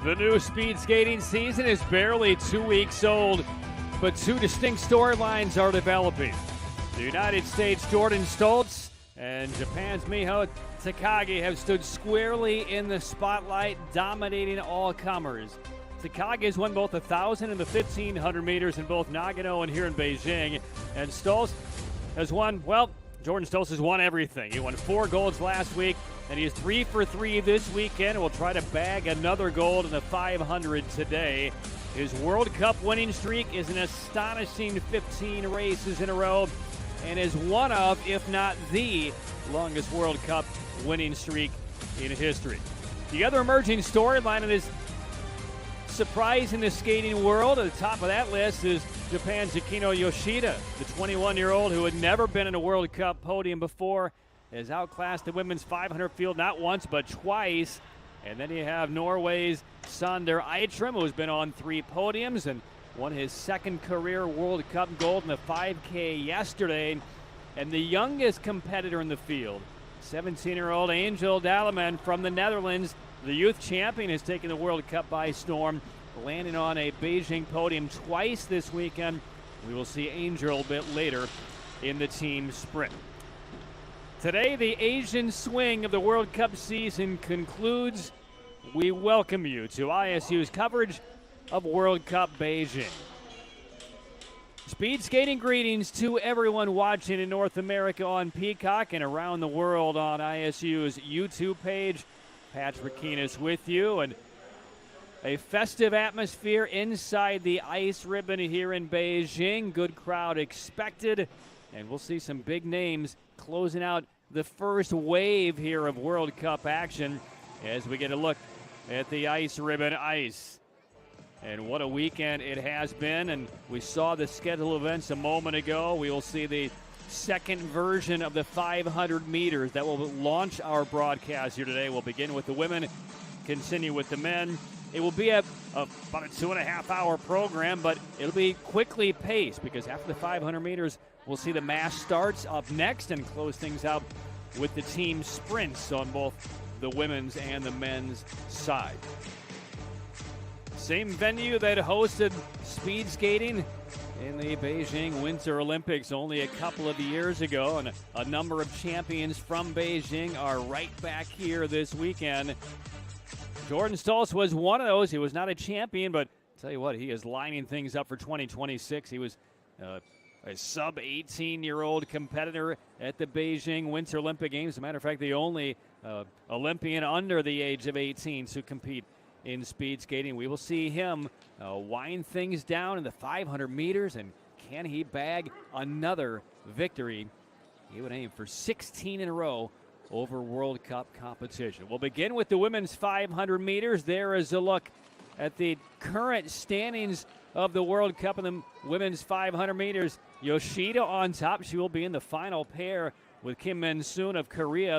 The new speed skating season is barely 2 weeks old, but two distinct storylines are developing. The United States' Jordan Stoltz and Japan's Miho Takagi have stood squarely in the spotlight, dominating all comers. Takagi has won both the 1,000 and the 1,500 meters in both Nagano and here in Beijing. And Stoltz has won, Jordan Stoltz has won everything. He won 4 golds last week, and he is 3 for 3 this weekend and will try to bag another gold in the 500 today. His World Cup winning streak is an astonishing 15 races in a row and is one of, if not the, longest World Cup winning streak in history. The other emerging storyline that is surprising the skating world at the top of that list is Japan's Akino Yoshida, the 21-year-old who had never been in a World Cup podium before, has outclassed the women's 500 field not once but twice. And then you have Norway's Sander Eitrim, who's been on 3 podiums and won his second career World Cup gold in the 5K yesterday. And the youngest competitor in the field, 17-year-old Angel Dalaman from the Netherlands, the youth champion, has taken the World Cup by storm, landing on a Beijing podium twice this weekend. We will see Angel a bit later in the team sprint. Today, the Asian swing of the World Cup season concludes. We welcome you to ISU's coverage of World Cup Beijing. Speed skating greetings to everyone watching in North America on Peacock and around the world on ISU's YouTube page. Patrick Keenis with you, and a festive atmosphere inside the ice ribbon here in Beijing. Good crowd expected, and we'll see some big names closing out the first wave here of World Cup action as we get a look at the ice ribbon ice. And what a weekend it has been, and we saw the scheduled events a moment ago. We will see the second version of the 500 meters that will launch our broadcast here today. We'll begin with the women, continue with the men. It will be about a 2.5-hour program, but it'll be quickly paced because after the 500 meters, we'll see the mass starts up next and close things out with the team sprints on both the women's and the men's side. Same venue that hosted speed skating in the Beijing Winter Olympics only a couple of years ago, and a number of champions from Beijing are right back here this weekend. Jordan Stoltz was one of those. He was not a champion, but I'll tell you what, he is lining things up for 2026. He was a sub-18-year-old competitor at the Beijing Winter Olympic Games. As a matter of fact, the only Olympian under the age of 18 to compete in speed skating. We will see him wind things down in the 500 meters, and can he bag another victory? He would aim for 16 in a row over World Cup competition. We'll begin with the women's 500 meters. There is a look at the current standings of the World Cup in the women's 500 meters. Yoshida on top. She will be in the final pair with Kim Min-soon of Korea.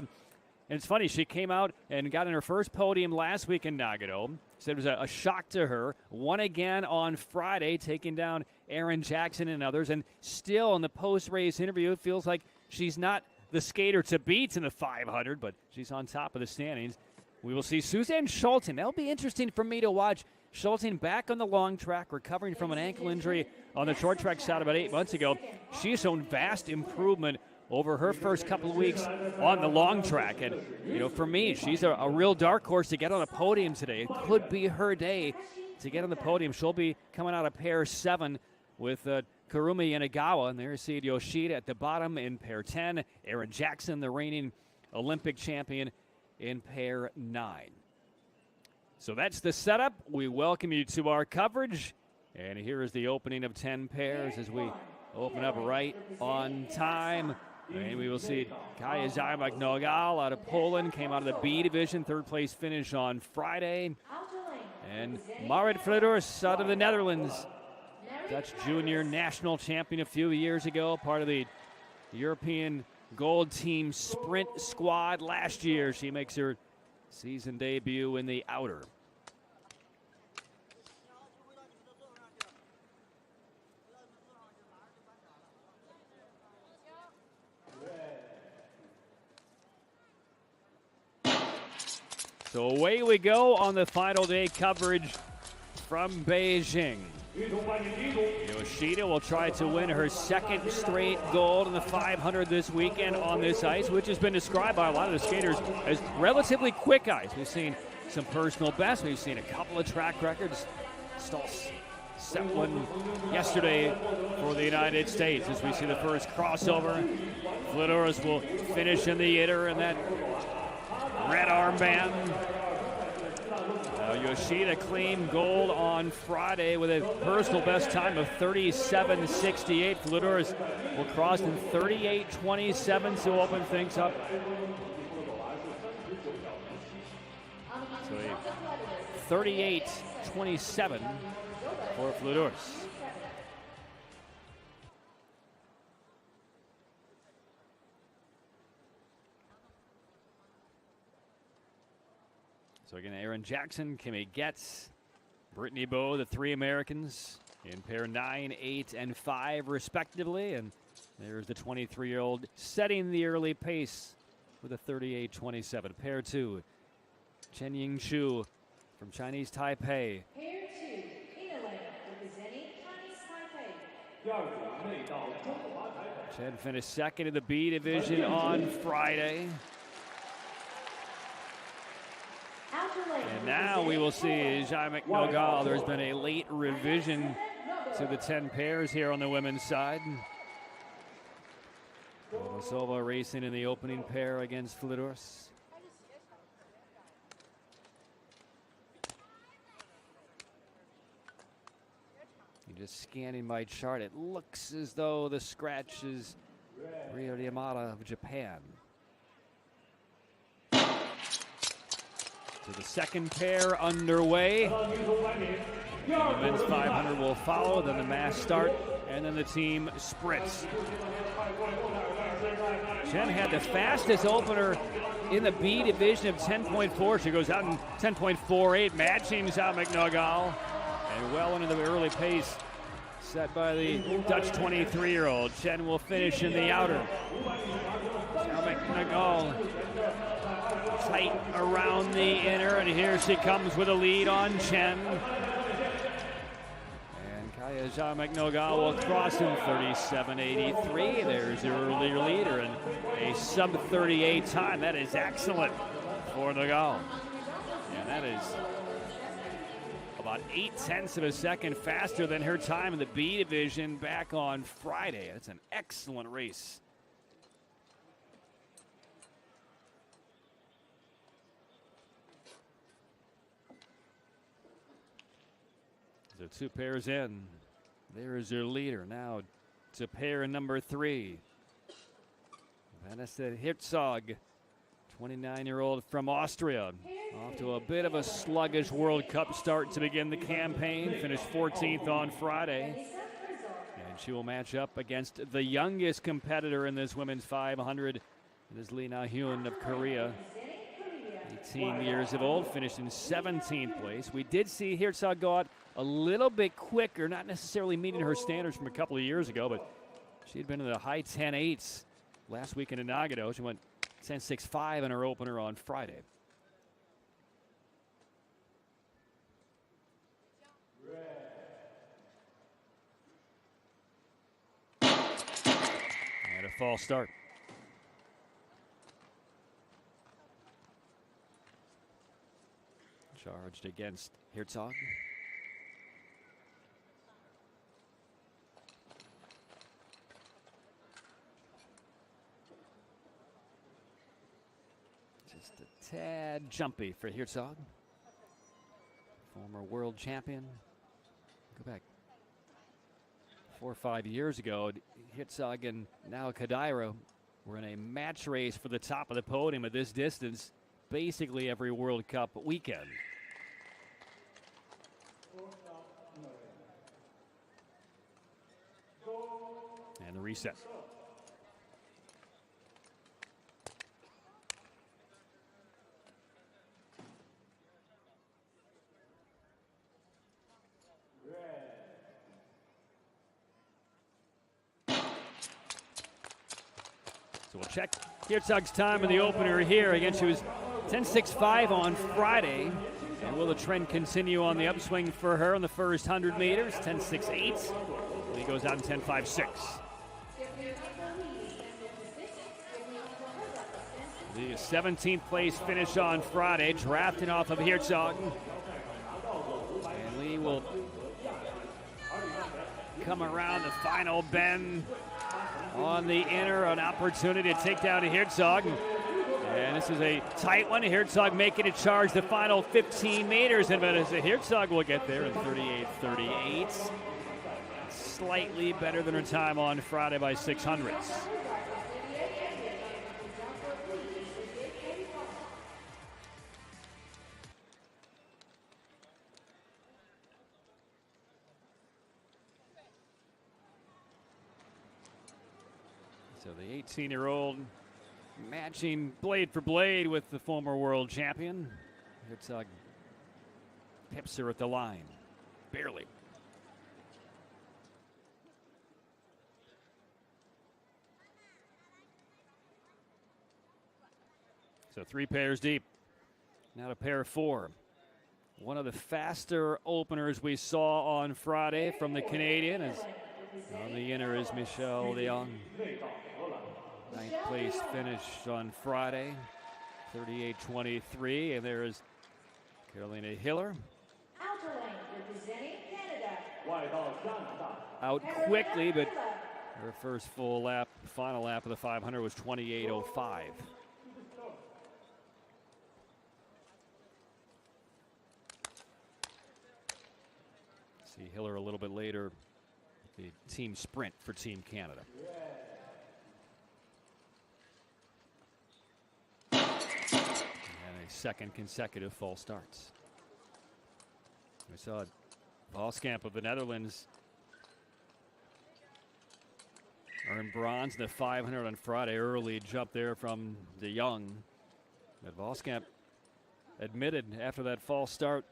And it's funny, she came out and got in her first podium last week in Nagano. Said it was a shock to her. Won again on Friday, taking down Aaron Jackson and others. And still in the post-race interview, it feels like she's not the skater to beat in the 500, but she's on top of the standings. We will see Suzanne Schulten. That'll be interesting for me to watch. Schulten back on the long track, recovering from an ankle injury on the short track side about 8 months ago. She's shown vast improvement over her first couple of weeks on the long track. And, for me, she's a real dark horse to get on a podium today. It could be her day to get on the podium. She'll be coming out of pair 7 with Kurumi Yanagawa. And there you see Yoshida at the bottom in pair 10. Aaron Jackson, the reigning Olympic champion, in pair 9. So that's the setup. We welcome you to our coverage. And here is the opening of 10 pairs as we open up right on time. And we will see Kaja Zamak-Nogal out of Poland, came out of the B division, third place finish on Friday. And Marit Freders out of the Netherlands, Dutch junior national champion a few years ago, part of the European Gold Team Sprint squad last year. She makes her season debut in the outer. So away we go on the final day coverage from Beijing. Yoshida will try to win her second straight gold in the 500 this weekend on this ice, which has been described by a lot of the skaters as relatively quick ice. We've seen some personal bests. We've seen a couple of track records. Stahl set one yesterday for the United States as we see the first crossover. Flodorus will finish in the hitter and that red armband. Yoshida claimed gold on Friday with a personal best time of 37.68. Flodorus will cross in 38.27 to open things up. So a 38.27 for Flodorus. So again, Aaron Jackson, Kimmy Getz, Brittany Bowe, the three Americans in pair 9, 8, and 5 respectively. And there's the 23-year-old setting the early pace with a 38.27. Pair 2, Chen Ying-chu from Chinese Taipei. Pair 2, Inoue, representing Chinese Taipei. Chen finished second in the B division on Friday. And now we will see Jean-Michel Nogal. There's been a late revision to the 10 pairs here on the women's side. Vlasova racing in the opening pair against Flodorus. Just scanning my chart, it looks as though the scratch is Ryo Yamada of Japan. So the second pair underway. The men's 500 will follow, then the mass start, and then the team sprints. Chen had the fastest opener in the B division of 10.4. She goes out in 10.48, matching Jean-Michel Nogal. And well into the early pace set by the Dutch 23-year-old. Chen will finish in the outer. Jean-Michel Nogal tight around the inner, and here she comes with a lead on Chen. And Kaya Jean-Michel Nogal will cross in 37.83. There's her earlier leader and a sub-38 time. That is excellent for Nogal. And that is about 0.8 of a second faster than her time in the B division back on Friday. That's an excellent race. So two pairs in. There is your leader. Now to pair number 3. Vanessa Herzog, 29-year-old from Austria. Off to a bit of a sluggish World Cup start to begin the campaign. Finished 14th on Friday. And she will match up against the youngest competitor in this women's 500. It is Lee Na-hyun of Korea. 18 years of old, finished in 17th place. We did see Herzog go out a little bit quicker, not necessarily meeting her standards from a couple of years ago, but she had been in the high 10.8s last weekend in Nagano. She went 10.65 in her opener on Friday. And a false start. Charged against Herzog. Just a tad jumpy for Herzog. Former world champion. Go back 4 or 5 years ago, Herzog and now Kadaira were in a match race for the top of the podium at this distance basically every World Cup weekend. And the reset. So we'll check Herzog's time in the opener here. Again, she was 10.65 on Friday. And will the trend continue on the upswing for her in the first 100 meters? 10.68. And he goes out in 10.56. The 17th place finish on Friday, drafting off of Herzog. And Lee will come around the final bend on the inner, an opportunity to take down Herzog. And this is a tight one. Herzog making a charge the final 15 meters. And but as Herzog will get there in 38.38. Slightly better than her time on Friday by 600ths. So the 18-year-old matching blade for blade with the former world champion. Herzog pips her at the line, barely. So 3 pairs deep, now to pair 4. One of the faster openers we saw on Friday from the Canadian. As on the inner is Michelle Leong. 9th place finish on Friday, 38.23. And there is Carolina Hiller. Out quickly, but her first full lap, final lap of the 500 was 28.05. See Hiller a little bit later, the team sprint for Team Canada. And a second consecutive false starts. We saw Voskamp of the Netherlands earn bronze in the 500 on Friday. Early jump there from de Jong. But Voskamp admitted after that false start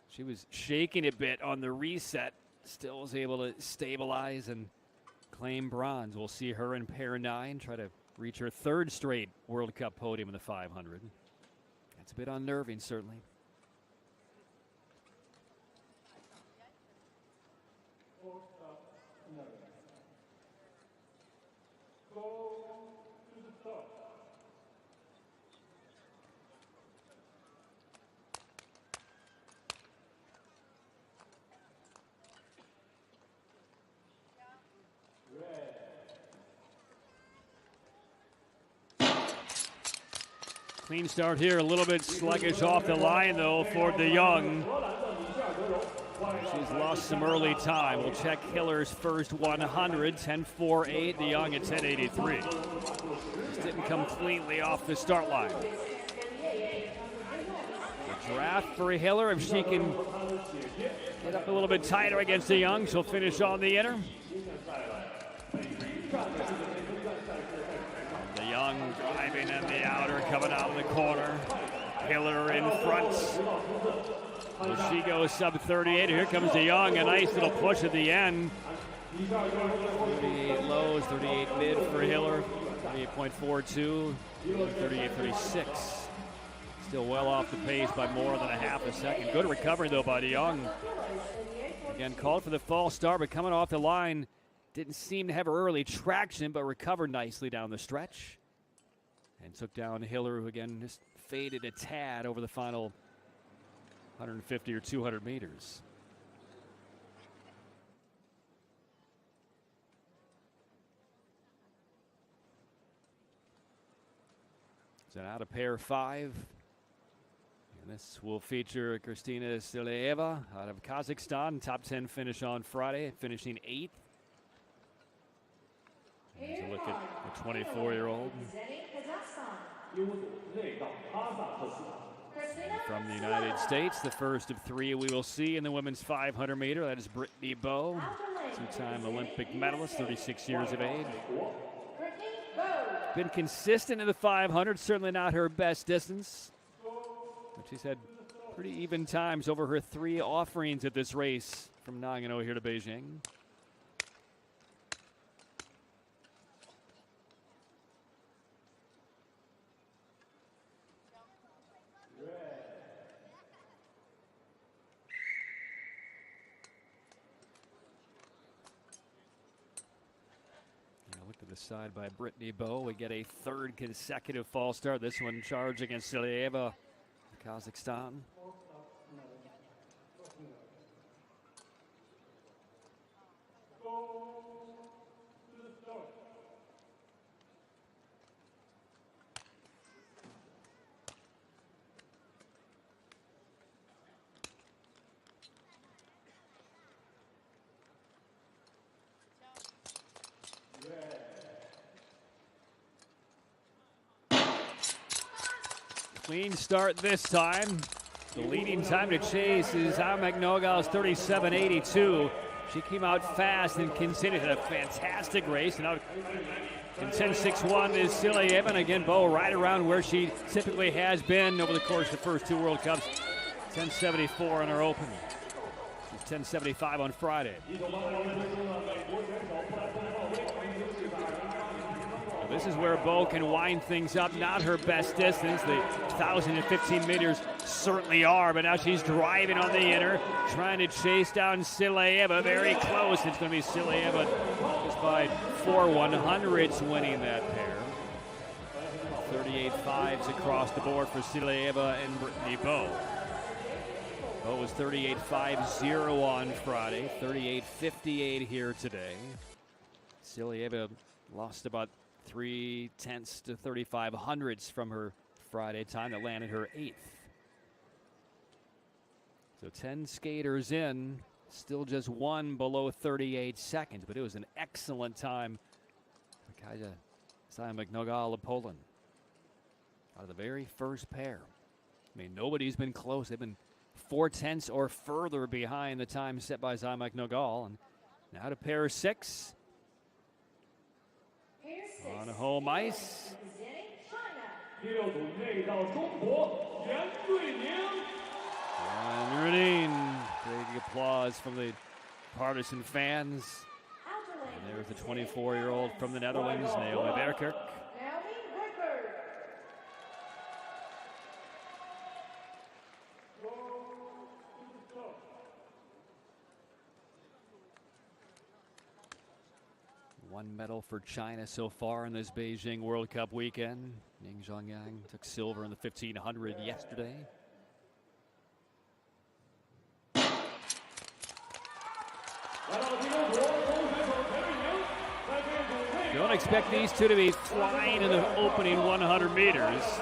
she was shaking a bit on the reset. Still was able to stabilize and claim bronze. We'll see her in pair 9 try to reach her 3rd straight World Cup podium in the 500. That's a bit unnerving, certainly. Clean start here, a little bit sluggish off the line though for de Jong. She's lost some early time. We'll check Hiller's first 100, 10.48, de Jong at 10.83. Just didn't come cleanly off the start line. The draft for Hiller, if she can get up a little bit tighter against de Jong, she'll finish on the inner. Young driving in the outer, coming out of the corner. Hiller in front. Well, she goes sub 38. Here comes de Jong, a nice little push at the end. 38 lows, 38 mid for Hiller. 38.42, 38.36. Still well off the pace by more than a half a second. Good recovery though by de Jong. Again, called for the false start, but coming off the line. Didn't seem to have early traction, but recovered nicely down the stretch. And took down Hiller, who again just faded a tad over the final 150 or 200 meters. So now to pair 5. And this will feature Kristina Silieva out of Kazakhstan. Top 10 finish on Friday, finishing 8th. Here's a look at the 24-year-old. From the United States, the first of 3 we will see in the women's 500 meter. That is Brittany Bowe, 2-time Olympic medalist, 36 years of age. Been consistent in the 500, certainly not her best distance. But she's had pretty even times over her 3 offerings at this race from Nagano here to Beijing. Put aside by Brittany Bowe. We get a third consecutive false start. This one charged against Silieva, Kazakhstan. Clean start this time. The leading time to chase is Zhao 37.82. She came out fast and continued a fantastic race. And out in 10.61 is Silieva. And again, Bowe right around where she typically has been over the course of the first two World Cups. 10.74 in her open. She's 10.75 on Friday. This is where Bowe can wind things up. Not her best distance. The 1,015 meters certainly are, but now she's driving on the inner, trying to chase down Silieva. Very close. It's going to be Silieva just by 4/100ths winning that pair. 38.5s across the board for Silieva and Brittany Bowe. Bowe was 38.50 on Friday, 38.58 here today. Silieva lost about 0.3 to 35/100ths from her Friday time that landed her 8th. So 10 skaters in, still just one below 38 seconds, but it was an excellent time for Kaja McNogal of Poland. Out of the very first pair. I mean, nobody's been close. They've been 0.4 or further behind the time set by Zhao McNogal. And now to pair 6. On home ice. And Renine, big applause from the partisan fans. And there's the 24-year-old from the Netherlands, Naomi Verkerk. One medal for China so far in this Beijing World Cup weekend. Ning Zhongyang took silver in the 1500 yesterday. Don't expect these two to be flying in the opening 100 meters.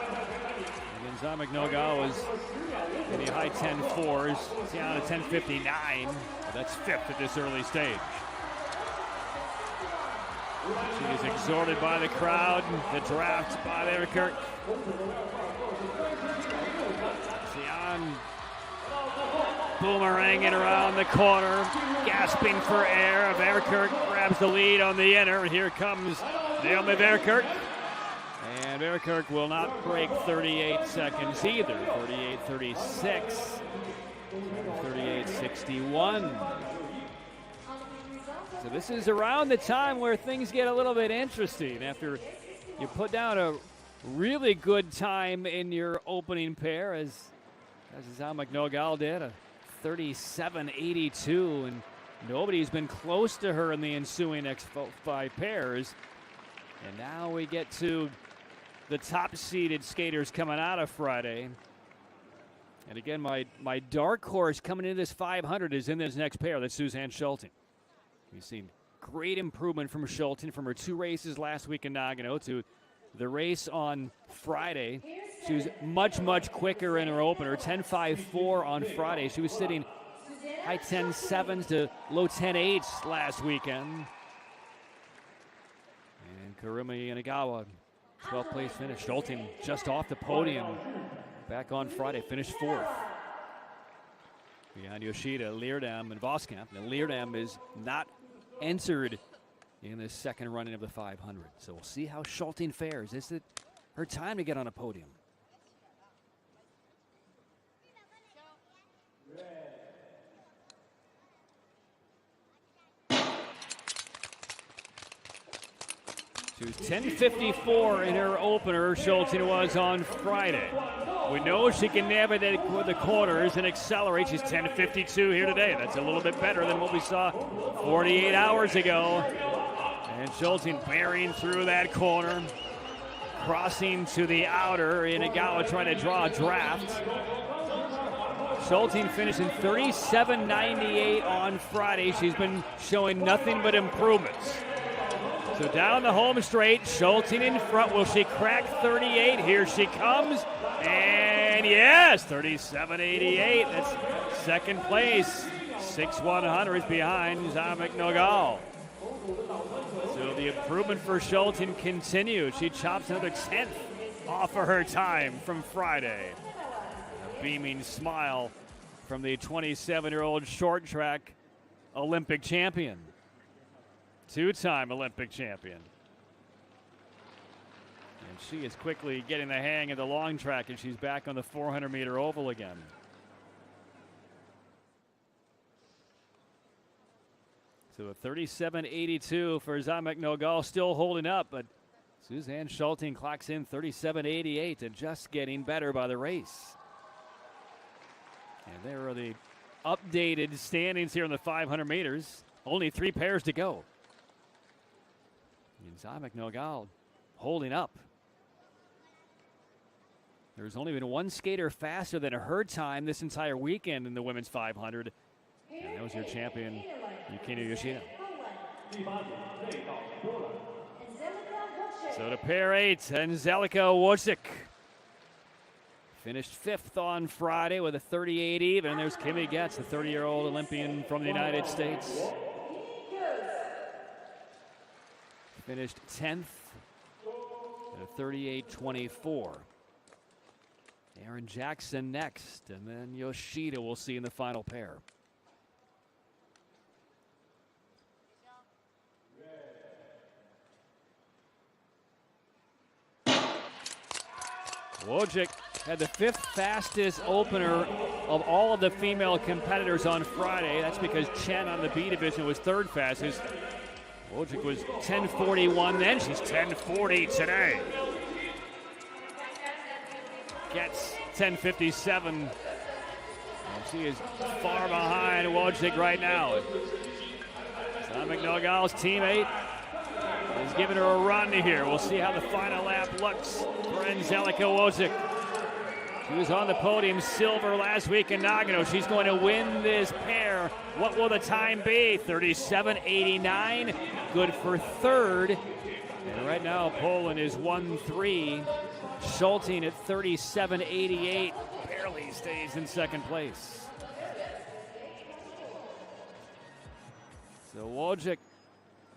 Again, Zhao McNogal was in the high 10.4s, down to 10.59. That's 5th at this early stage. She is exhorted by the crowd. The draft by Verkerk. Xian boomeranging around the corner, gasping for air. Verkerk grabs the lead on the inner, and here comes Naomi Verkerk. And Verkerk will not break 38 seconds either. 38.36, 38.61. So this is around the time where things get a little bit interesting after you put down a really good time in your opening pair, as Zhao McNogal did, a 37.82, and nobody's been close to her in the ensuing next 5 pairs. And now we get to the top-seeded skaters coming out of Friday. And again, my dark horse coming into this 500 is in this next pair. That's Suzanne Schulting. We've seen great improvement from Schulting from her 2 races last week in Nagano to the race on Friday. She was much, much quicker in her opener, 10.54 on Friday. She was sitting high 10.7s to low 10.8s last weekend. And Karumi Inagawa, 12th place finish. Schulting just off the podium back on Friday, finished 4th. Behind Yoshida, Leerdam, and Voskamp. Now Leerdam is not entered in this second running of the 500. So we'll see how Schulting fares. Is it her time to get on a podium? She was 10.54 in her opener, Schulting was on Friday. We know she can navigate the corners and accelerate. She's 10.52 here today. That's a little bit better than what we saw 48 hours ago. And Schulting bearing through that corner. Crossing to the outer. Inagawa trying to draw a draft. Schulting finished in 37.98 on Friday. She's been showing nothing but improvements. So down the home straight, Schulting in front. Will she crack 38? Here she comes. And yes, 37.88. That's second place. 6/100 behind Zamek Nogal. So the improvement for Schulting continues. She chops another 10th off of her time from Friday. A beaming smile from the 27-year-old short track Olympic champion. Two-time Olympic champion. And she is quickly getting the hang of the long track as she's back on the 400-meter oval again. So a 37.82 for Zamek Nogal, still holding up, but Suzanne Schulting clocks in 37.88 and just getting better by the race. And there are the updated standings here in the 500 meters. Only 3 pairs to go. And Zamek Nogal holding up. There's only been one skater faster than her time this entire weekend in the women's 500. And that was your champion, Yukino Yoshida. So to pair 8, Anzelika Wojcik finished 5th on Friday with a 38 even. There's Kimmy Getz, the 30-year-old Olympian from the United States. Finished 10th at a 38.24. Aaron Jackson next, and then Yoshida we'll see in the final pair. Wojcik had the 5th fastest opener of all of the female competitors on Friday. That's because Chen on the B division was 3rd fastest. Wojcik was 10:41 then. She's 10:40 today. Gets 10:57. And she is far behind Wojcik right now. Zamek Nogal's teammate is giving her a run here. We'll see how the final lap looks for Anzelika Wojcik. She was on the podium silver last week in Nagano. She's going to win this pair. What will the time be? 37.89. Good for 3rd. And right now, Poland is 1-3. Schulting at 37.88. Barely stays in 2nd place. So Wojcik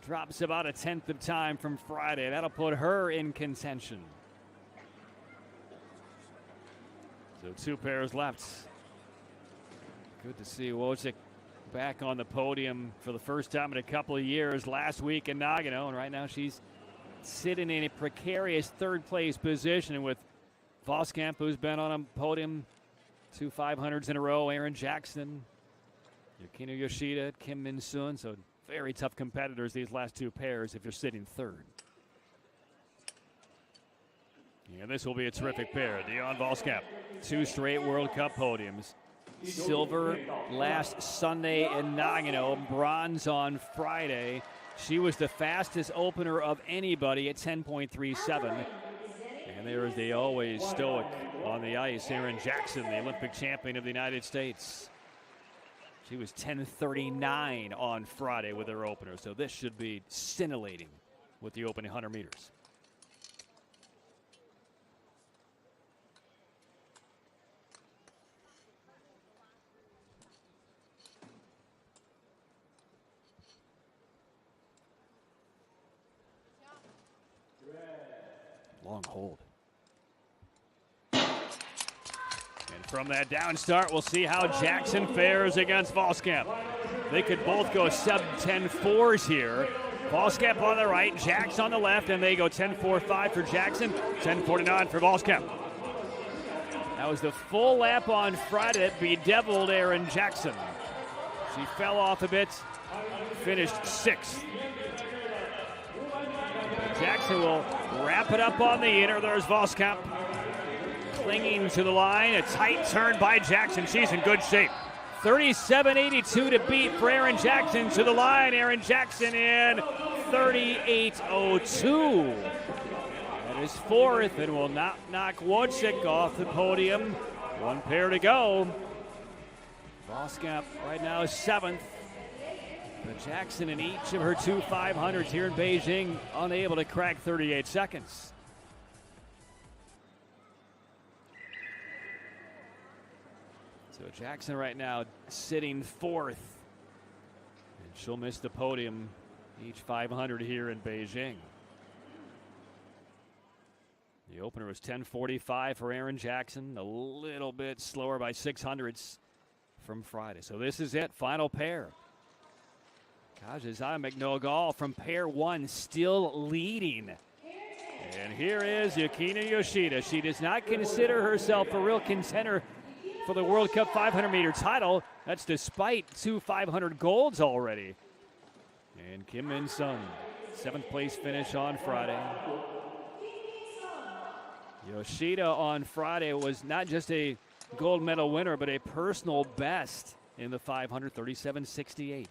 drops about a 10th of time from Friday. That'll put her in contention. So 2 pairs left. Good to see Wojcik back on the podium for the first time in a couple of years last week in Nagano. And right now she's sitting in a precarious 3rd place position with Voskamp, who's been on a podium 2 500s in a row, Aaron Jackson, Yukino Yoshida, Kim Min-sun. So very tough competitors, these last 2 pairs, if you're sitting 3rd. And this will be a terrific pair. Dion Voskamp, 2 straight World Cup podiums. Silver last Sunday in Nagano, bronze on Friday. She was the fastest opener of anybody at 10.37. And there is the always stoic on the ice, Aaron Jackson, the Olympic champion of the United States. She was 10:39 on Friday with her opener, so this should be scintillating with the opening 100 meters. Long hold. And from that down start, we'll see how Jackson fares against Voskamp. They could both go sub-10.4s here. Voskamp on the right, Jackson on the left, and they go 10.45 for Jackson, 10.49 for Voskamp. That was the full lap on Friday that bedeviled Aaron Jackson. She fell off a bit, finished 6th. Jackson will wrap it up on the inner. There's Voskamp clinging to the line. A tight turn by Jackson. She's in good shape. 37.82 to beat for Aaron Jackson to the line. Aaron Jackson in 38.02. That is fourth and will not knock Wojcik off the podium. One pair to go. Voskamp right now is seventh. But Jackson in each of her two 500s here in Beijing unable to crack 38 seconds. So Jackson right now sitting fourth. And she'll miss the podium each 500 here in Beijing. The opener was 10:45 for Aaron Jackson, a little bit slower by 600ths from Friday. So this is it, final pair. Kaja McNogal from pair one still leading. And here is Yukina Yoshida. She does not consider herself a real contender for the World Cup 500-meter title. That's despite two 500 golds already. And Kim Min-sung, seventh place finish on Friday. Yoshida on Friday was not just a gold medal winner, but a personal best in the 500, 37.68.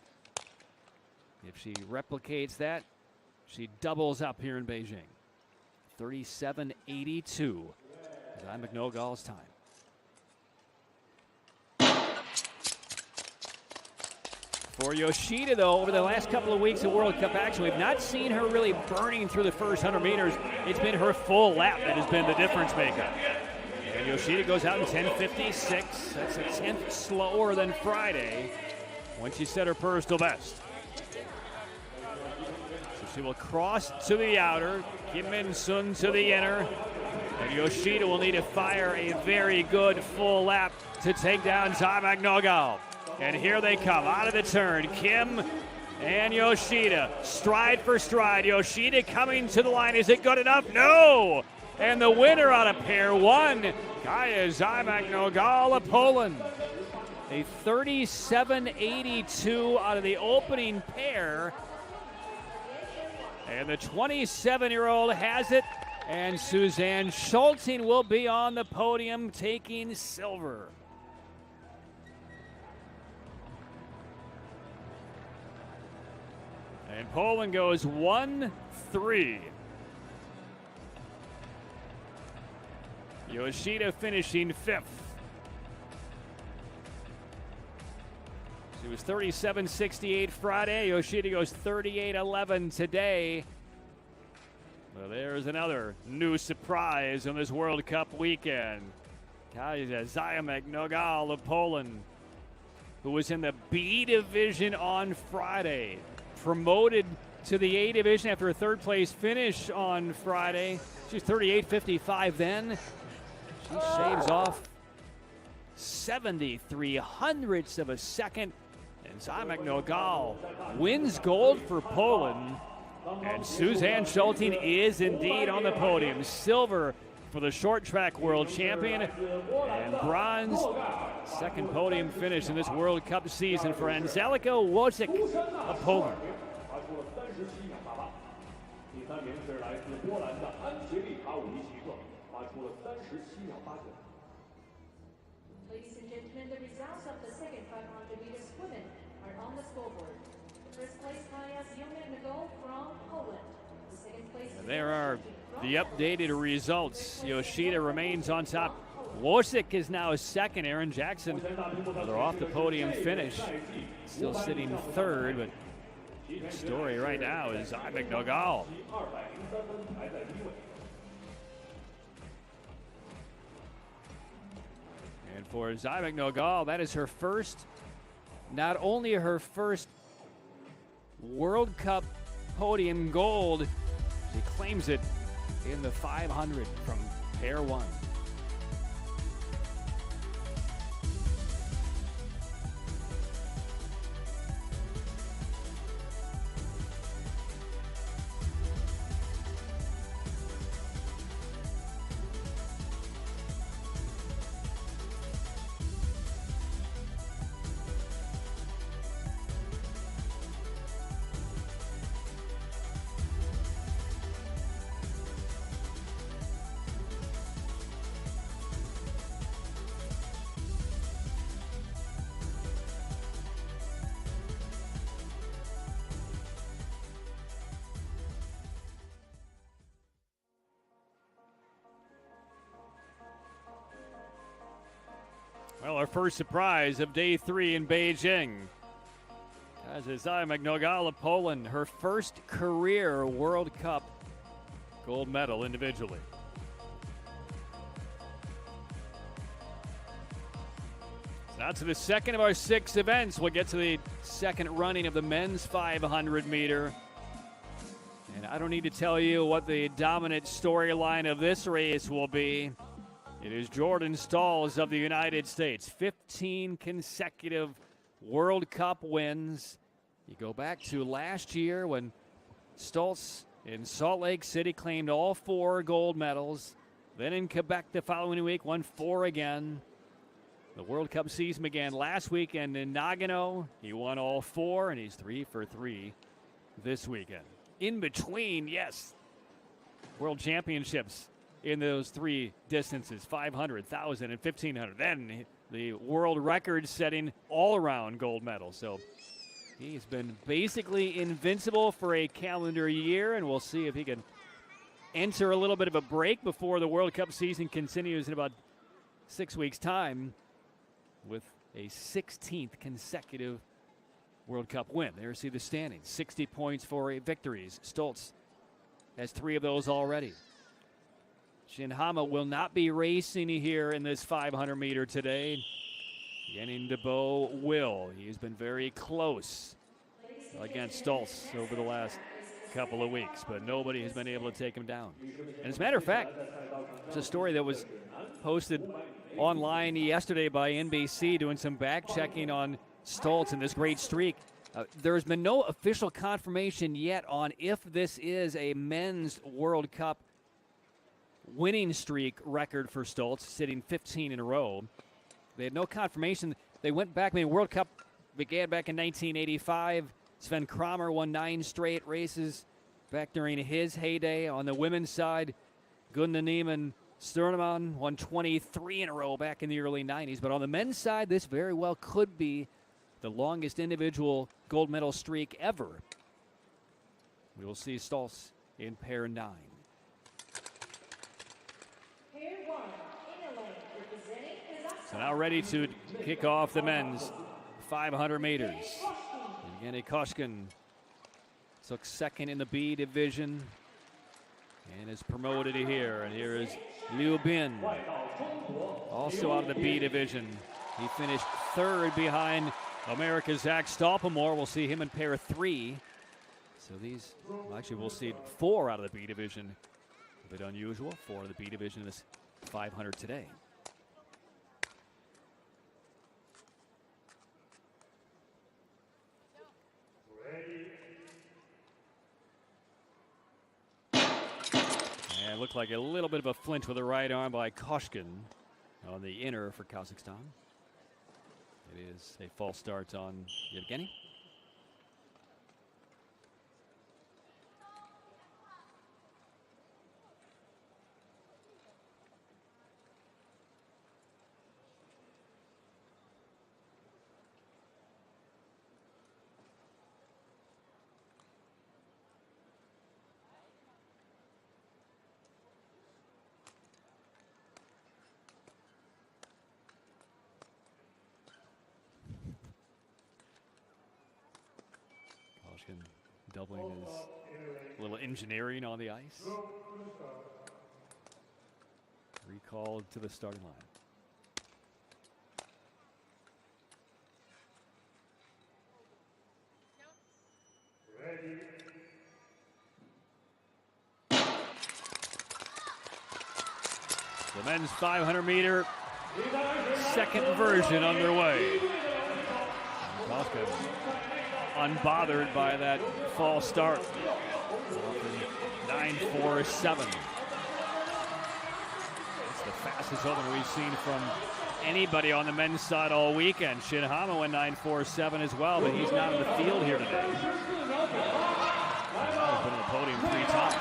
If she replicates that, she doubles up here in Beijing. 37.82 is McNogal's time. For Yoshida, though, over the last couple of weeks of World Cup action, we've not seen her really burning through the first 100 meters. It's been her full lap that has been the difference maker. And Yoshida goes out in 10:56. That's a tenth slower than Friday when she set her personal best. So she will cross to the outer, Kim Min-sung to the inner, and Yoshida will need to fire a very good full lap to take down Zai McNogal. And here they come out of the turn. Kim and Yoshida, stride for stride. Yoshida coming to the line. Is it good enough? No! And the winner out of pair one, Kaja Zai McNogal of Poland. A 37.82 out of the opening pair. And the 27-year-old has it. And Suzanne Schulting will be on the podium taking silver. And Poland goes 1-3. Yoshida finishing fifth. She was 37.68 Friday. Yoshida goes 38.11 today. Well, there's another new surprise on this World Cup weekend. Kaja Zai McNogal of Poland, who was in the B division on Friday, promoted to the A division after a third place finish on Friday. She's 38.55 then. She shaves off 73 hundredths of a second. And Zai McNogal wins gold for Poland. And Suzanne Schulting is indeed on the podium. Silver for the short track world champion. And bronze, second podium finish in this World Cup season for Angelika Wojcik of Poland. Ladies and gentlemen, the results of the second 500 meters women are on the scoreboard. First place, Kaja Zai McNogal from Poland. The second place. And there are the updated results. Yoshida remains on top. Wojcik is now second. Aaron Jackson, they're off the podium finish. Still sitting third, but the story right now is Zai McNogal. And for Zai McNogal, that is her first, not only her first World Cup podium gold, she claims it in the 500 from pair one. first surprise of day 3 in Beijing. As is Magnogal of Poland, her first career World Cup gold medal individually. Now to the second of our 6 events. We'll get to the second running of the men's 500 meter. And I don't need to tell you what the dominant storyline of this race will be. It is Jordan Stahls of the United States. 15 consecutive World Cup wins. You go back to last year when Stahls in Salt Lake City claimed all 4 gold medals. Then in Quebec the following week, won 4 again. The World Cup season began last weekend in Nagano. He won all 4, and he's 3 for 3 this weekend. In between, yes, World Championships in those 3 distances, 500, 1,000, and 1,500. Then the world record-setting all-around gold medal. So he's been basically invincible for a calendar year, and we'll see if he can enter a little bit of a break before the World Cup season continues in about 6 weeks' time with a 16th consecutive World Cup win. There you see the standings. 60 points for victories. Stahls has 3 of those already. Shinhama will not be racing here in this 500 meter today. Yenin Debo will. He's been very close against Stahls over the last couple of weeks, but nobody has been able to take him down. And as a matter of fact, it's a story that was posted online yesterday by NBC doing some back checking on Stahls and this great streak. There has been no official confirmation yet on if this is a men's World Cup winning streak record for Stahls, sitting 15 in a row. They had no confirmation. They went back. I mean, World Cup began back in 1985. Sven Kramer won 9 straight races back during his heyday. On the women's side, Gunnar Niemann Sternemann won 23 in a row back in the early 90s. But on the men's side, this very well could be the longest individual gold medal streak ever. We will see Stahls in pair 9. So now ready to kick off the men's 500 meters. Evgeny Koshkin took second in the B division and is promoted here. And here is Liu Bin, also out of the B division. He finished 3rd behind America's Zach Stolpamore. We'll see him in pair 3. So these, well, actually we'll see 4 out of the B division. A bit unusual, 4 of the B division in this 500 today. And it looked like a little bit of a flinch with the right arm by Koshkin on the inner for Kazakhstan. It is a false start on Yevgeny. Doubling his little engineering on the ice. Recalled to the starting line. Ready. The men's 500 meter second version underway. Koshkin unbothered by that false start. 9.47. It's the fastest opener we've seen from anybody on the men's side all weekend. Shinhama went 9.47 as well, but he's not in the field here today. He's been on the podium 3 times.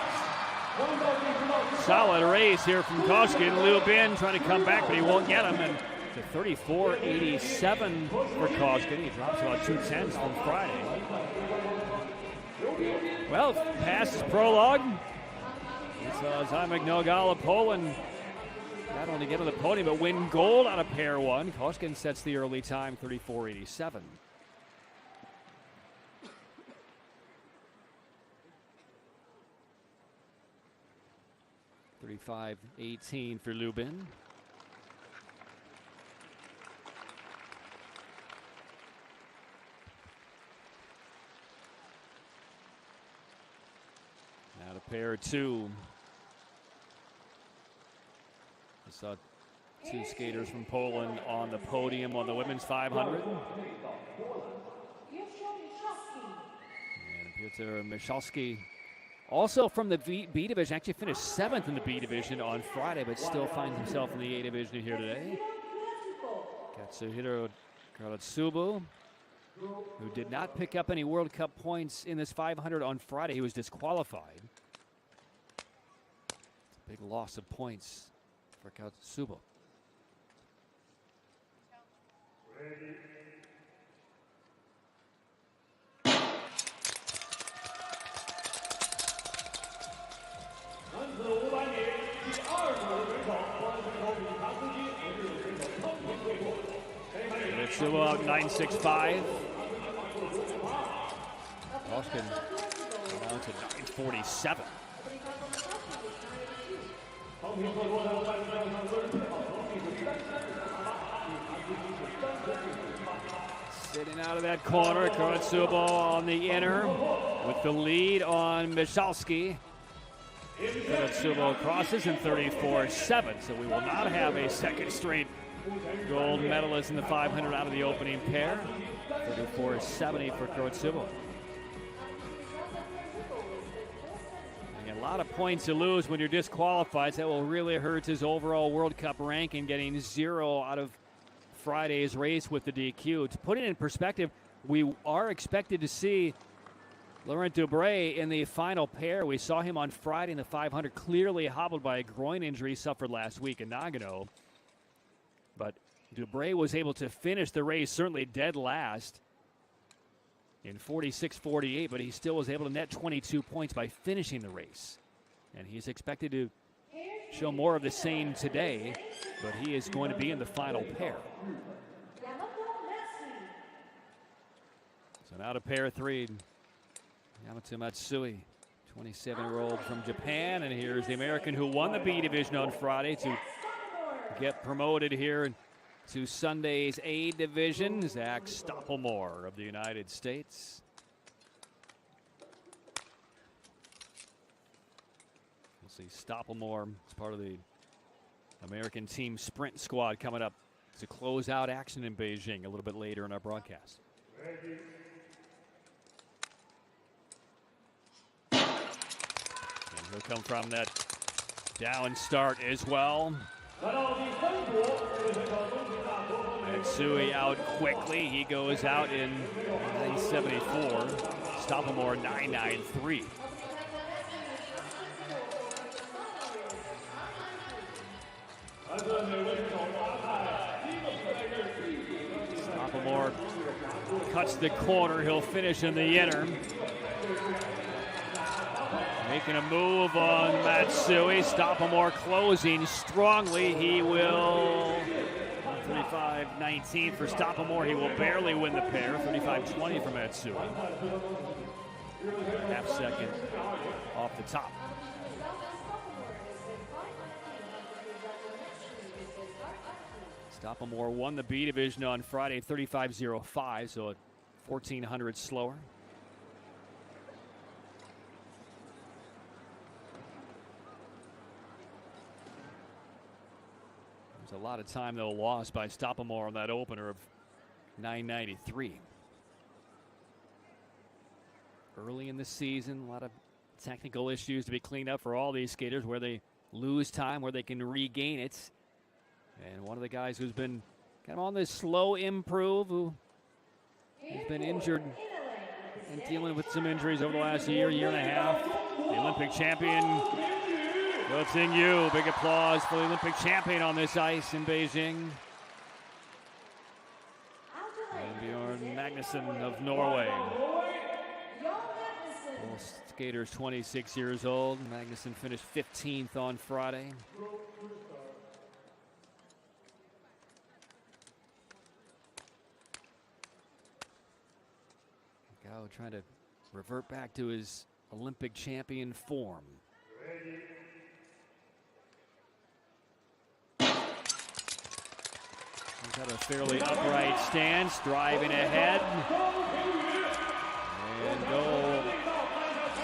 Solid race here from Koshkin. Liu Bin trying to come back, but he won't get him. And it's a 34.87 for Koshkin. He drops about 2/10 from Friday. Well, past his prologue, it's Zymek Nogal of Poland not only get on the podium, but win gold on a pair one. Koskinen sets the early time, 34.87. $35.18 for Lubin. Now to pair two. I saw two skaters from Poland on the podium on the women's 500. And Piotr Michalski, also from the B division, actually finished 7th in the B division on Friday, but still finds himself in the A division here today. Katsuhiro Karatsubu, who did not pick up any World Cup points in this 500 on Friday. He was disqualified. It's a big loss of points for Katsubo. Katsubo out 9.65. Koskinen down to 9.47. Sitting out of that corner, Karatsubo on the inner with the lead on Michalski. Karatsubo crosses in 34.7, so we will not have a second straight gold medalist in the 500 out of the opening pair. 34.70 for Karatsubo. A lot of points to lose when you're disqualified. That will really hurt his overall World Cup ranking, getting 0 out of Friday's race with the DQ. To put it in perspective, we are expected to see Laurent Dubray in the final pair. We saw him on Friday in the 500, clearly hobbled by a groin injury suffered last week in Nagano. But Dubray was able to finish the race, certainly dead last, in 46.48, but he still was able to net 22 points by finishing the race. And he's expected to show more of the same today, but he is going to be in the final pair. So now to pair three, Yamato Matsui, 27-year-old from Japan, and here's the American who won the B division on Friday to get promoted here to Sunday's A division, Zach Stoppelmoor of the United States. We'll see Stoppelmoor as part of the American team sprint squad coming up to close out action in Beijing a little bit later in our broadcast. And he'll come from that down start as well. Matsui out quickly. He goes out in 9.74. Stoppelmoor 9.93. Stoppelmoor cuts the corner. He'll finish in the inner. Making a move on Matsui. Stoppelmoor closing strongly. He will 35.19 for Stoppelmoor. He will barely win the pair. 35.20 for Matsui. Half second off the top. Stoppelmoor won the B division on Friday, 35.05, so 1,400 slower. There's a lot of time, though, lost by Stoppelmoor on that opener of 9.93. Early in the season, a lot of technical issues to be cleaned up for all these skaters, where they lose time, where they can regain it. And one of the guys who's been kind of on this slow improve, who has been injured and dealing with some injuries over the last year and a half. The Olympic champion, Go Ting-yu. Big applause for the Olympic champion on this ice in Beijing. And Bjorn Magnuson of Norway. Both skaters 26 years old. Magnuson finished 15th on Friday. trying to revert back to his Olympic champion form. He's got a fairly upright stance, driving ahead. And go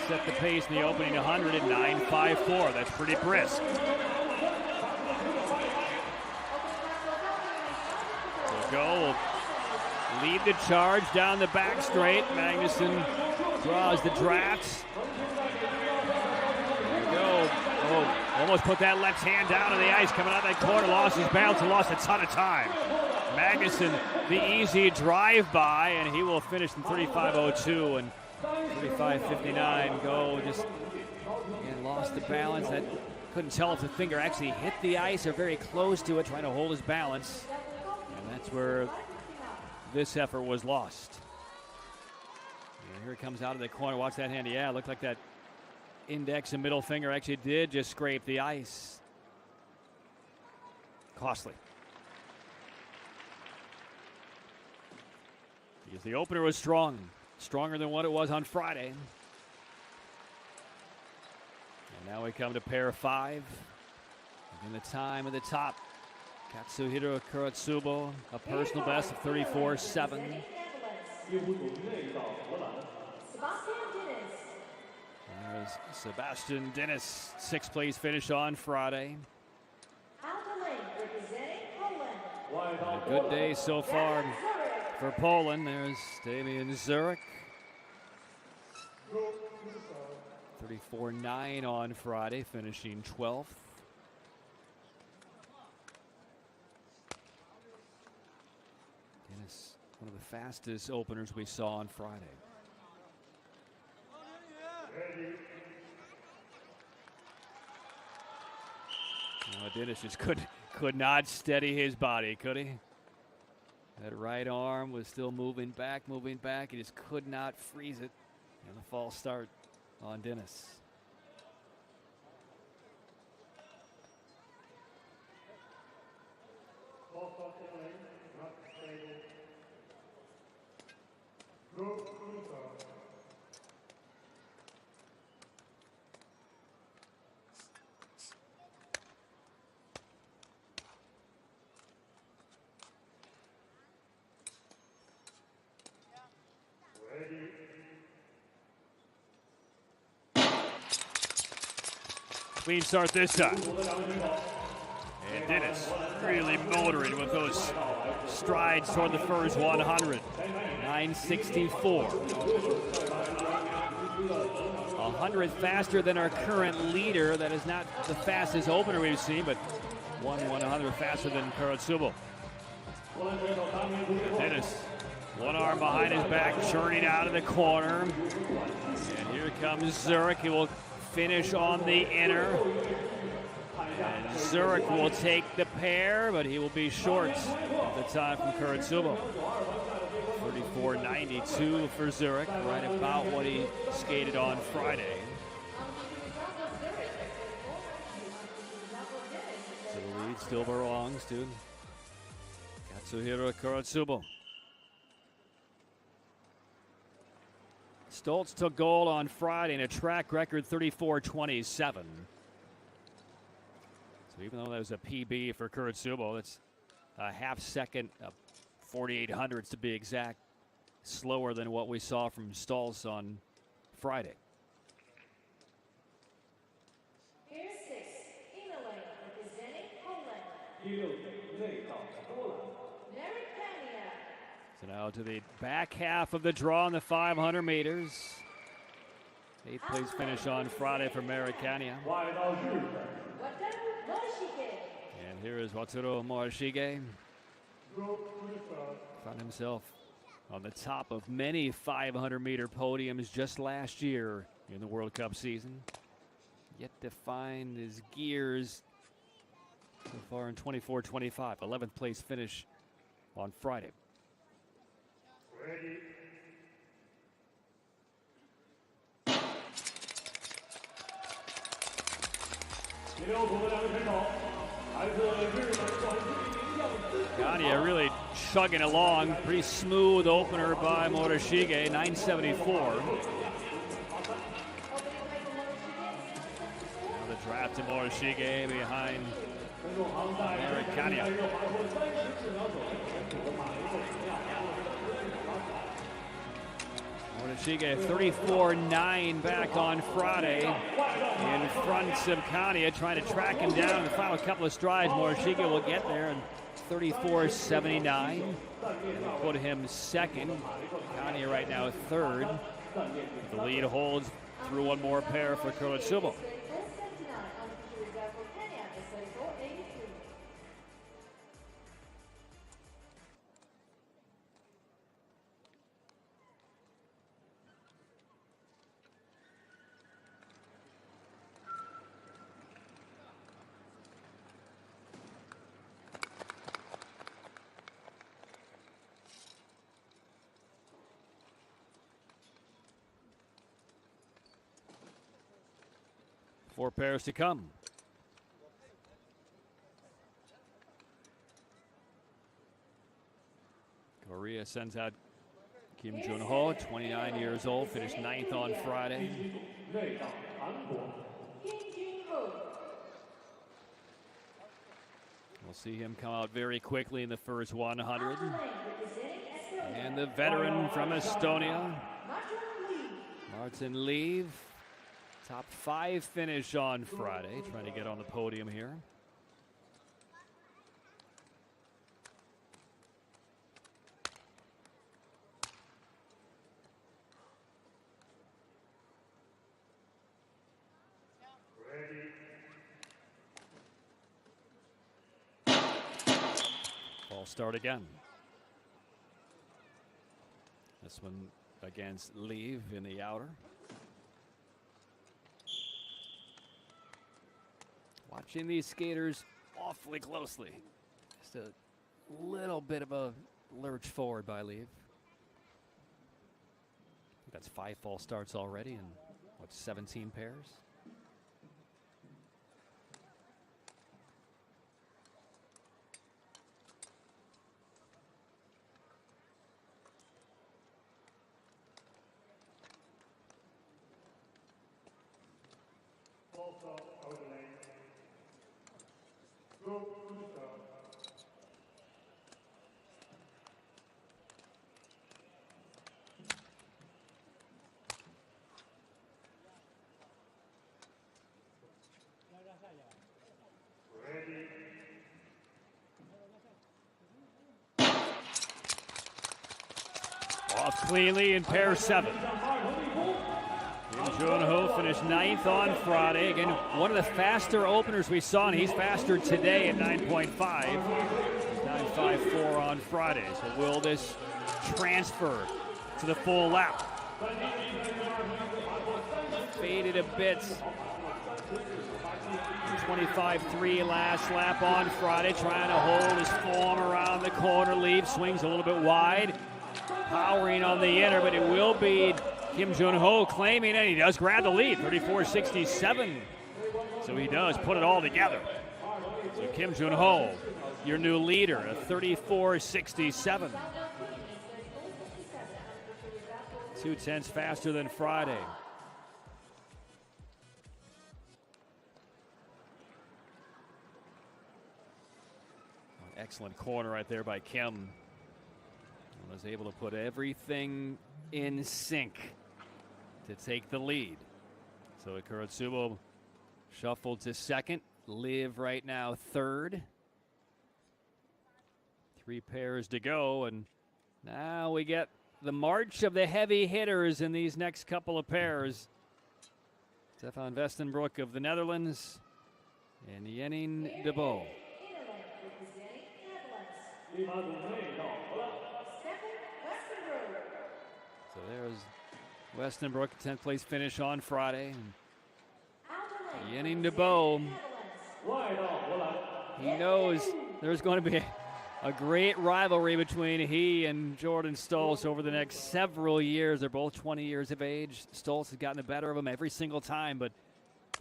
set the pace in the opening 100 at 9.54. That's pretty brisk. So go will lead the charge down the back straight. Magnuson draws the drafts. There we go. Oh, almost put that left hand down on the ice coming out that corner. Lost his balance and lost a ton of time. Magnuson, the easy drive-by, and he will finish in 35.02 and 35.59. Go just again lost the balance. That couldn't tell if the finger actually hit the ice or very close to it, trying to hold his balance. And that's where this effort was lost. And here it comes out of the corner. Watch that hand. Yeah, it looked like that index and middle finger actually did just scrape the ice. Costly. Because the opener was strong. Stronger than what it was on Friday. And now we come to pair 5. And the time at the top. Katsuhiro Kuratsubo, a personal best of 34.7. There's Sebastian Dennis, 6th place finish on Friday. A good day so far for Poland. There's Damian Zurich. 34.9 on Friday, finishing 12th. Dennis, one of the fastest openers we saw on Friday. Dennis just could not steady his body, could he? That right arm was still moving back. He just could not freeze it. And a false start on Dennis. Clean start this time. And Dennis really motoring with those strides toward the first 100. 9.64. 100 faster than our current leader. That is not the fastest opener we've seen, but 100 faster than Kuratsubo. Dennis, one arm behind his back, churning out of the corner. And here comes Zurich. He will finish on the inner. And Zurich will take the pair, but he will be short of the time from Kuratsubo. 34.92 for Zurich, right about what he skated on Friday. So the lead still belongs to Katsuhiro Kuratsubo. Stoltz took gold on Friday in a track record 34.27. So even though that was a PB for Kuratsubo, that's a half second, 4,800s to be exact, slower than what we saw from Stoltz on Friday. Pair 6, Italy, representing Poland. So now to the back half of the draw in the 500 meters. 8th place finish on Friday for Marikania. And here is Wataru Morishige. Found himself on the top of many 500-meter podiums just last year in the World Cup season. Yet to find his gears so far in 24-25. 11th place finish on Friday. Ready. Gania really chugging along. Pretty smooth opener by Morishige, 974. Now the draft to Morishige behind Eric Kanya. Morishige 34-9 back on Friday in front of Kanya, trying to track him down in the final couple of strides. Morishige will get there and 34-79. Put him second. Kanya right now third. The lead holds through one more pair for Kuratsubo. Four pairs to come. Korea sends out Kim Jun-ho, 29 years old, finished 9th on Friday. We'll see him come out very quickly in the first 100. And the veteran from Estonia, Martin Leave. Top 5 finish on Friday, trying to get on the podium here. False start again. This one against Leave in the outer. Watching these skaters awfully closely. Just a little bit of a lurch forward by Leave. That's 5 false starts already in, what, 17 pairs? Off cleanly in pair 7. Kim Jun-ho finished 9th on Friday. Again, one of the faster openers we saw, and he's faster today at 9.5. 9.54 on Friday. So will this transfer to the full lap? Faded a bit. 25-3 last lap on Friday, trying to hold his form around the corner. Leave, swings a little bit wide. Powering on the inner, but it will be Kim Jun-ho claiming it. He does grab the lead, 34-67. So he does put it all together. So Kim Jun-ho, your new leader, a 34-67. 2/10 faster than Friday. Excellent corner right there by Kim. Was able to put everything in sync to take the lead. So Kuratsubo shuffled to second. Live right now third. 3 pairs to go, and now we get the march of the heavy hitters in these next couple of pairs. Stefan Westenbroek of the Netherlands and Yenning de Bo. So there's Westenbroek, 10th place finish on Friday. Yenning de Bo, he knows there's going to be a great rivalry between he and Jordan Stoltz over the next several years. They're both 20 years of age. Stoltz has gotten the better of him every single time, but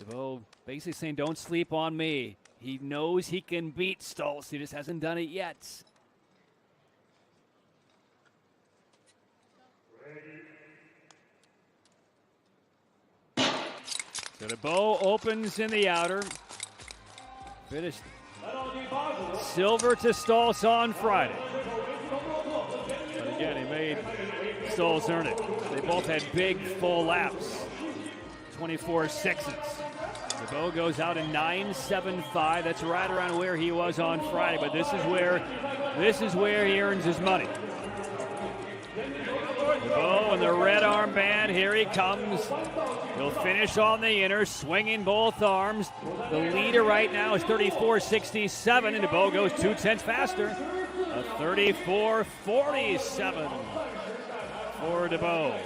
de Bo basically saying, don't sleep on me. He knows he can beat Stoltz. He just hasn't done it yet. So DeBow opens in the outer. Finished silver to Stoltz on Friday. But again, he made Stoltz earn it. They both had big full laps. 24 sixes. DeBow goes out in 9.75. That's right around where he was on Friday, but this is where he earns his money. DeBow in the red armband. Here he comes. He'll finish on the inner, swinging both arms. The leader right now is 34.67, and DeBow goes 2/10 faster. A 34.47 for DeBow.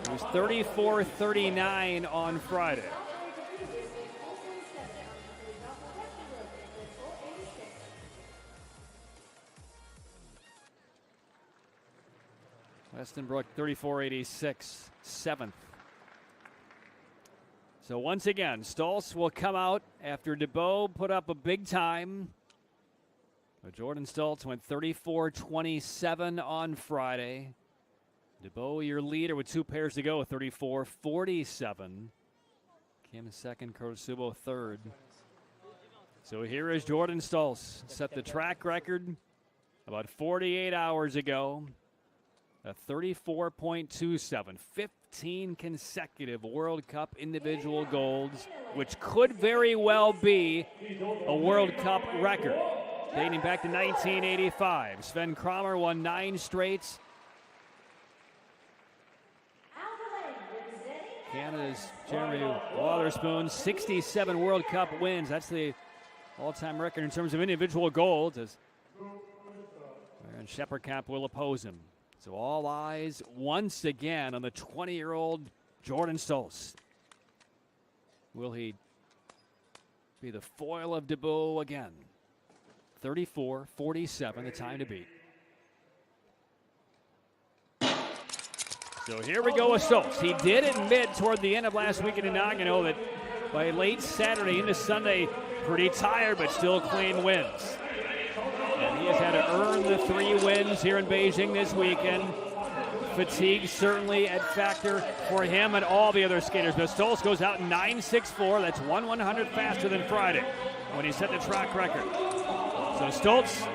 It was 34.39 on Friday. Westenbrook 34.86, 7th. So once again, Stoltz will come out after DeBow put up a big time. But Jordan Stoltz went 34.27 on Friday. DeBow, your leader, with 2 pairs to go, 34.47. Kim second, Kosubo third. So here is Jordan Stoltz. Set the track record about 48 hours ago. A 34.27, 15 consecutive World Cup individual golds, which could very well be a World Cup record. Dating back to 1985. Sven Kramer won 9 straights. Canada's Jeremy Wotherspoon, 67 World Cup wins. That's the all-time record in terms of individual golds, as Aaron Shepardkamp will oppose him. So all eyes once again on the 20-year-old Jordan Stoltz. Will he be the foil of DeBow again? 34.47, the time to beat. So here we go with Stoltz. He did admit toward the end of last weekend in Nagano that by late Saturday into Sunday, pretty tired but still clean wins. And he has had to earn the 3 wins here in Beijing this weekend. Fatigue certainly a factor for him and all the other skaters. But Stoltz goes out in 9.64. That's 1/100th faster than Friday when he set the track record. So Stoltz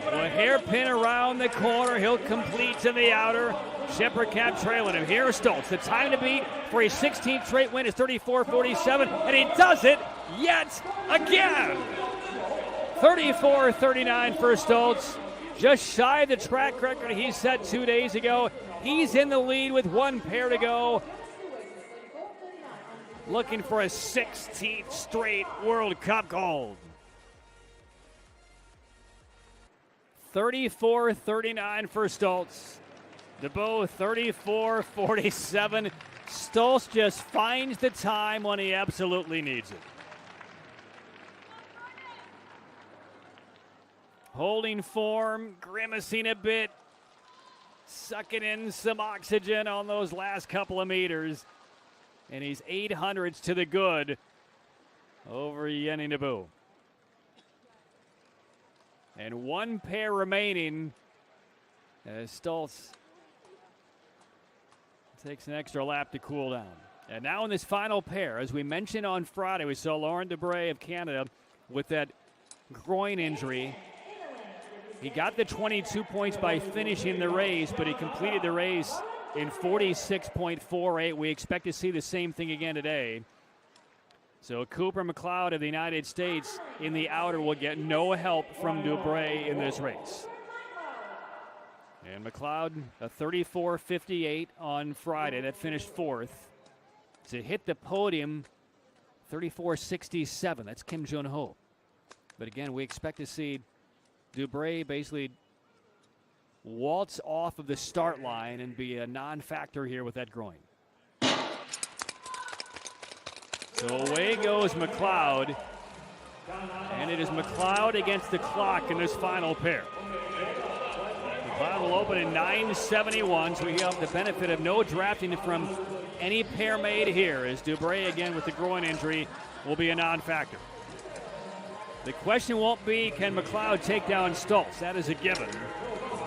will hairpin around the corner. He'll complete to the outer. Shepardkamp trailing him. Here's Stoltz. The time to beat for his 16th straight win is 34.47, and he does it yet again. 34.39 for Stoltz. Just shy of the track record he set 2 days ago. He's in the lead with 1 pair to go. Looking for a 16th straight World Cup gold. 34.39 for Stoltz. DeBow 34.47. Stoltz just finds the time when he absolutely needs it. Holding form, grimacing a bit, sucking in some oxygen on those last couple of meters. And he's 800ths to the good over Yenny DeBow. And 1 pair remaining as Stoltz takes an extra lap to cool down. And now in this final pair, as we mentioned on Friday, we saw Laurent Debray of Canada with that groin injury. He got the 22 points by finishing the race, but he completed the race in 46.48. We expect to see the same thing again today. So Cooper McLeod of the United States in the outer will get no help from Debray in this race. And McLeod, a 34.58 on Friday. That finished 4th. To hit the podium, 34.67. That's Kim Jun-ho. But again, we expect to see Debray basically waltz off of the start line and be a non-factor here with that groin. So away goes McLeod. And it is McLeod against the clock in this final pair. McLeod will open in 9.71, so we have the benefit of no drafting from any pair made here, as Debray, again with the groin injury, will be a non-factor. The question won't be, can McLeod take down Stoltz? That is a given.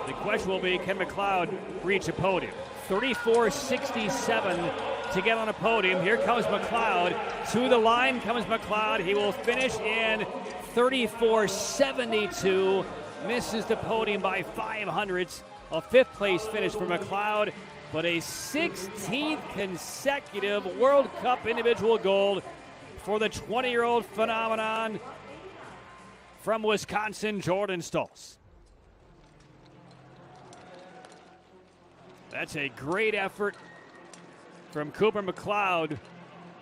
The question will be, can McLeod reach a podium? 34.67 to get on a podium. Here comes McLeod. To the line comes McLeod. He will finish in 34.72. Misses the podium by 500ths. A fifth place finish for McLeod, but a 16th consecutive World Cup individual gold for the 20-year-old phenomenon from Wisconsin, Jordan Stolz. That's a great effort from Cooper McLeod,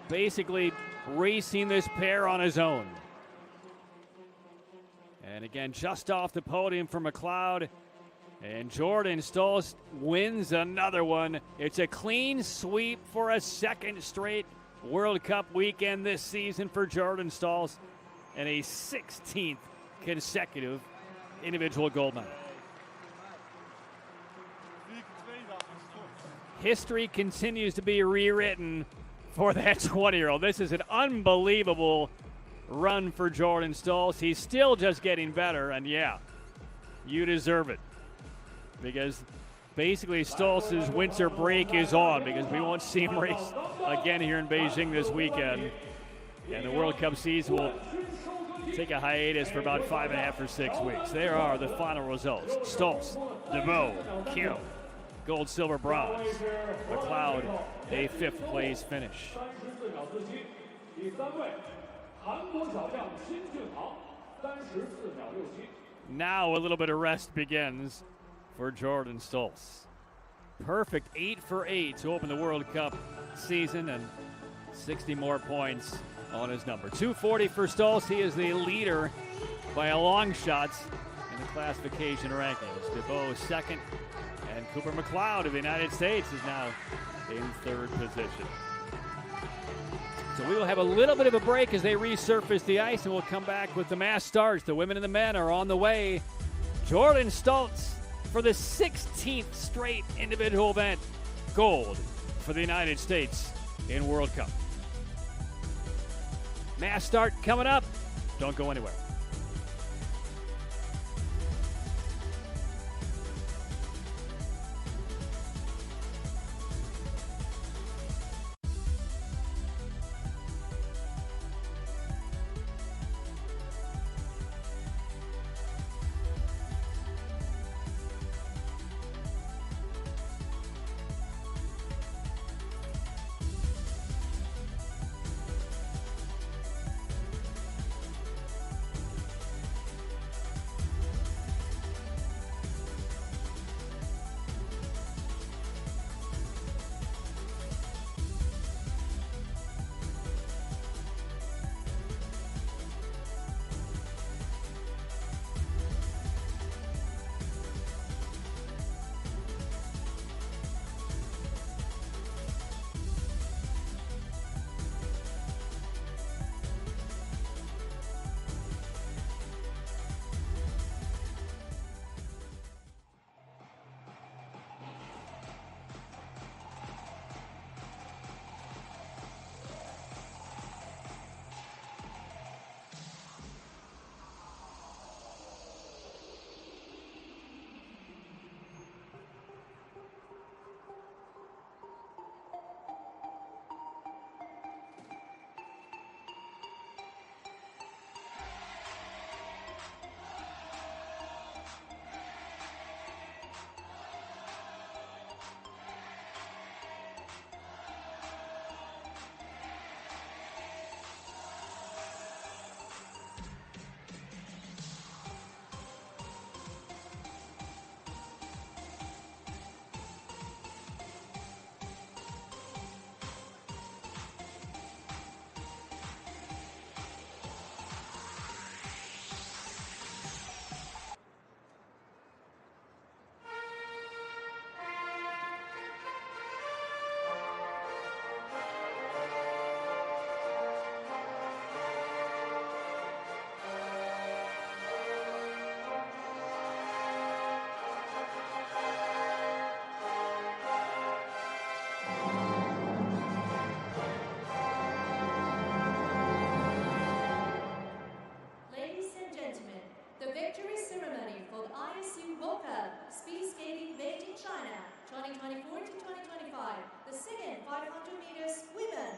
basically racing this pair on his own. And again, just off the podium for McLeod. And Jordan Stolz wins another one. It's a clean sweep for a second straight World Cup weekend this season for Jordan Stolz, and a 16th consecutive individual gold medal. History continues to be rewritten for that 20-year-old. This is an unbelievable run for Jordan Stolz. He's still just getting better, and yeah, you deserve it. Because basically Stolz's winter break is on, because we won't see him race again here in Beijing this weekend. And the World Cup season will take a hiatus for about 5.5 or 6 weeks. There are the final results. Stolz, DeVoe, Kim, gold, silver, bronze. McLeod, a fifth place finish. Now a little bit of rest begins for Jordan Stolz. Perfect 8 for 8 to open the World Cup season, and 60 more points on his number. 240 for Stolz. He is the leader by a long shot in the classification rankings. DeVoe second, and Cooper McLeod of the United States is now in third position. So we will have a little bit of a break as they resurface the ice, and we'll come back with the mass starts. The women and the men are on the way. Jordan Stolz for the 16th straight individual event, gold for the United States in World Cup. Mass start coming up. Don't go anywhere. 2024 to 2025, the second 500 meters women.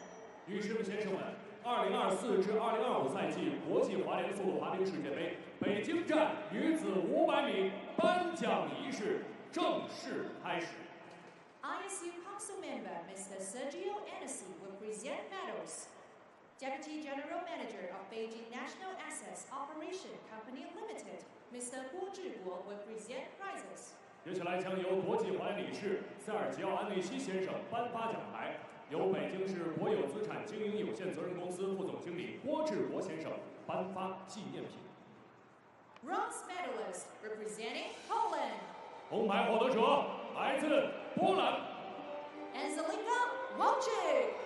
女士们、先生们，2024至2025赛季国际滑联速度滑冰世界杯北京站女子500米颁奖仪式正式开始。 ISU Council Member Mr. Sergio Anasi will present medals. Deputy General Manager of Beijing National Assets Operation Company Limited, Mr. Guo Zhiguo will present prizes. 接下来将由国际滑联理事塞尔吉奥·安内西先生颁发奖牌，由北京市国有资产经营有限责任公司副总经理郭志国先生颁发纪念品。 Bronze medalist representing Poland, 红牌获得者来自波兰。 Anzelika Wojcik.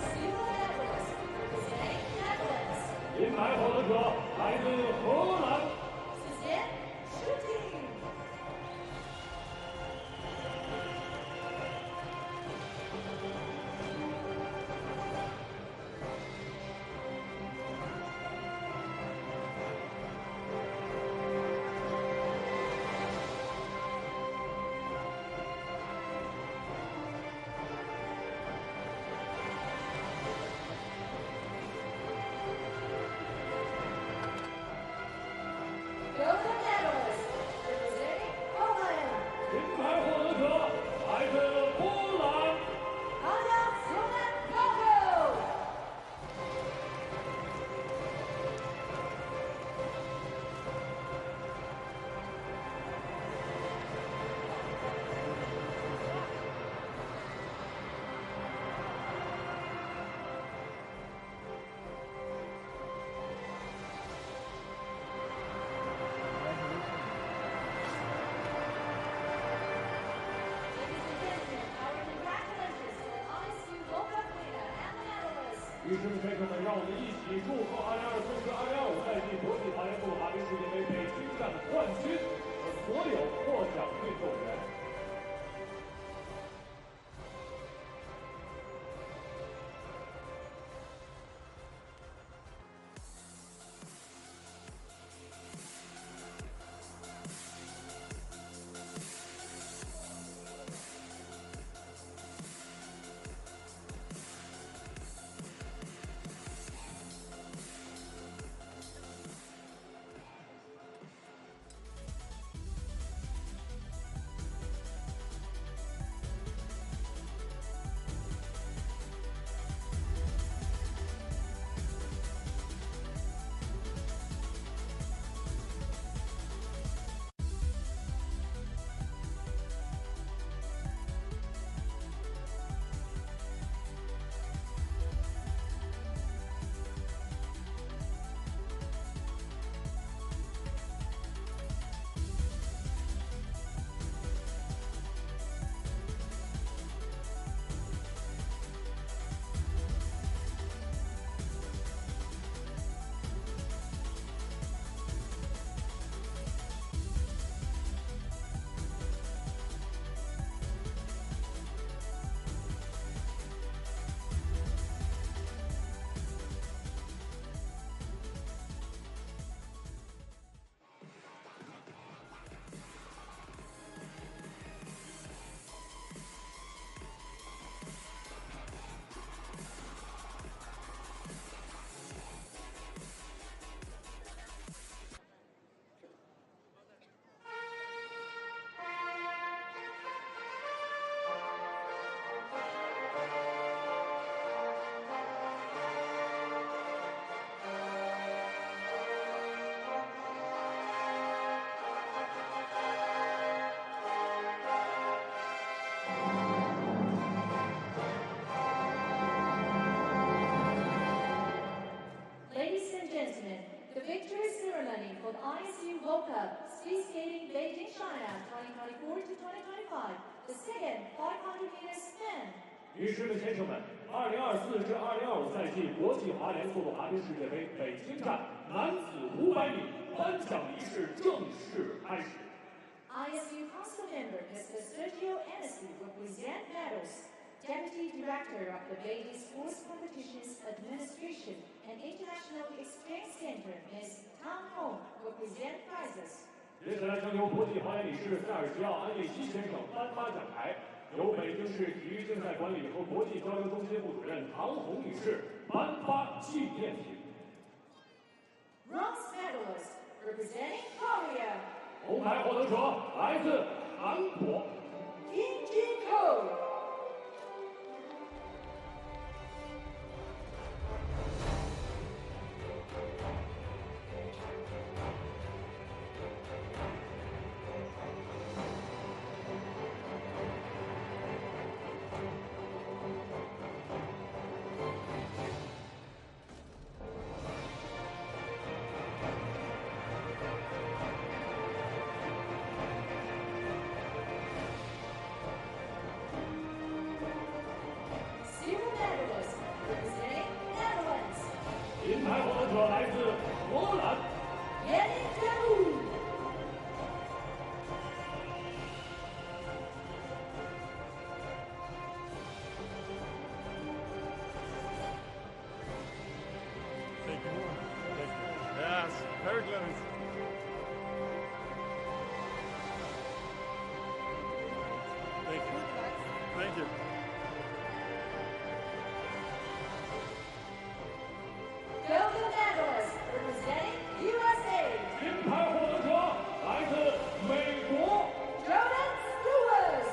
Silver medalist representing Netherlands, 银牌获得者来自荷兰。 Suzanne Shooting. Golden medalist representing Poland, 银牌获得者来自波兰。 Anna Sronenko. Ladies and gentlemen, our congratulations to the ISU World Cup winner and the medalist. 女士们、先生们，让我们一起祝贺2024至2025赛季国际滑联速度滑冰世界杯北京站冠军和所有获奖运动员。World Cup Speed Skating Beijing, China 2024 to 2025, the second 500 meters span. 女士们、先生们，2024至2025赛季国际滑联速度滑冰世界杯北京站男子500米颁奖仪式正式开始。ISU Council Member Mr. Sergio Anasi will present medals. Deputy Director of the Beijing Sports Competitions Administration and International Exchange Center Ms. Tang Hong will present prizes. 接下来将由国际滑联理事塞尔吉奥·安利西先生颁发奖牌，由北京市体育竞赛管理和国际交流中心副主任唐红女士颁发纪念品。Bronze medalist representing Korea. 红牌获得者来自韩国。Kim Jin-ho. Silver medalist representing Netherlands. 银牌获得者来自荷兰。 Yannick Jahu. Thank you. Yes, very close. Thank you. Thank you. Golden medalist representing USA. 银牌获得者来自美国。 Jordan Stewart.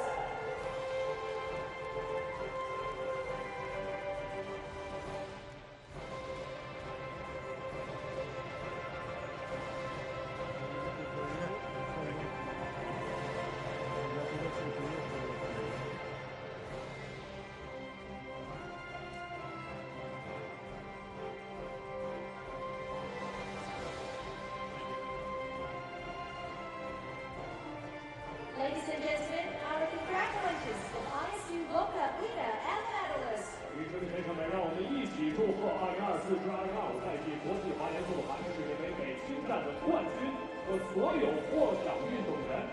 Ladies and gentlemen, our congratulations to ISU World Cup winner and medalist. 女士们、先生们，让我们一起祝贺2024至2025赛季国际滑联速度滑冰世界杯北京站的冠军和所有获奖运动员。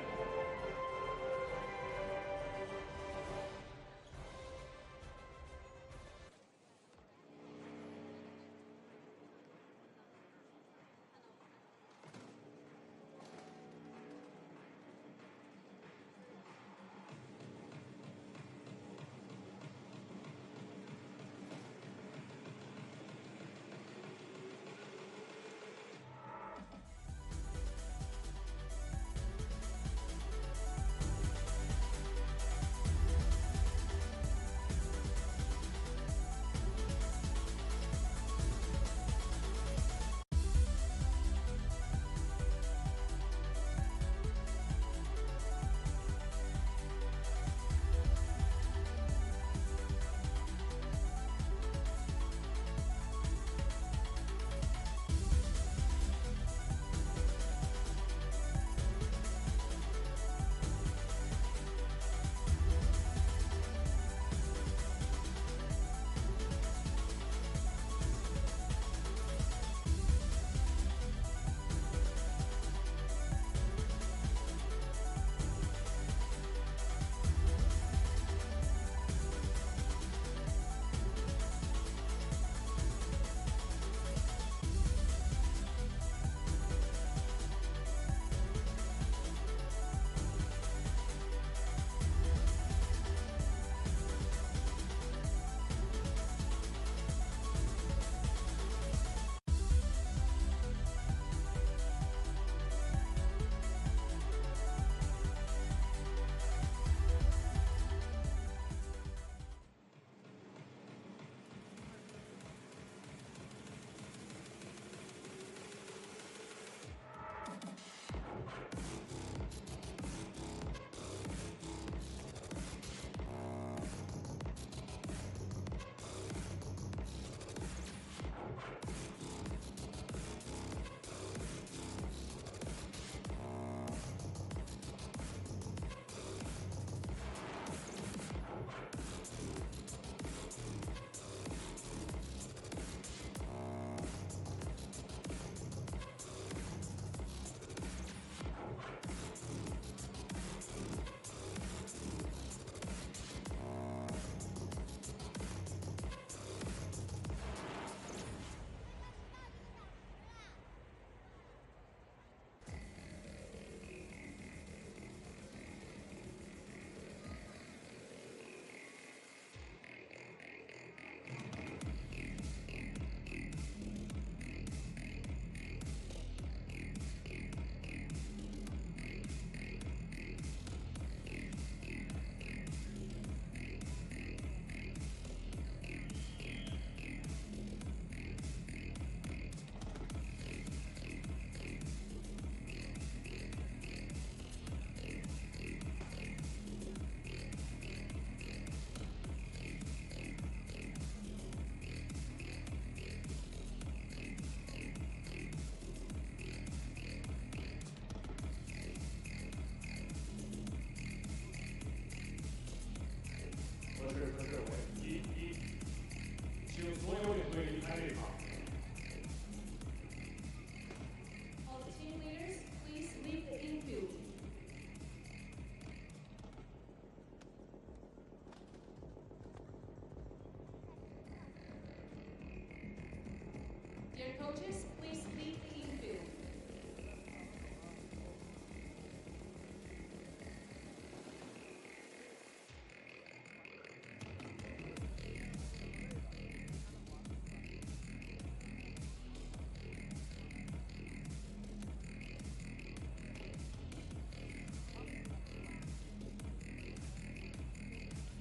coaches, please leave the infield.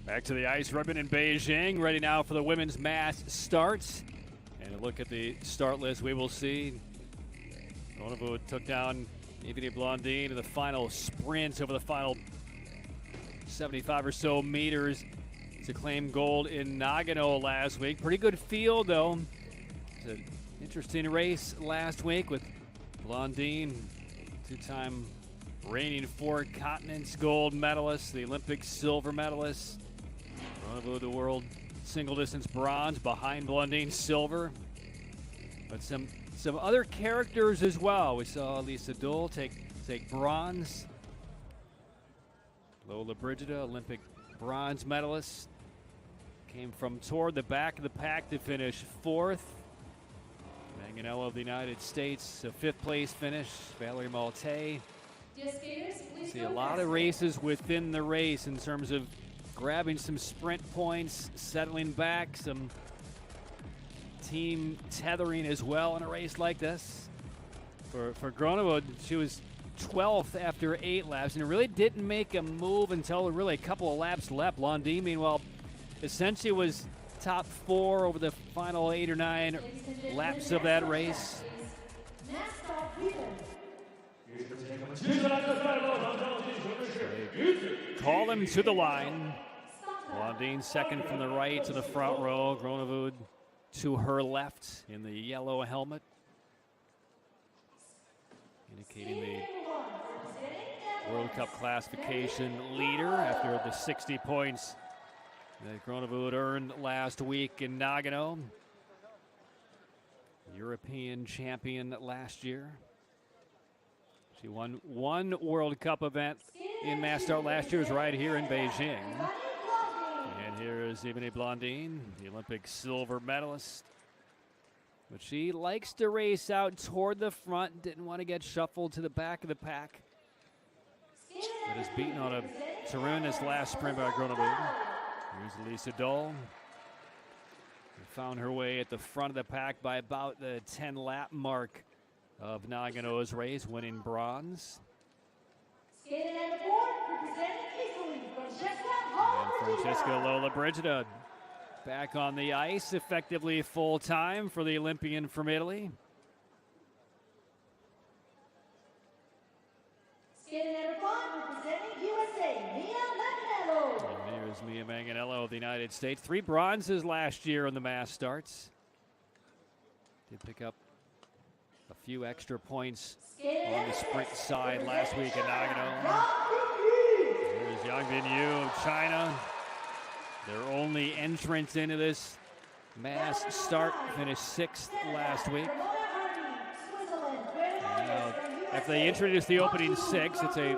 Back to the ice ribbon in Beijing, ready now for the women's mass starts. And a look at the start list, we will see Grenoble took down Evgeny Blondin in the final sprint over the final 75 or so meters to claim gold in Nagano last week. Pretty good field, though. It's an interesting race last week with Blondin, two-time reigning four continents gold medalist, the Olympic silver medalist. Grenoble, the world single distance bronze behind Blondin silver. But some other characters as well. We saw Lisa Dole take bronze. Lola Brigida, Olympic bronze medalist, came from toward the back of the pack to finish fourth. Manganello of the United States, a fifth place finish. Valerie Malte. See a lot of races within the race in terms of grabbing some sprint points, settling back, some team tethering as well in a race like this. For Grenoble, she was 12th after 8 laps, and it really didn't make a move until really a couple of laps left. Blondin, meanwhile, essentially was top 4 over the final 8 or 9 laps of that race. Call him to the line. Blondin second from the right to the front row. Grenoble to her left in the yellow helmet, indicating the World Cup classification leader after the 60 points that Grenoble earned last week in Nagano. European champion last year. She won one World Cup event in mass start last year, was right here in Beijing. And here is Evgeny Blondin, the Olympic silver medalist. But she likes to race out toward the front, didn't want to get shuffled to the back of the pack. But is beaten on a tremendous last sprint by Grenoble. Here's Lisa Dole. Found her way at the front of the pack by about the 10-lap mark of Nagano's race, winning bronze. And Francesca Lola Brigida back on the ice, effectively full time for the Olympian from Italy. And there's Mia Manganello of the United States. 3 bronzes last year on the mass starts. Did pick up a few extra points on the sprint side last week at Nagano. There's Yang Bin-yu of China. Their only entrance into this mass start, finished 6th last week. If they introduce the opening 6, it's a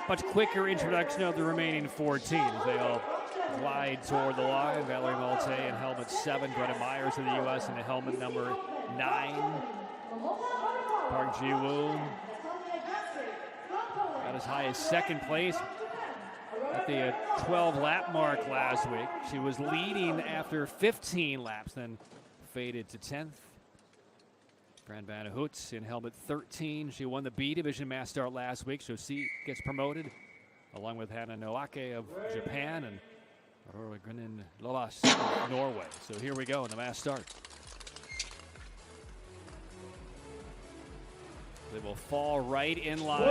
much quicker introduction of the remaining 14 as they all glide toward the line. Valerie Malte in helmet 7, Greta Myers of the U.S. in the helmet number 9. Park Ji-woo got as high as 2nd place at the 12-lap mark last week. She was leading after 15 laps, then faded to 10th. Fran Van Hout in helmet 13. She won the B Division mass start last week, so she gets promoted, along with Hannah Noake of Japan and Aurora Grinin Lovas of Norway. So here we go in the mass start. They will fall right in line.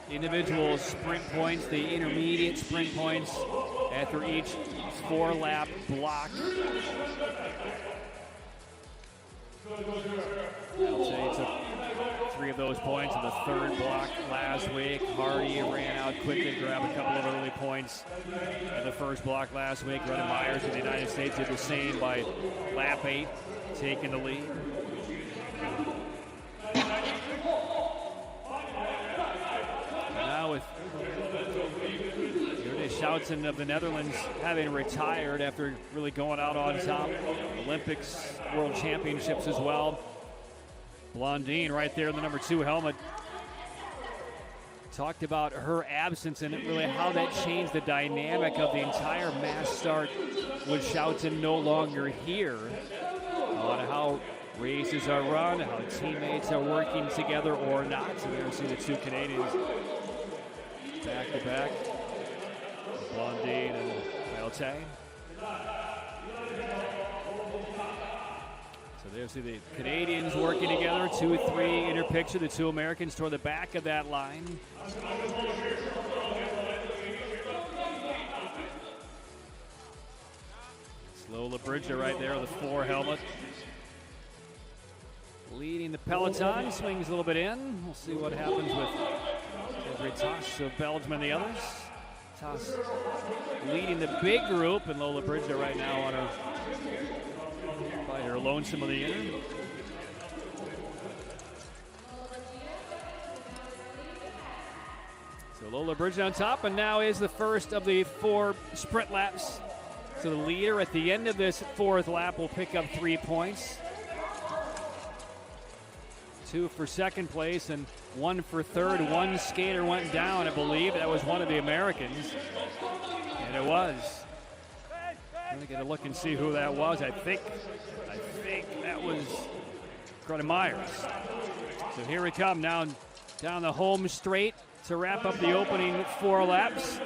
The individual sprint points, the intermediate sprint points after each 4-lap block. Malte took 3 of those points in the 3rd block last week. Hardy ran out quickly, grabbed a couple of early points in the 1st block last week. Greta Myers of the United States did the same by lap 8, taking the lead. And now with Schouten of the Netherlands having retired after really going out on top. Olympics, World Championships as well. Blondine right there in the number 2 helmet. Talked about her absence and really how that changed the dynamic of the entire mass start with Schouten no longer here. On how races are run, how teammates are working together or not. So there we see the 2 Canadians back to back. Blondine and Malte. So there's the Canadians working together. 2-3 inner picture. The 2 Americans toward the back of that line. It's Lola Bridger right there with the 4 helmet. Leading the peloton, swings a little bit in. We'll see what happens with Tass of Belgium and the others. Tass leading the big group, and Lola Bridger right now on her by her lonesome of the inner. So Lola Bridger on top, and now is the first of the 4 sprint laps. So the leader at the end of this 4th lap will pick up 3 points. 2 for 2nd place and 1 for 3rd. 1 skater went down, I believe. That was one of the Americans. And it was. I'm going to get a look and see who that was. I think that was Greta Myers. So here we come now down the home straight to wrap up the opening 4 laps.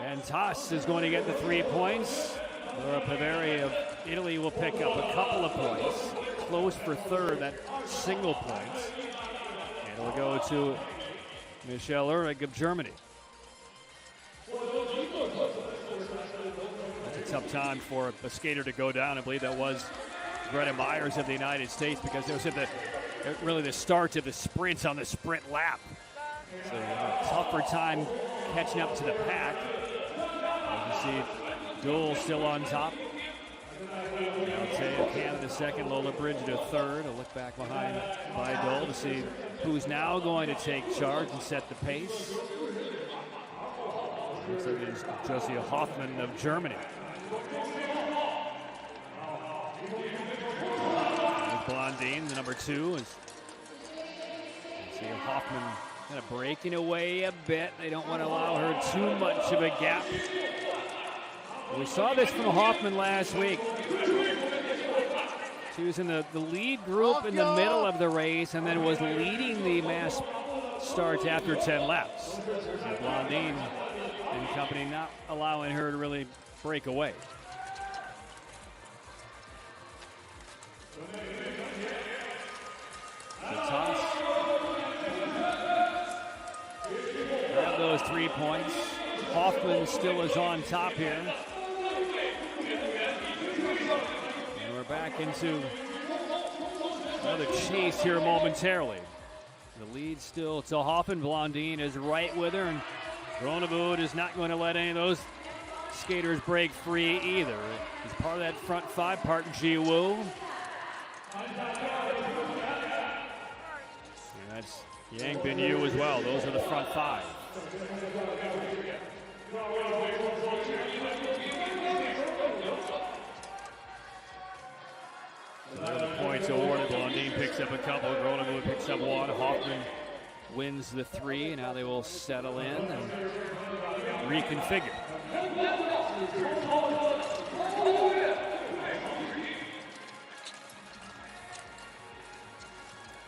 And Tass is going to get the 3 points. Laura Pavari of Italy will pick up a couple of points. Close for 3rd, that single points. And it'll go to Michelle Uhrig of Germany. That's a tough time for a skater to go down. I believe that was Greta Myers of the United States, because it was at really the start of the sprint on the sprint lap. So a tougher time catching up to the pack. As you see, Duel still on top. Altea Canada 2nd, Lola Bridger 3rd. A look back behind by Dole to see who's now going to take charge and set the pace. Looks like it is Josie Hoffman of Germany. There's Blondine, the number 2. See Hoffman kind of breaking away a bit. They don't want to allow her too much of a gap. We saw this from Hoffman last week. She was in the lead group in the middle of the race and then was leading the mass starts after 10 laps. And Blondine and company not allowing her to really break away. So Tass grab those 3 points. Hoffman still is on top here. And we're back into another chase here momentarily. The lead still to Hoffman. Blondine is right with her, and Groeneveld is not going to let any of those skaters break free either. He's part of that front 5, Park Ji-woo. And that's Yang Bin-yu as well. Those are the front 5. So there are the points awarded. Blondine picks up a couple. Groeneveld picks up 1. Hoffman wins the 3. Now they will settle in and reconfigure. A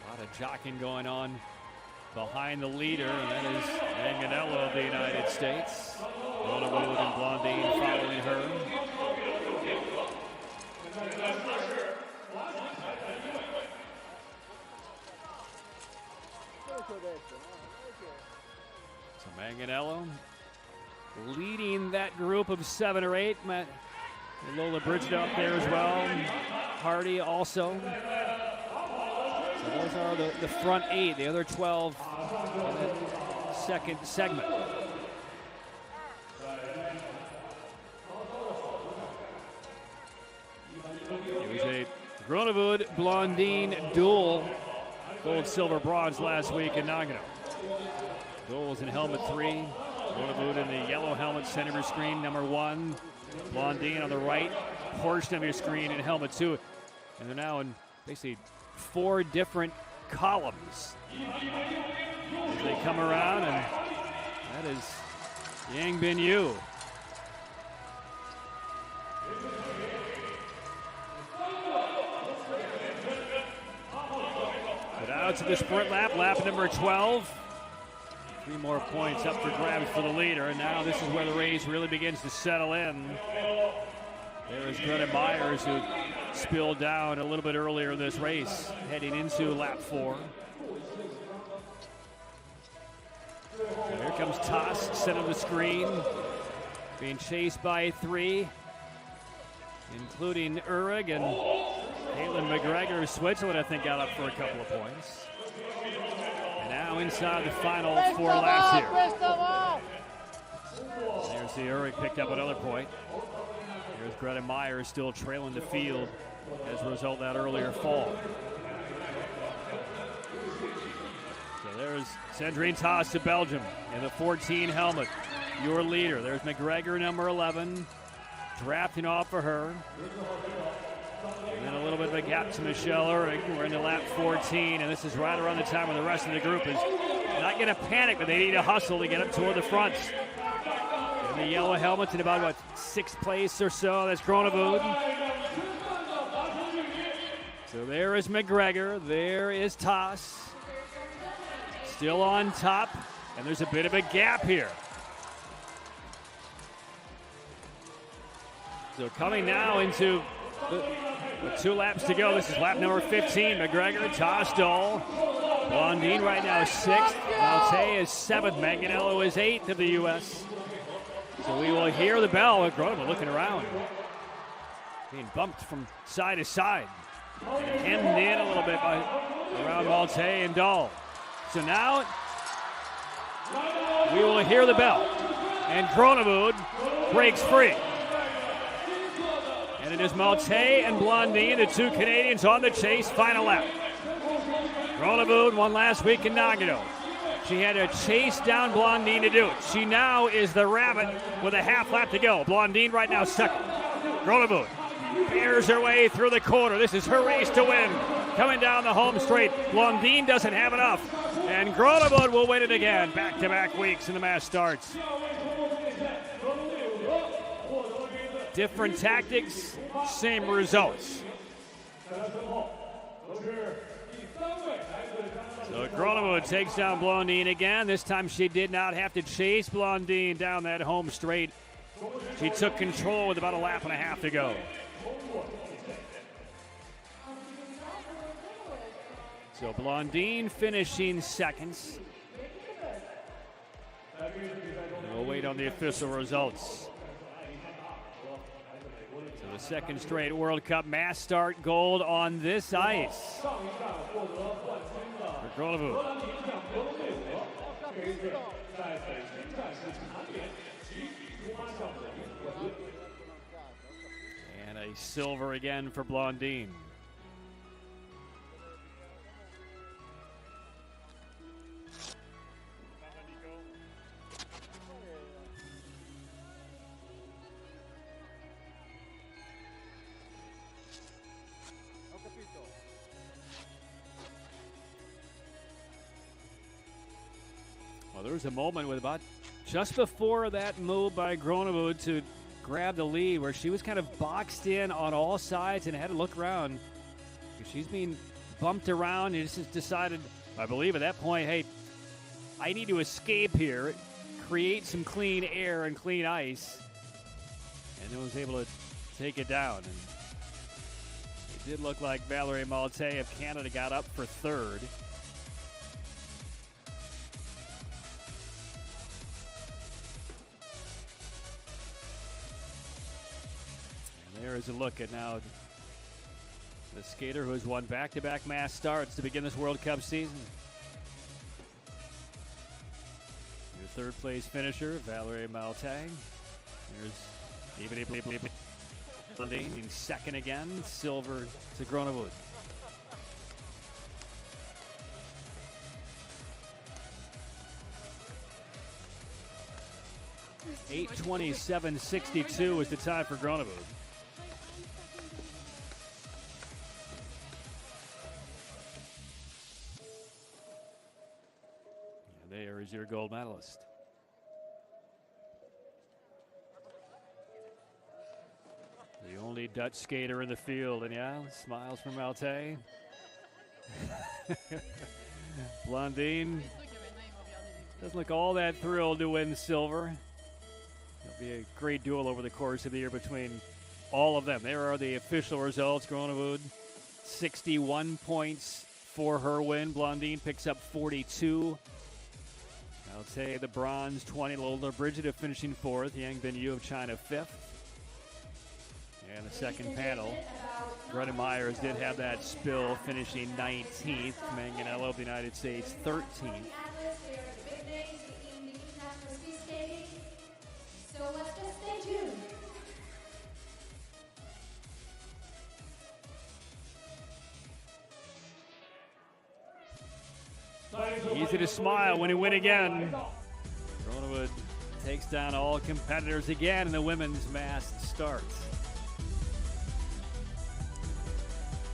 lot of jockeying going on behind the leader, and that is Manganello of the United States. Groeneveld and Blondine following her. So Manganello leading that group of 7 or 8. Lola Bridger up there as well. Hardy also. So those are the front 8, the other 12 in the second segment. It was a Groeneveld Blondine duel. Gold, silver, bronze last week in Nagano. Duel was in helmet 3. Gronewood in the yellow helmet, center of your screen, number 1. Blondine on the right portion of your screen in helmet 2. And they're now in basically 4 different columns as they come around, and that is Yang Bin Yu. But out to the sprint lap, lap number 12. 3 more points up for grabs for the leader, and now this is where the race really begins to settle in. There is Greta Myers, who spilled down a little bit earlier in this race, heading into lap 4. So here comes Toss, center of the screen, being chased by 3, including Uhrig and Caitlin McGregor. Switzerland, I think, got up for a couple of points. And now inside the final 4 laps here. There's the Uhrig picked up another point. Here's Greta Myers still trailing the field as a result of that earlier fall. So there's Sandrine Toss to Belgium in the 14 helmet. Your leader. There's McGregor, number 11, drafting off for her. And then a little bit of a gap to Michelle Uhrig. We're into lap 14, and this is right around the time when the rest of the group is not going to panic, but they need to hustle to get up toward the fronts. In the yellow helmets in about, 6th place or so. That's Gronewood. So there is McGregor. There is Toss. Still on top, and there's a bit of a gap here. So coming now into the 2 laps to go. This is lap number 15. McGregor, Toss, Dahl. Blondine right now is 6th. Malte is 7th. Manganello is 8th of the U.S. So we will hear the bell with Gronewood looking around. Being bumped from side to side. And hemmed in a little bit around Malte and Dahl. So now we will hear the bell. And Gronewood breaks free. And it is Malte and Blondine, the 2 Canadians on the chase, final lap. Gronewood won last week in Nagano. She had to chase down Blondine to do it. She now is the rabbit with a half lap to go. Blondine right now second. Gronewood bears her way through the corner. This is her race to win. Coming down the home straight. Blondine doesn't have enough. And Gronewood will win it again. Back-to-back weeks in the mass starts. Different tactics, same results. So Gronewood takes down Blondine again. This time she did not have to chase Blondine down that home straight. She took control with about a lap and a half to go. So Blondine finishing seconds. We'll wait on the official results. So the second straight World Cup mass start gold on this ice. For Gronewood. And a silver again for Blondine. Well, there was a moment with about just before that move by Gronewood to grab the lead where she was kind of boxed in on all sides and had to look around. She's being bumped around and just decided, I believe at that point, hey, I need to escape here, create some clean air and clean ice, and then was able to take it down. And it did look like Valerie Malte of Canada got up for third. There is a look at now the skater who has won back-to-back mass starts to begin this World Cup season. Your third place finisher, Valerie Malte. There's even second again, silver to Gronewood. 8:27.62 is the time for Groningen. There is your gold medalist. The only Dutch skater in the field, and yeah, smiles from Malte. Blondine doesn't look all that thrilled to win silver. It'll be a great duel over the course of the year between all of them. There are the official results. Groningen, 61 points for her win. Blondine picks up 42. Malte, the bronze, 20. Lola Brigida finishing fourth. Yang Bin-Yu of China, fifth. And the second panel, Greta Myers did have that spill, finishing 19th. Manganello of the United States, 13th. So let's just stay tuned. Easy to smile when you win again. Groningen takes down all competitors again in the women's mass start.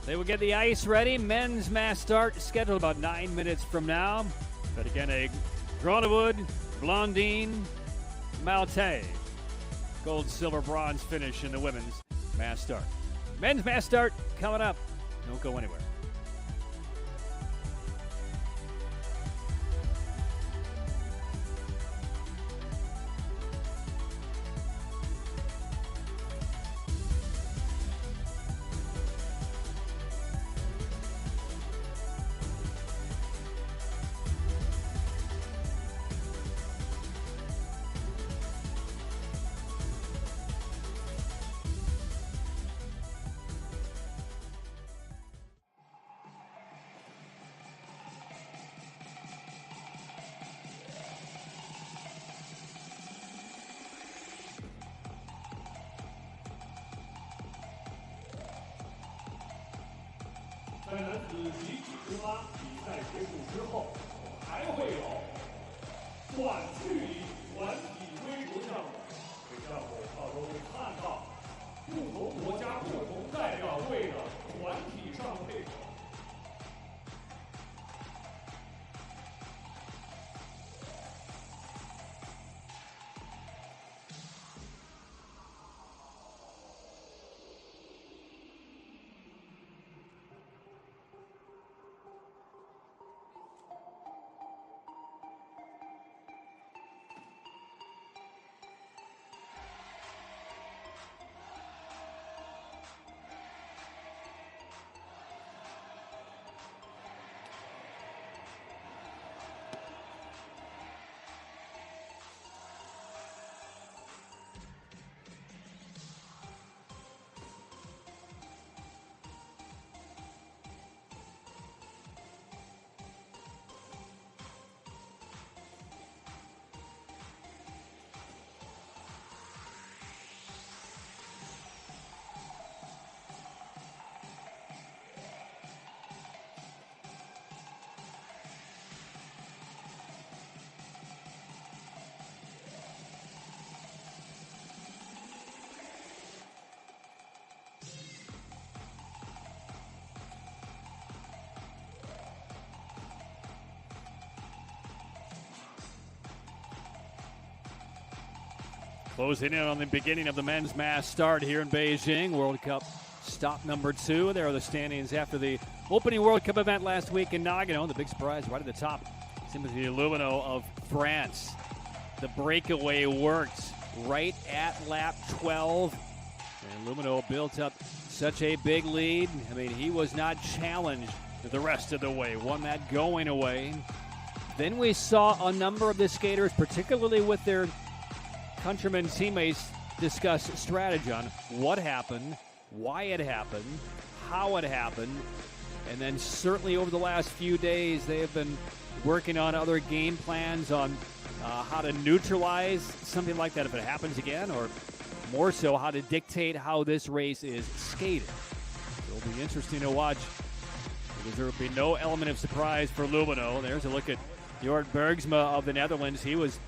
They will get the ice ready. Men's mass start scheduled about 9 minutes from now. But again, a Groningen, Blondine, Malte. Gold, silver, bronze finish in the women's mass start. Men's mass start coming up. Don't go anywhere.在男子集体出发比赛结束之后，还会有短距离团体追逐项目。这项目到时候会看到不同国家、不同代表队的团体上配合。Closing in on the beginning of the men's mass start here in Beijing. World Cup stop number 2. There are the standings after the opening World Cup event last week in Nagano. The big surprise right at the top, Timothy Lumino of France. The breakaway worked right at lap 12. And Lumino built up such a big lead. I mean, he was not challenged the rest of the way. Won that going away. Then we saw a number of the skaters, particularly with their countrymen teammates, discuss strategy on what happened, why it happened, how it happened, and then certainly over the last few days they have been working on other game plans on how to neutralize something like that if it happens again, or more so how to dictate how this race is skated. It'll be interesting to watch because there will be no element of surprise for Lumino. There's a look at Jorrit Bergsma of the Netherlands. He was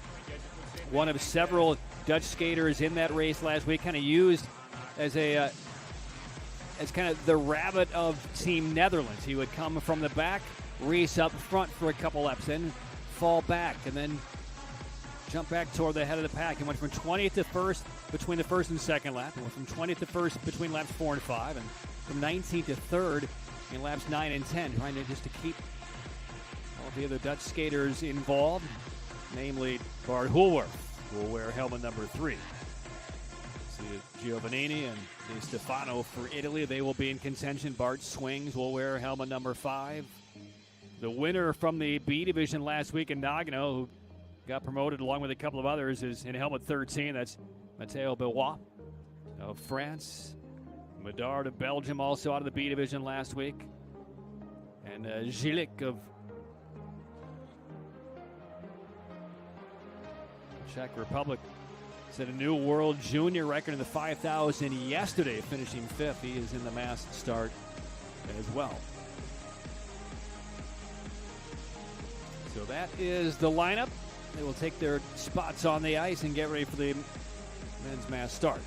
one of several Dutch skaters in that race last week, kind of used as kind of the rabbit of Team Netherlands. He would come from the back, race up front for a couple laps, then fall back, and then jump back toward the head of the pack. He went from 20th to 1st between the first and second lap, and went from 20th to 1st between laps 4 and 5, and from 19th to 3rd in laps 9 and 10, trying to keep all of the other Dutch skaters involved, namely Bart Hulworth, who will wear helmet number 3. See Giovannini and Di Stefano for Italy. They will be in contention. Bart Swings will wear helmet number 5. The winner from the B division last week in Nagano, who got promoted along with a couple of others, is in helmet 13. That's Matteo Bellois of France. Medard of Belgium also out of the B division last week. And Žilik of Czech Republic set a new world junior record in the 5,000 yesterday, finishing 5th. He is in the mass start as well. So that is the lineup. They will take their spots on the ice and get ready for the men's mass start.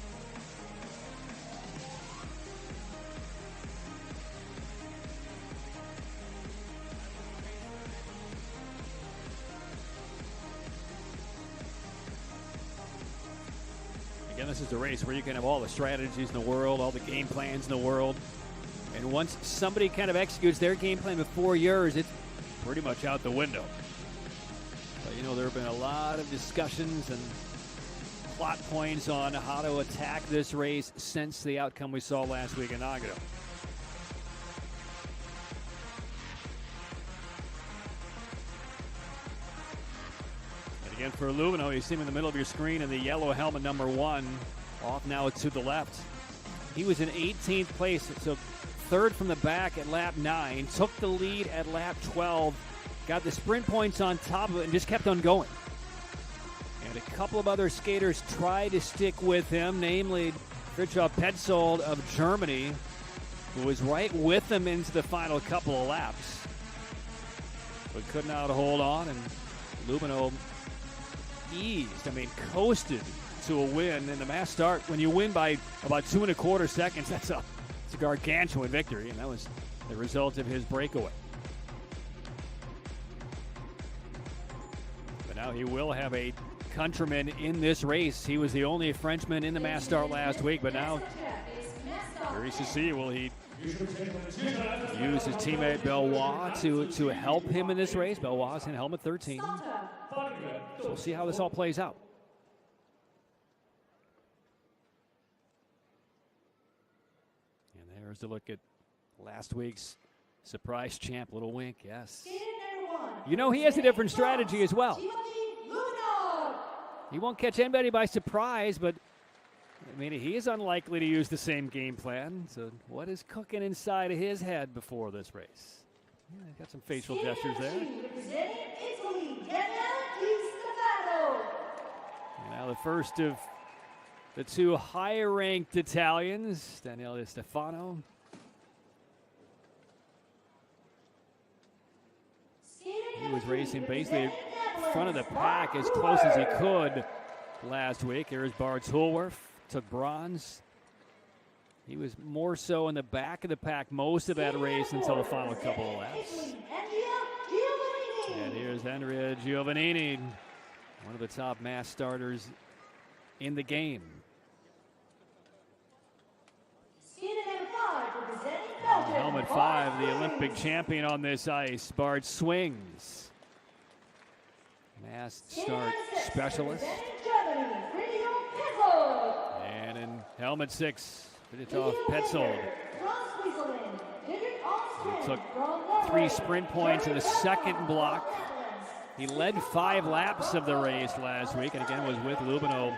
Again, this is a race where you can have all the strategies in the world, all the game plans in the world. And once somebody kind of executes their game plan before yours, it's pretty much out the window. But, you know, there have been a lot of discussions and plot points on how to attack this race since the outcome we saw last week in Nagano. Again, for Lubino, you see him in the middle of your screen in the yellow helmet number 1, off now to the left. He was in 18th place, so 3rd from the back at lap 9, took the lead at lap 12, got the sprint points on top of it, and just kept on going. And a couple of other skaters tried to stick with him, namely Fridtjof Petzold of Germany, who was right with him into the final couple of laps, but could not hold on, and Lubino coasted to a win in the mass start. When you win by about 2 1/4 seconds, it's a gargantuan victory, and that was the result of his breakaway. But now he will have a countryman in this race. He was the only Frenchman in the mass start last week, but now curious to see, will he use his teammate Bellois to help him in this race? Bellois in helmet 13. So we'll see how this all plays out. And there's a look at last week's surprise champ. Little wink, yes. You know, he has a different strategy as well. He won't catch anybody by surprise, but I mean, he is unlikely to use the same game plan. So what is cooking inside of his head before this race? Yeah, got some facial gestures there. And now the first of the 2 high-ranked Italians, Daniele Di Stefano. He was racing basically front of the pack as close as he could last week. Here's Bart Hulworth, took bronze. He was more so in the back of the pack most of that race until the final couple of laps. And here's Andrea Giovannini, one of the top mass starters in the game. And helmet 5, the Olympic champion on this ice, Bart Swings. Mass start specialist. And in helmet 6, Fridtjof Petzold. He took 3 sprint points in the second block. He led 5 laps of the race last week, and again was with Lubino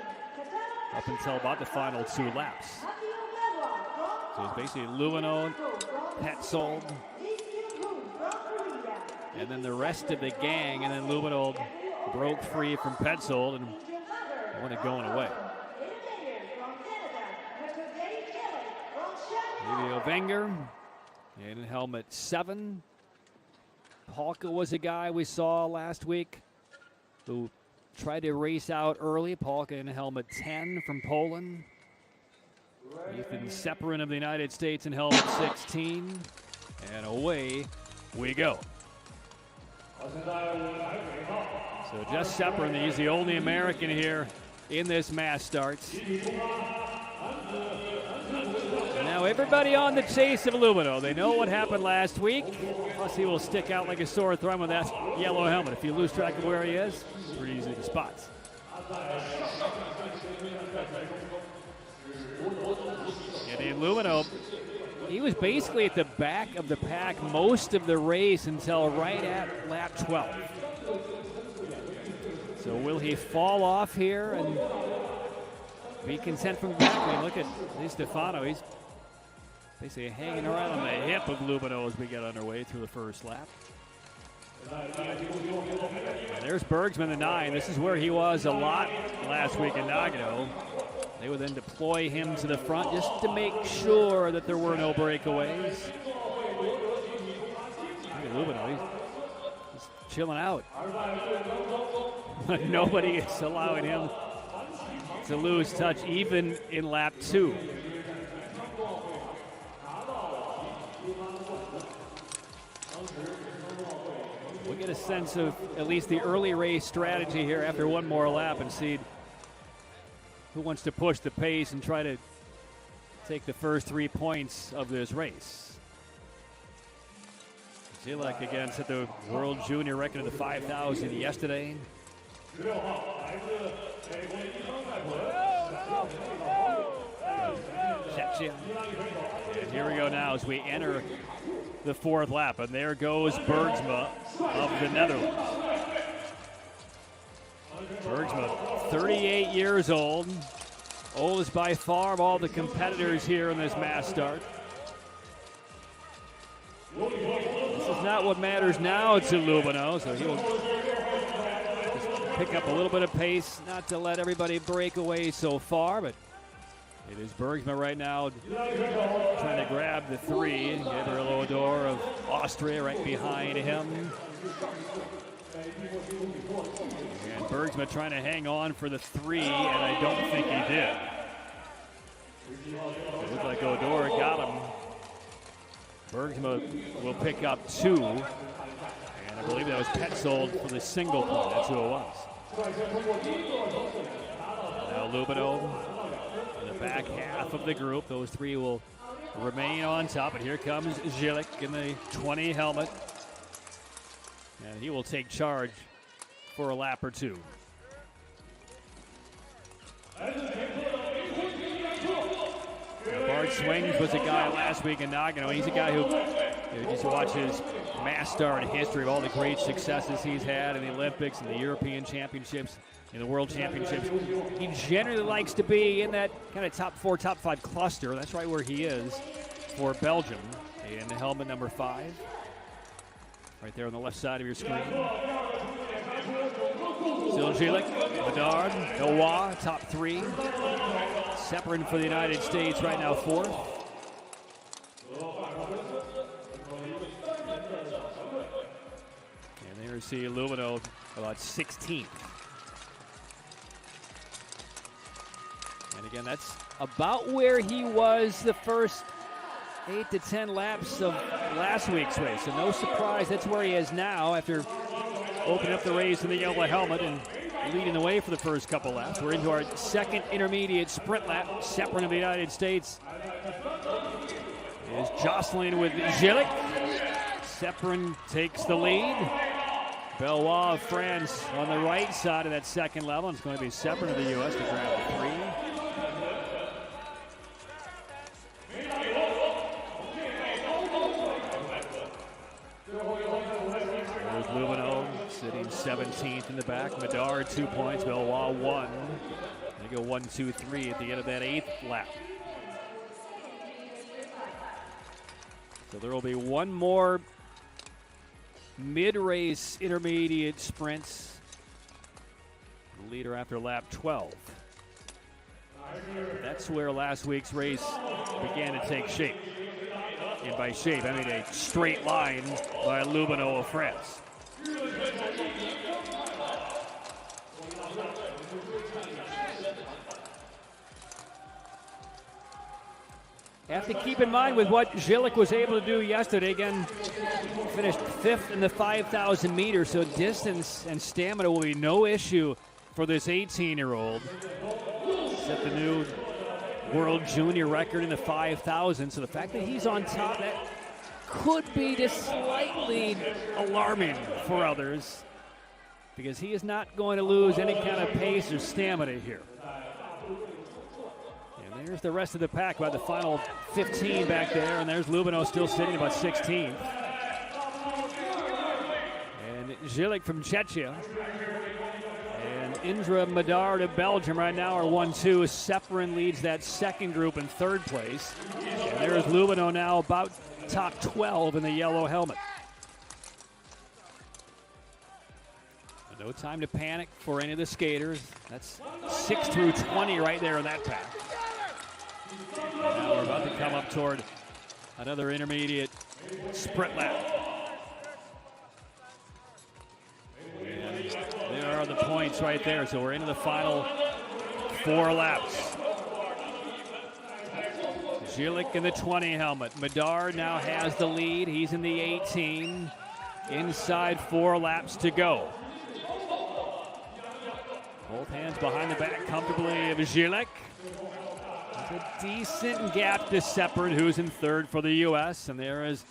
up until about the final 2 laps. So it's basically Lubino, Petzold, and then the rest of the gang, and then Lubino broke free from Petzold and wanted going away. Livio Wenger in helmet 7. Polka was a guy we saw last week who tried to race out early. Polka in helmet 10 from Poland. Ethan Seperin of the United States in helmet 16. And away we go. So just Seperin, he's the only American here in this mass starts. Now everybody on the chase of Lumino. They know what happened last week. Plus he will stick out like a sore thumb with that yellow helmet. If you lose track of where he is, it's pretty easy to spot. And in Lumino, he was basically at the back of the pack most of the race until right at lap 12. So will he fall off here and be content from the back? I mean, look at Stefano. He's basically hanging around on the hip of Lumino as we get underway through the first lap. And there's Bergsman, the 9. This is where he was a lot last week in Nagano. They would then deploy him to the front just to make sure that there were no breakaways. Look at Lumino. He's chilling out. Nobody is allowing him to lose touch even in lap 2. We'll get a sense of at least the early race strategy here after one more lap and see who wants to push the pace and try to take the first 3 points of this race. Zilek again set the world junior record of the 5,000 yesterday. And here we go now as we enter the 4th lap, and there goes Bergsma of the Netherlands. Bergsma, 38 years old, oldest by far of all the competitors here in this mass start. This is not what matters now to Lumino, so he'll just pick up a little bit of pace, not to let everybody break away so far, but it is Bergsma right now trying to grab the 3. Gabriel Odor of Austria right behind him. And Bergsma trying to hang on for the 3, and I don't think he did. It looked like Odor got him. Bergsma will pick up 2. And I believe that was Petzold for the single point. That's who it was. Now Lumino, the back half of the group. Those 3 will remain on top. And here comes Zilek in the 20 helmet. And he will take charge for a lap or 2. Bart Swings was a guy last week in Nagano. He's a guy who, you just watch his mass start history of all the great successes he's had in the Olympics and the European Championships and the World Championships. He generally likes to be in that kind of top 4, top 5 cluster. That's right where he is for Belgium in helmet number 5. Right there on the left side of your screen. Still Zilek, Bedard, Noah, top 3. Seperin for the United States right now 4th. And there you see Lumino about 16th. And again, that's about where he was the first 8 to 10 laps of last week's race. So no surprise, that's where he is now after opening up the race in the yellow helmet and leading the way for the first couple laps. We're into our second intermediate sprint lap. Seperin of the United States is jostling with Zilek. Seperin takes the lead. Bellois of France on the right side of that second level. It's going to be Seperin of the U.S. to grab the 3. There's Lumino sitting 17th in the back. Bedard 2 points. Bellois 1. They go 1, 2, 3 at the end of that 8th lap. So there will be one more mid-race intermediate sprints. The leader after lap 12. That's where last week's race began to take shape. And by shape, I mean a straight line by Lumino of France. have to keep in mind with what Gillick was able to do yesterday. Again, finished 5th in the 5,000 meters, so distance and stamina will be no issue for this 18-year-old. Set the new world junior record in the 5,000, so the fact that he's on top, that could be just slightly alarming for others, because he is not going to lose any kind of pace or stamina here. And there's the rest of the pack, about the final 15 back there, and there's Lubino still sitting about 16th. And Gillick from Czechia and Indra Madar of Belgium right now are 1-2. Seperin leads that second group in third place. And there's Lubino now about top 12 in the yellow helmet. No time to panic for any of the skaters. That's 6 through 20 right there in that pack. And now we're about to come up toward another intermediate sprint lap. And there are the points right there. So we're into the final 4 laps. Gillick in the 20 helmet. Madar now has the lead. He's in the 18. Inside 4 laps to go. Both hands behind the back comfortably of Gillick. There's a decent gap to Seperin, who's in third for the U.S. And there is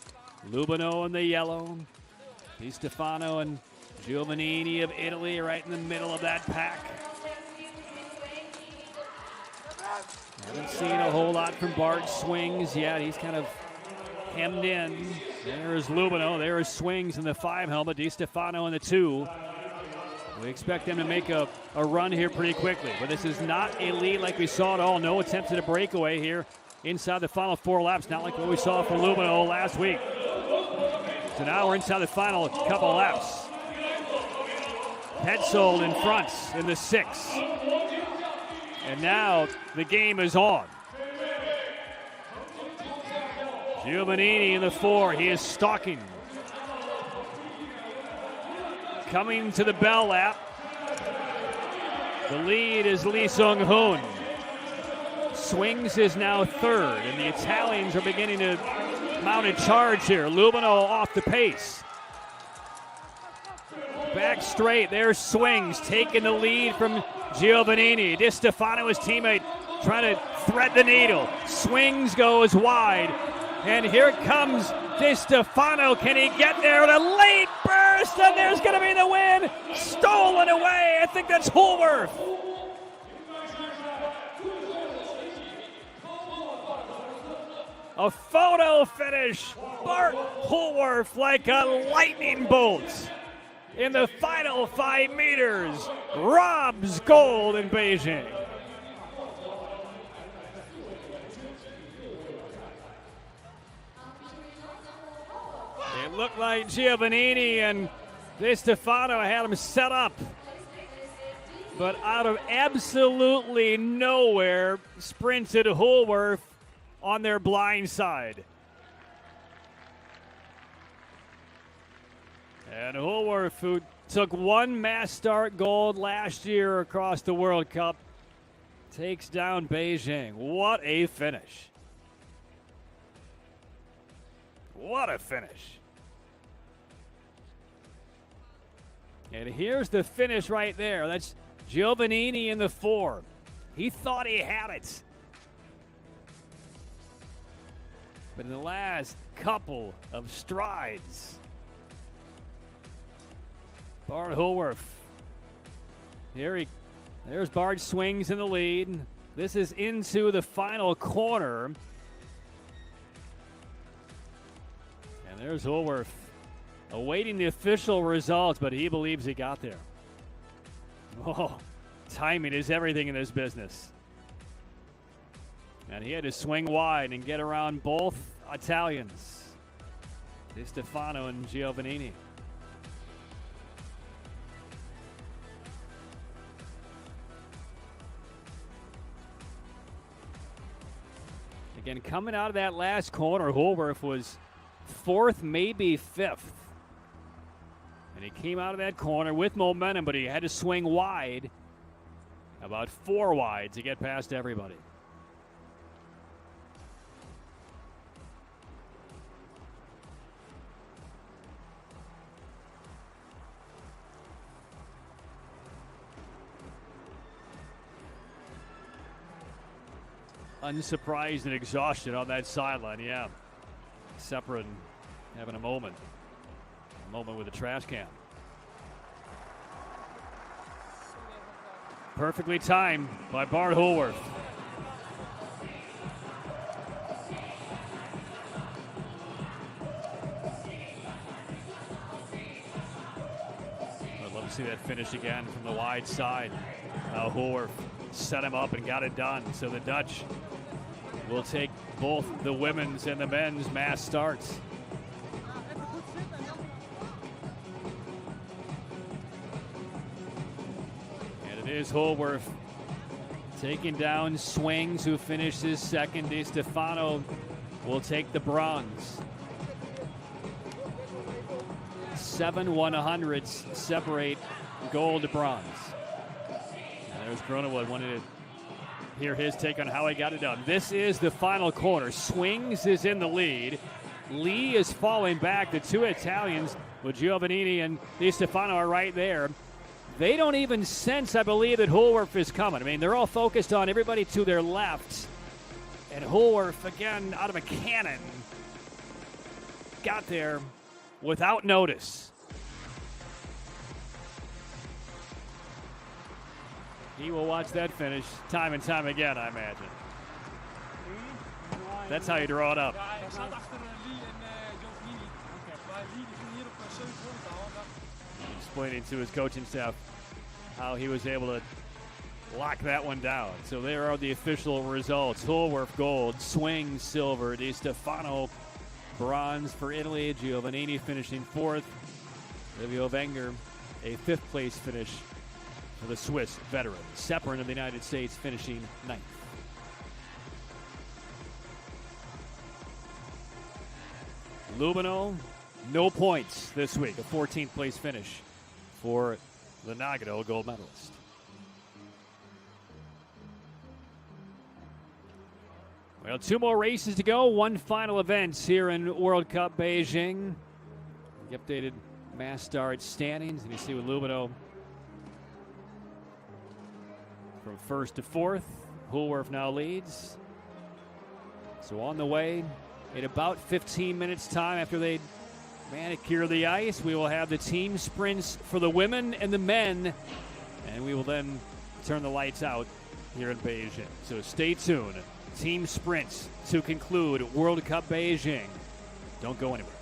Lubino in the yellow. Di Stefano and Giovannini of Italy right in the middle of that pack. Haven't seen a whole lot from Bart Swings yet. He's kind of hemmed in. There is Lubino. There is Swings in the 5 helmet. Di Stefano in the 2. We expect them to make a run here pretty quickly. But this is not a lead like we saw at all. No attempts at a breakaway here inside the final 4 laps. Not like what we saw from Lubino last week. So now we're inside the final couple laps. Petzold in front in the 6. And now the game is on. Giovannini in the 4. He is stalking. Coming to the bell lap. The lead is Lee Sung-hoon. Swings is now third, and the Italians are beginning to mount a charge here. Lubino off the pace. Back straight, there's Swings taking the lead from Giovannini. Di Stefano, his teammate, trying to thread the needle. Swings goes wide, and here comes Di Stefano. Can he get there? And a late burst, and there's going to be the win. Stolen away. I think that's Houlworth. A photo finish. Bart Houlworth like a lightning bolt in the final 5 meters. Robs gold in Beijing. It looked like Giovannini and Di Stefano had him set up. But out of absolutely nowhere, sprinted Houlworth on their blind side. And Houlworth, who took 1 mass start gold last year across the World Cup, takes down Beijing. What a finish. What a finish. And here's the finish right there. That's Giovannini in the 4. He thought he had it. But in the last couple of strides, Bart Houlworth. There's Bart Swings in the lead. This is into the final corner. And there's Houlworth awaiting the official results, but he believes he got there. Oh, timing is everything in this business. And he had to swing wide and get around both Italians, Di Stefano and Giovannini. Again, coming out of that last corner, Houlworth was 4th, maybe 5th. And he came out of that corner with momentum, but he had to swing wide, about 4 wide, to get past everybody. unsurprised and exhausted on that sideline. Yeah, Seprin having a moment with a trash can. Perfectly timed by Bart Holworth. I'd love to see that finish again from the wide side. Holworth set him up and got it done. So the Dutch will take both the women's and the men's mass starts. And it is Holworth taking down Swings, who finishes second. Di Stefano will take the bronze. 7 100s separate gold to bronze. And there's Gronewood wanting to hear his take on how he got it done. This is the final corner. Swings is in the lead. Lee is falling back. The two Italians with Giovannini and Di Stefano are right there. They don't even sense, I believe, that Holworth is coming. I mean, they're all focused on everybody to their left. And Holworth, again, out of a cannon, got there without notice. He will watch that finish time and time again, I imagine. That's how you draw it up. Explaining to his coaching staff how he was able to lock that one down. So there are the official results. Holworth gold, Swing silver, Di Stefano bronze for Italy, Giovannini finishing fourth, Livio Wenger a fifth place finish for the Swiss veteran. Seprin of the United States finishing ninth. Lubino, no points this week, a 14th place finish for the Nagano gold medalist. Well, two more races to go, one final event here in World Cup Beijing. The updated mass start standings, and you see with Lubino from first to fourth. Holworth now leads. So on the way, in about 15 minutes time after they manicure the ice, we will have the team sprints for the women and the men, and we will then turn the lights out here in Beijing. So stay tuned. Team sprints to conclude World Cup Beijing. Don't go anywhere.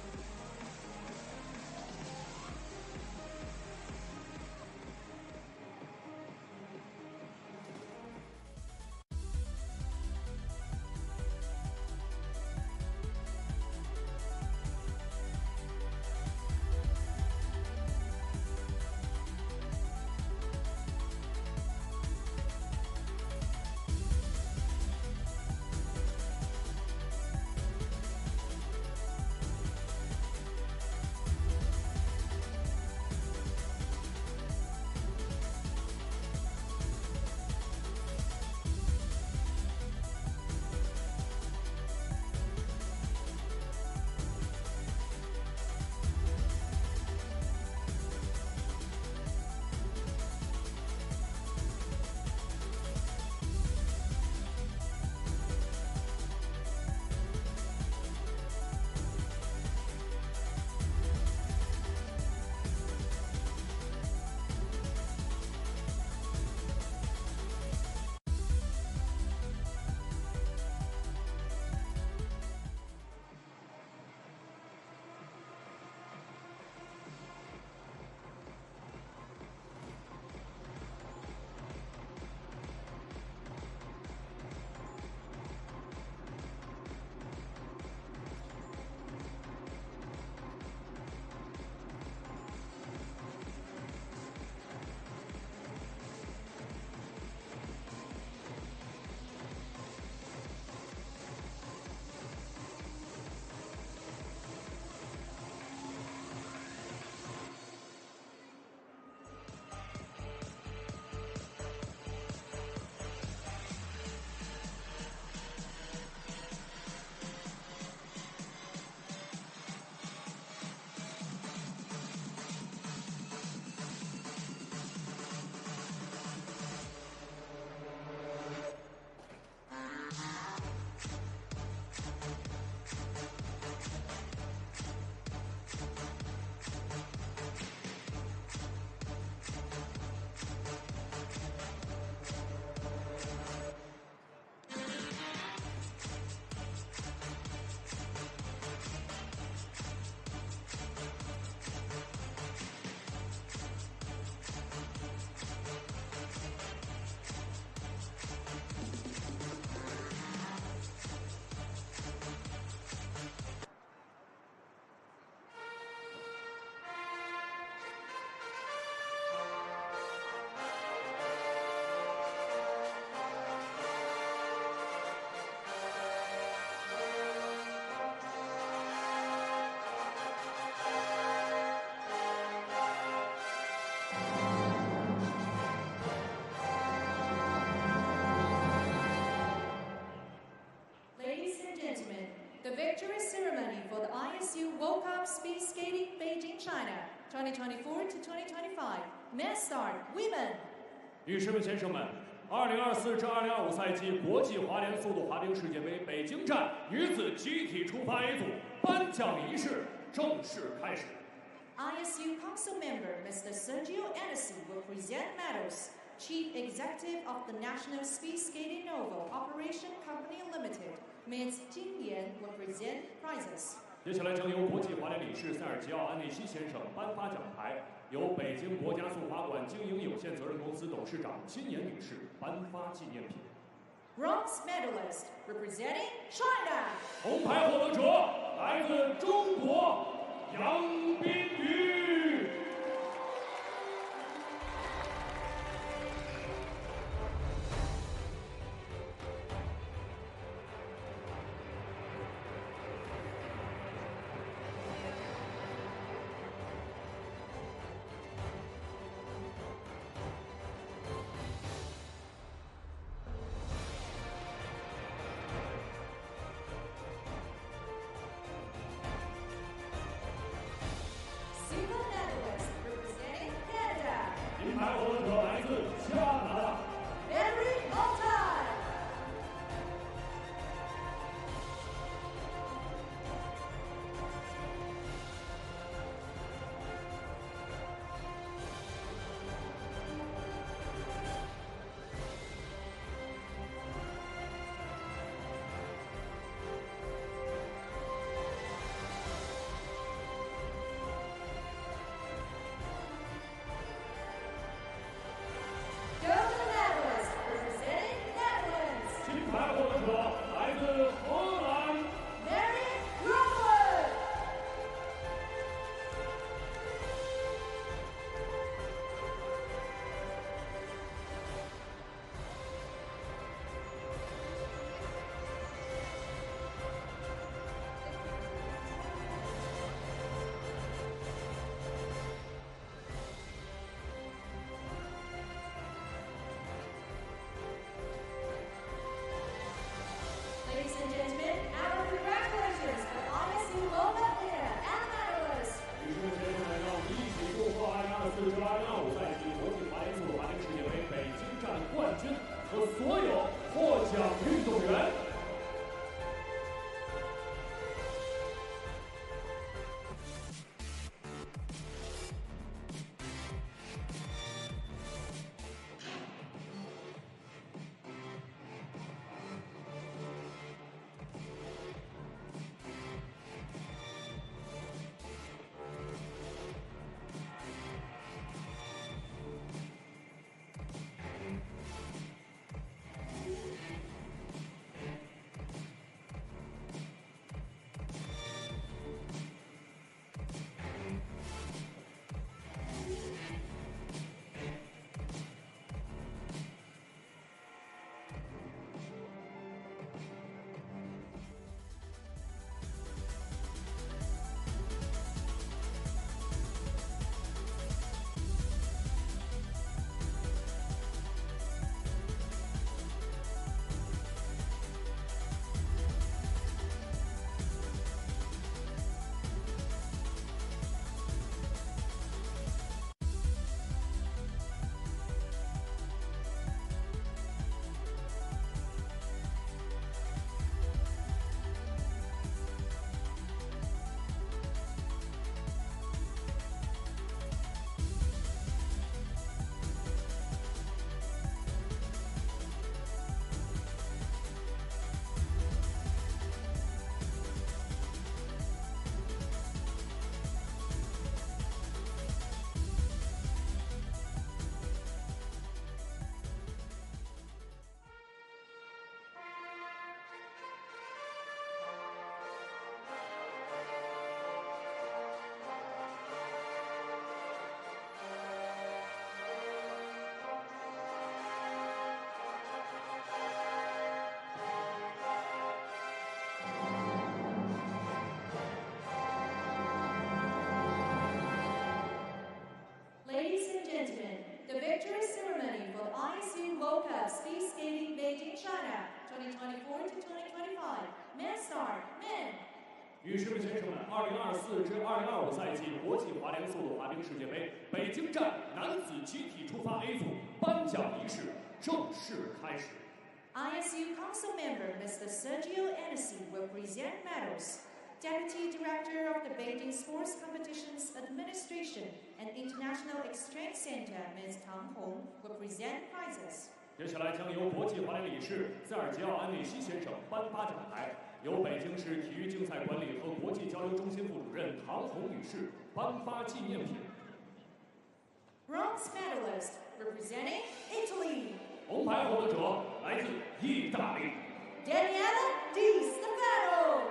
victory ceremony for the ISU World Cup Speed Skating Beijing, China, 2024 to 2025. Men's start, women. 女士们、先生们，2024至2025赛季国际滑联速度滑冰世界杯北京站女子集体出发 A 组颁奖仪式正式开始。 ISU Council member Mr. Sergio Anesi will present medals. Chief Executive of the National Speed Skating Novo Operation Company Limited, Ms. Jing Yan, will present prizes. 接下来将由国际滑联理事塞尔吉奥·安内西先生颁发奖牌，由北京国家速滑馆经营有限责任公司董事长金妍女士颁发纪念品。 Bronze medalist representing China. 红牌获得者来自中国杨彬宇。 Single 女士们、先生们，2024至2025赛季国际滑联速度滑冰世界杯北京站男子集体出发 A 组颁奖仪式正式开始。 ISU Council Member Mr. Sergio Anesi will present medals. Deputy Director of the Beijing Sports Competitions Administration and International Exchange Center Ms. Tang Hong will present prizes. 接下来将由国际滑联理事塞尔吉奥·安内西先生颁发奖牌，由北京市体育竞赛管理和国际交流中心副主任唐红女士颁发纪念品。 Bronze medalist representing Italy. 红牌获得者来自意大利。 Daniela Di Stefano.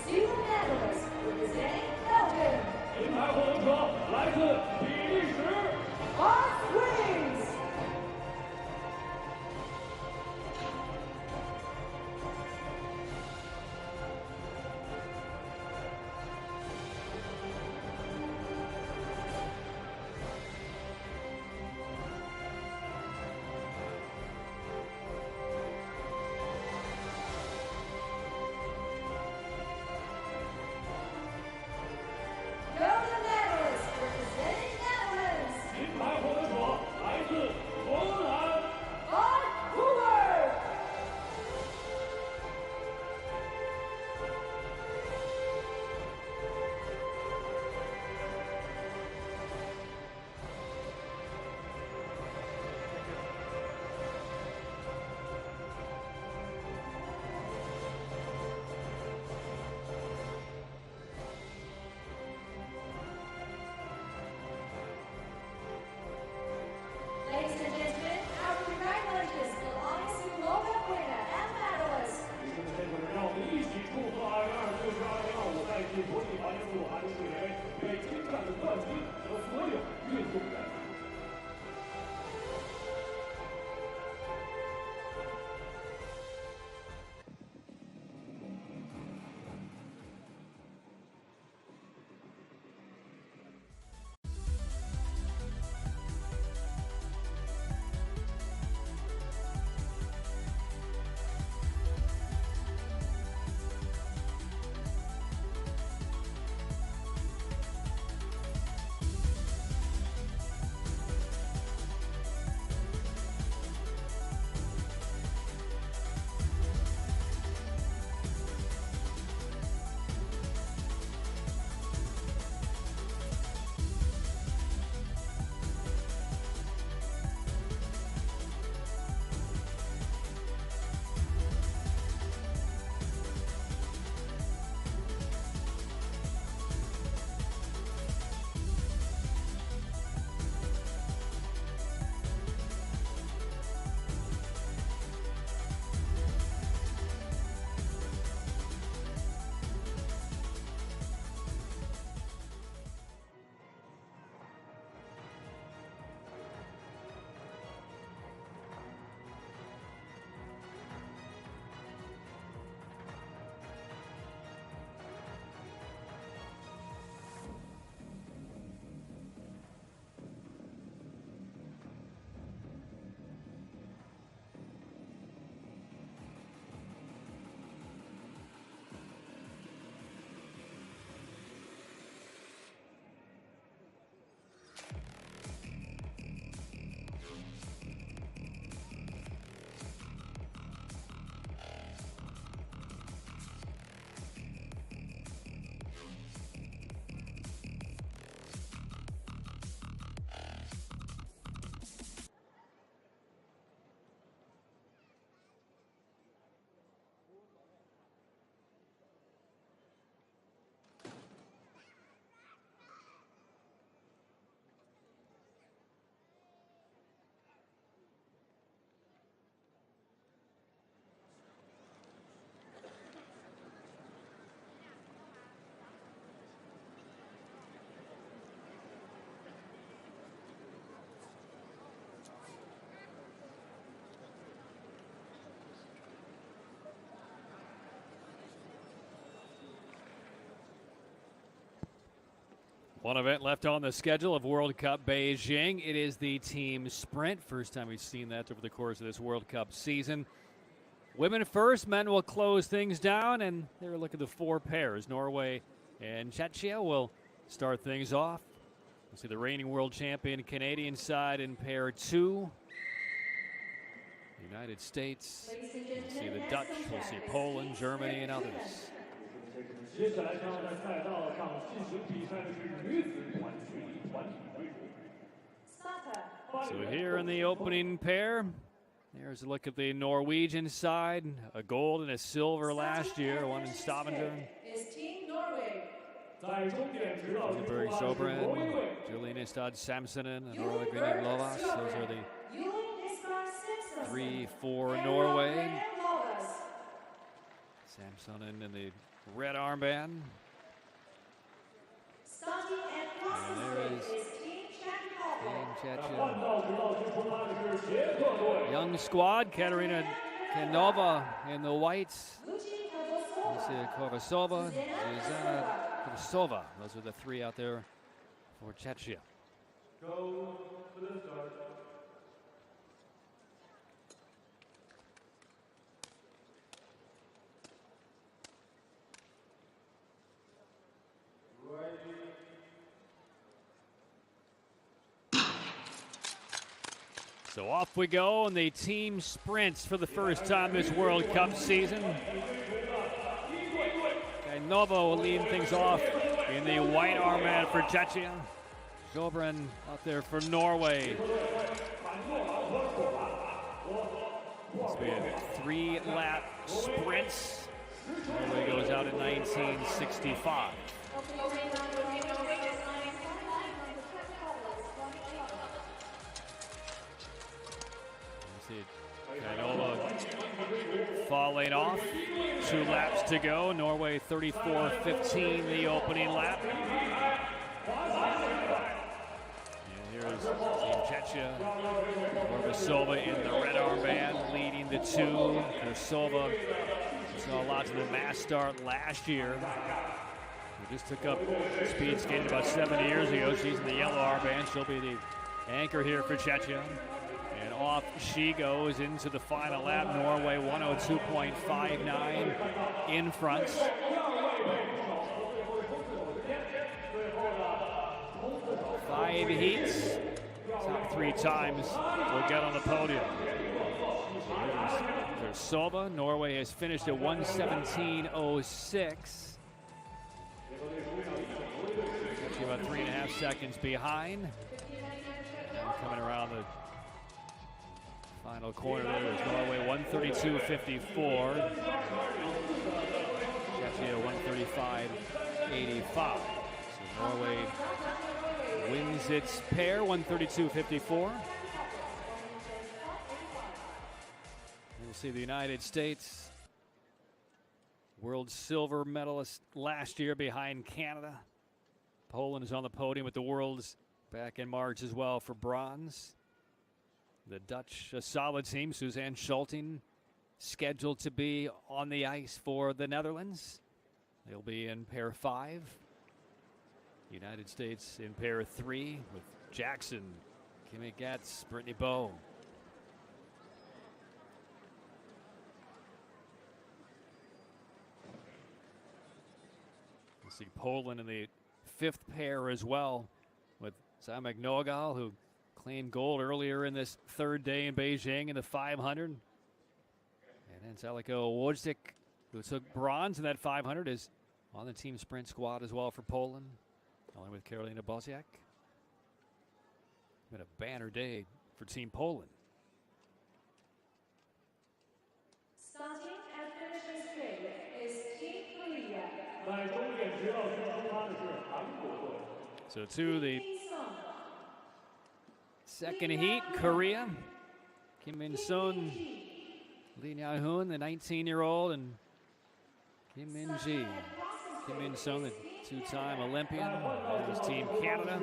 Silver One event left on the schedule of World Cup Beijing. It is the team sprint. First time we've seen that over the course of this World Cup season. Women first, men will close things down, and they're looking at the four pairs. Norway and Czechia will start things off. We'll see the reigning world champion Canadian side in pair 2. United States, we'll see the Dutch, we'll see Poland, Germany, and others. 接下来将在赛道上进行比赛的是女子短距离团体追逐。 So here in the opening pair, there's a look at the Norwegian side. A gold and a silver last year, one in Stavanger. Ingeborg Sobran, Juliane Stad Samsonen, and Orla Greening Lovas. Those are the 3 for Norway. Samsonen in the red armband. And there is Team Czechia. Young squad, Katarina Kanova in the whites. Lucia Kovasova, Zuzana Kovasova. Those are the 3 out there for Czechia. Go to the start. So off we go in the team sprints for the first time this World Cup season. Novo leading things off in the white armband for Czechia. Zobran out there for Norway. It's been 3-lap sprints. Norway goes out in 1965. Kanova falling off. 2 laps to go. Norway 34-15 the opening lap. And here's Team Czechia. Kovasova in the red armband leading the 2. Kovasova saw lots of the mass start last year. Who just took up speed skating about 7 years ago. She's in the yellow armband. She'll be the anchor here for Czechia. And off she goes into the final lap. Norway 102.59 in front. 5 heats. Top 3 times will get on the podium. There's Sova. Norway has finished at 117.06. About 3.5 seconds behind. And coming around the final corner there is Norway 132.54. Czechia 135.85. So Norway wins its pair 132.54. We'll see the United States, world silver medalist last year behind Canada. Poland is on the podium with the worlds back in March as well for bronze. The Dutch, a solid team. Suzanne Schulting scheduled to be on the ice for the Netherlands. They'll be in pair 5. United States in pair 3 with Jackson, Kimmy Gatz, Brittany Bowe. We'll see Poland in the 5th pair as well with Zamek Nogal, who claimed gold earlier in this 3rd day in Beijing in the 500. And then Zeliko Wojcik, who took bronze in that 500, is on the team sprint squad as well for Poland, along with Karolina Boziak. Been a banner day for Team Poland. Starting at finishing straight is Team Korea. So to the second heat, Korea. Kim Min-sun, Lee Nya-hoon, the 19-year-old, and Kim Min-ji. Kim Min-sun, the 2-time Olympian. His team Canada.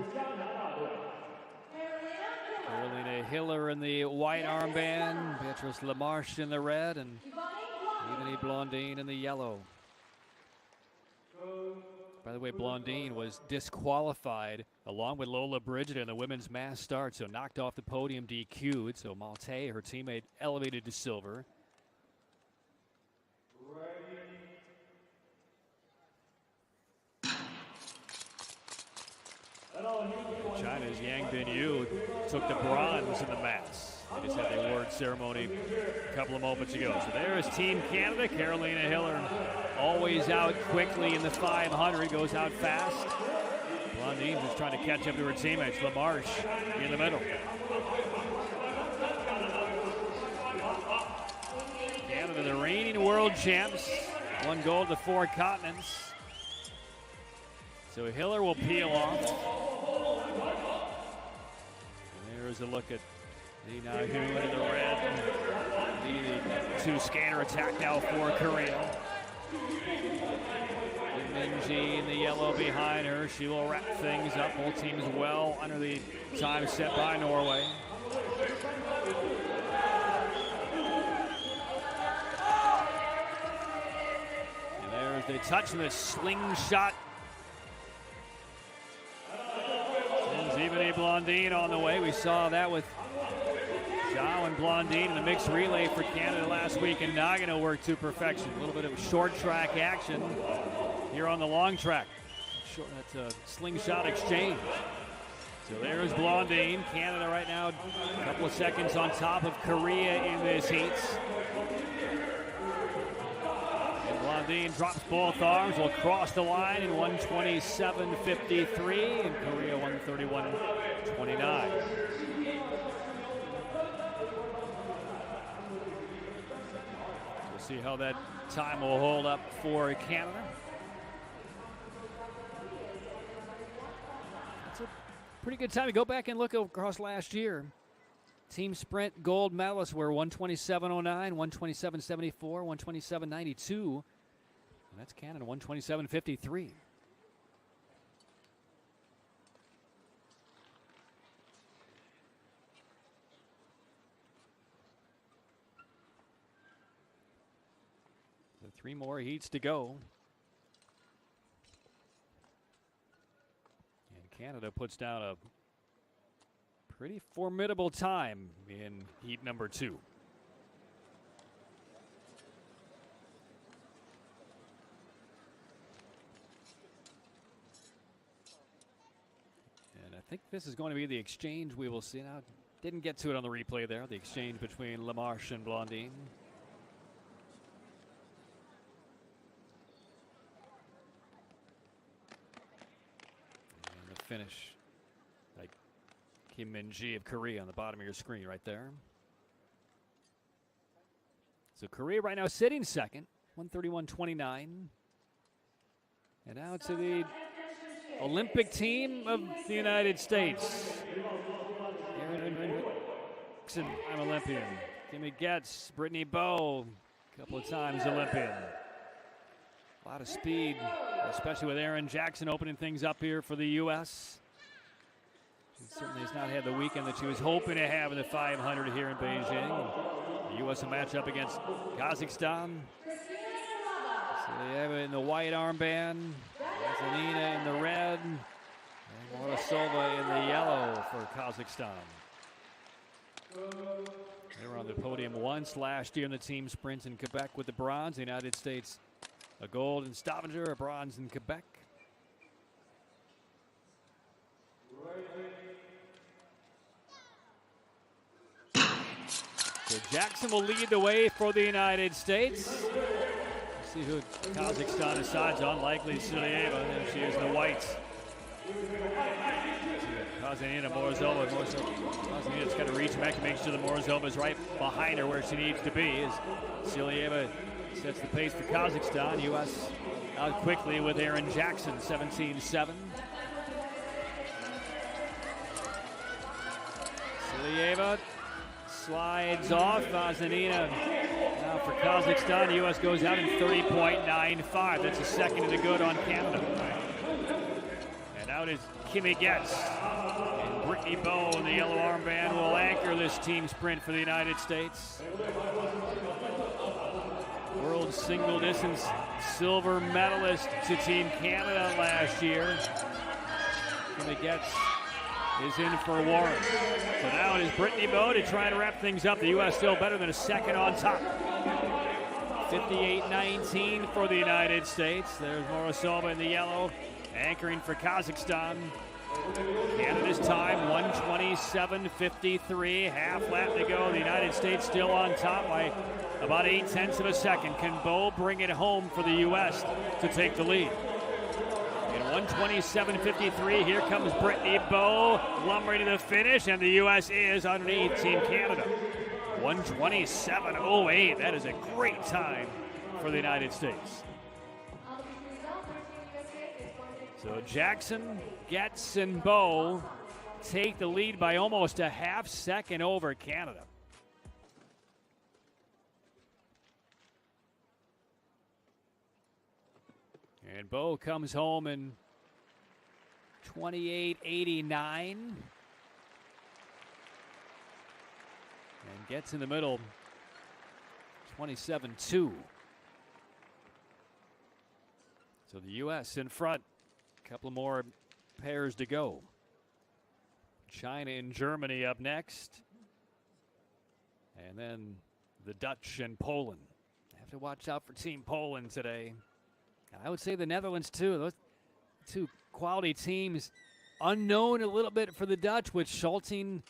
Carolina Hiller in the white armband. Beatrice Lamarche in the red, and Ebony Blondin in the yellow. By the way, Blondine was disqualified along with Lola Brigida in the women's mass start, so knocked off the podium, DQ'd. So Malte, her teammate, elevated to silver. China's Yang Bin-yu took the bronze in the mass. They just had the award ceremony a couple of moments ago. So there is Team Canada. Carolina Hiller always out quickly in the 500, goes out fast. Blondine just trying to catch up to her teammates. LaMarche in the middle. Canada, the reigning world champs, won gold to 4 continents. So Hiller will peel off. And there's a look at the Nagu in the red. The 2 skater attack now for Korea. Minji in the yellow behind her. She will wrap things up. Both teams well under the time set by Norway. And there's the touch and the slingshot. Even Blondine on the way. We saw that with Zhao and Blondine in the mixed relay for Canada last week, and Nagano worked to perfection. A little bit of short track action here on the long track. That's a slingshot exchange. So there's Blondine. Canada right now a couple of seconds on top of Korea in this heat. Blondine drops both arms, will cross the line in 1:27.53, and Korea 1:31.29. We'll see how that time will hold up for Canada. It's a pretty good time to go back and look across last year. Team sprint gold medalists were 1:27.09, 1:27.74, 1:27.92. And that's Canada, 1:27.53. So 3 more heats to go. And Canada puts down a pretty formidable time in heat number 2. I think this is going to be the exchange we will see now. Didn't get to it on the replay there, the exchange between LaMarche and Blondine. And the finish, like Kim Min-ji of Korea on the bottom of your screen right there. So Korea right now sitting second, 1:31.29. And now to the Olympic team of the United States. I'm Olympian. Kimmy Getz, Brittany Bowe, a couple of times Olympian. A lot of speed, especially with Erin Jackson opening things up here for the U.S. She certainly has not had the weekend that she was hoping to have in the 500 here in Beijing. The U.S. will match up against Kazakhstan. Silieva in the white armband. Zanina in the red, and Morosova in the yellow for Kazakhstan. They were on the podium once last year in the team sprint in Quebec with the bronze. The United States a gold in Stavanger, a bronze in Quebec. So Jackson will lead the way for the United States. See who Kazakhstan decides on. Likely Silieva. There she is in the whites. Kazanina, Morozova. Kazanina's got to reach back and make sure that Morozova is right behind her where she needs to be. As Silieva sets the pace for Kazakhstan. U.S. out quickly with Erin Jackson, 17-7. Silieva slides off. Kazanina now for Kazakhstan. U.S. goes out in 30.95. That's a second to the good on Canada. And out is Kimmy Getz. And Brittany Bowe in the yellow armband will anchor this team sprint for the United States. World World single distance silver medalist to Team Canada last year. Jimmy Getz is in for Warren. So now it is Brittany Bowe to try to wrap things up. The U.S. still better than a second on top. 58-19 for the United States. There's Morozova in the yellow, anchoring for Kazakhstan. Canada's time, 1:27.53. Half lap to go. The United States still on top by about 0.8 of a second. Can Bowe bring it home for the U.S. to take the lead? In 1:27.53, here comes Brittany Bowe, lumbering to the finish, and the U.S. is underneath Team Canada. 1:27.08. That is a great time for the United States. So Jackson, Getz, and Bowe take the lead by almost a half second over Canada. And Bowe comes home in 28.89. And gets in the middle, 27.2. So the U.S. in front. A couple more pairs to go. China and Germany up next. And then the Dutch and Poland. Have to watch out for Team Poland today. I would say the Netherlands too. Those two quality teams. Unknown a little bit for the Dutch with Schulting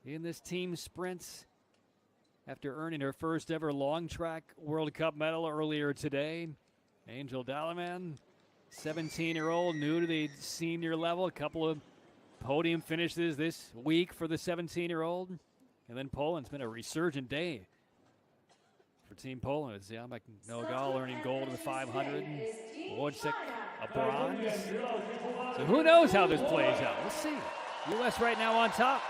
in this team sprints after earning her first ever long track World Cup medal earlier today. Angel Dalleman, 17-year-old, new to the senior level. A couple of podium finishes this week for the 17-year-old. And then Poland's been a resurgent day for Team Poland. It's Yamek Nogal earning gold in the 500. Wojcik a bronze. So who knows how this plays out? We'll see. U.S. right now on top.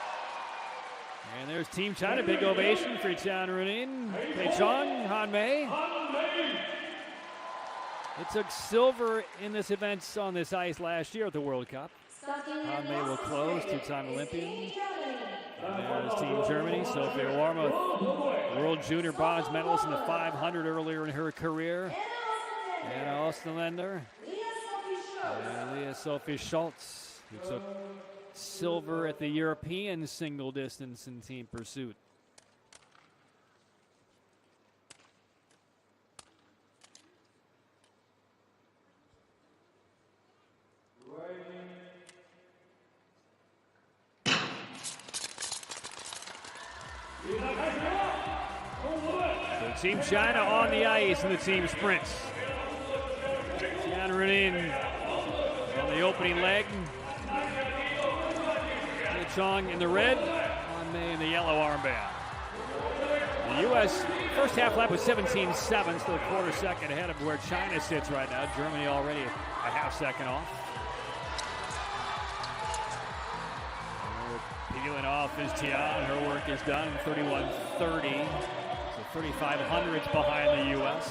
And there's Team China. Big ovation for Tian Runin, Peichong, Han Mei. It took silver in this event on this ice last year at the World Cup. Han Mei will close, two-time Olympian. And there's Team Germany. Sophia Warmuth, World Junior bronze medalist in the 500 earlier in her career. Anna Osterlander. And Leah Sophie Schultz, who took silver at the European single distance in team pursuit. So Team China on the ice in the team sprints. Tian Runin on the opening leg. Chong in the red, Han Mei in the yellow armband. The U.S. first half lap was 17.7, still a quarter second ahead of where China sits right now. Germany already a half second off. Peeling off is Tian. Her work is done. 31.30. So 3,500s behind the U.S.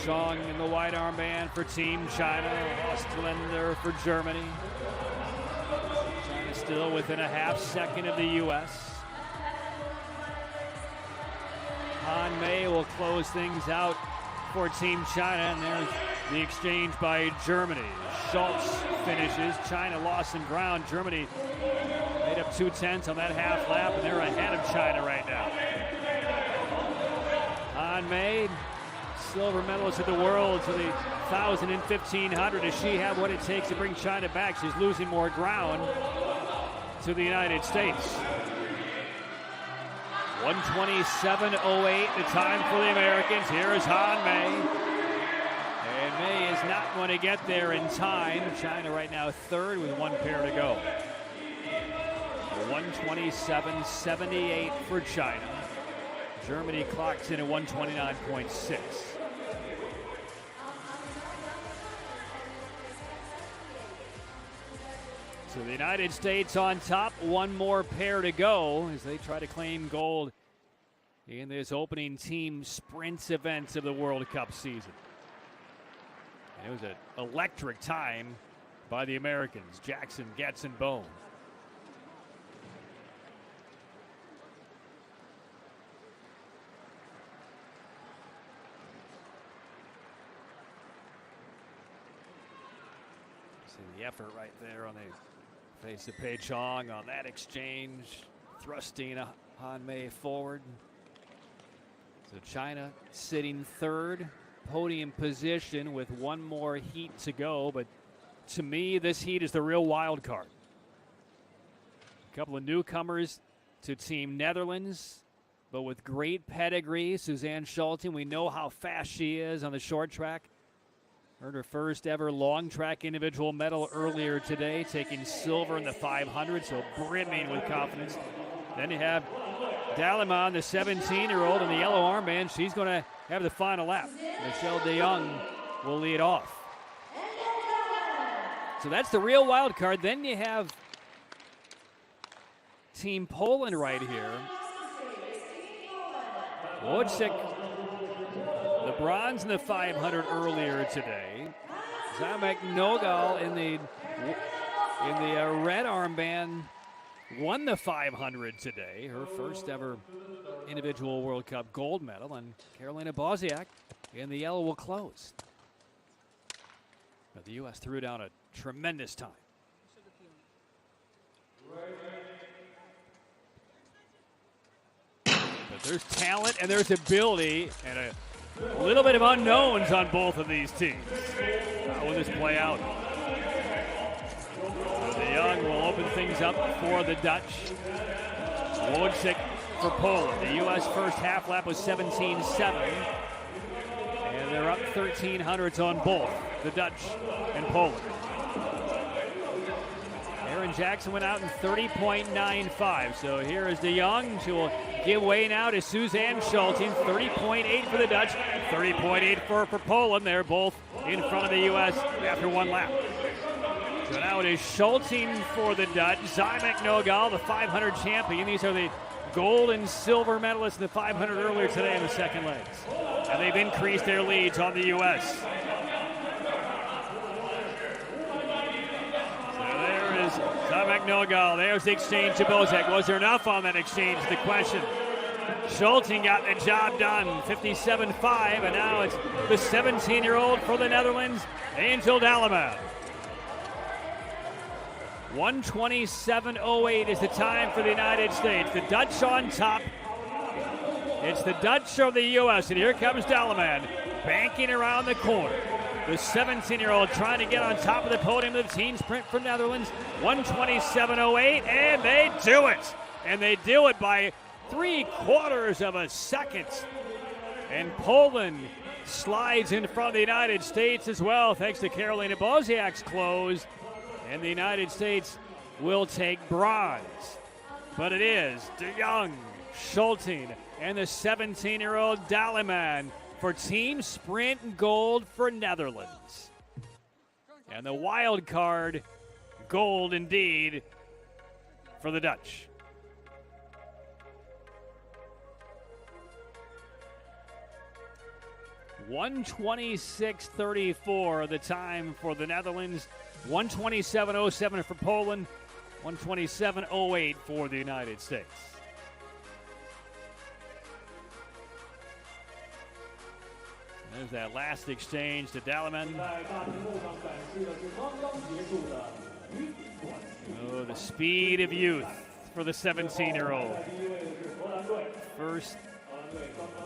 Chong in the white armband for Team China. Osterlander for Germany. China still within a half second of the U.S. Han Mei will close things out for Team China. And there's the exchange by Germany. Schultz finishes. China lost some ground. Germany made up 2/10 on that half lap, and they're ahead of China right now. Han Mei, silver medalist of the world to the 1,000 and 1,500. Does she have what it takes to bring China back? She's losing more ground to the United States. 1:27.08, the time for the Americans. Here is Han Mei. And Mei is not going to get there in time. China right now third with one pair to go. 1:27.78 for China. Germany clocks in at 1:29.6. So the United States on top, one more pair to go as they try to claim gold in this opening team sprints events of the World Cup season. And it was an electric time by the Americans, Jackson, Getz, and Bowe. See the effort right there on the face of Pei Chong on that exchange, thrusting Han Mei forward. So China sitting third, podium position with one more heat to go. But to me, this heat is the real wild card. A couple of newcomers to Team Netherlands, but with great pedigree. Suzanne Schulting, we know how fast she is on the short track. Earned her first ever long track individual medal earlier today, taking silver in the 500, so brimming with confidence. Then you have Dalaman, the 17-year-old in the yellow armband. She's going to have the final lap. Michelle de Jong will lead off. So that's the real wild card. Then you have Team Poland right here. Wojcik, the bronze in the 500 earlier today. Zamek Nogal in the red armband won the 500 today. Her first ever individual World Cup gold medal. And Karolina Boziak in the yellow will close. But the U.S. threw down a tremendous time. But there's talent and there's ability and a little bit of unknowns on both of these teams. How will this play out? So de Jong will open things up for the Dutch. Wojcik for Poland. The U.S. first half lap was 17.7. And they're up 1,300s on both the Dutch and Poland. Aaron Jackson went out in 30.95. So here is de Jong. She will give way now to Suzanne Schulting. 30.8 for the Dutch, 30.8 for Poland. They're both in front of the U.S. after one lap. So now it is Schulting for the Dutch. Zamek Nogal, the 500 champion. These are the gold and silver medalists in the 500 earlier today in the second legs. And they've increased their leads on the U.S. So there is Zamek Nogal. There's the exchange to Bozek. Was there enough on that exchange? The question. Schulting got the job done, 57.5, and now it's the 17-year-old for the Netherlands, Angel Dalaman. 1:27.08 is the time for the United States. The Dutch on top. It's the Dutch or the U.S., and here comes Dalaman, banking around the corner. The 17-year-old trying to get on top of the podium of the team sprint for Netherlands. 1:27.08, and they do it. And they do it by 3/4 of a second. And Poland slides in front of the United States as well, thanks to Karolina Boziak's close. And the United States will take bronze. But it is de Jong, Schulting, and the 17-year-old Dalaman for team sprint gold for Netherlands. And the wild card, gold indeed, for the Dutch. (1:26.34) the time for the Netherlands. 1:27.07 for Poland. 1:27.08 for the United States. There's that last exchange to Dalaman. Oh, the speed of youth for the 17-year-old. First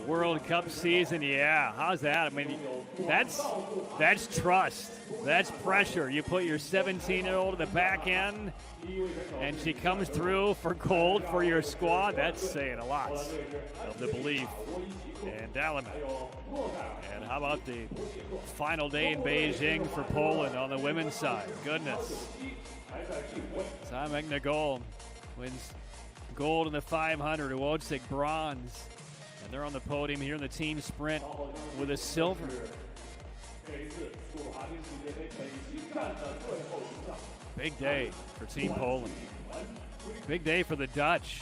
World Cup season, yeah. How's that? I mean, that's trust. That's pressure. You put your 17-year-old at the back end, and she comes through for gold for your squad. That's saying a lot of the belief in Dalaman. And how about the final day in Beijing for Poland on the women's side? Goodness. Zamek Nogal wins gold in the 500. Wojcik bronze. And they're on the podium here in the team sprint with a silver. Big day for Team Poland. Big day for the Dutch.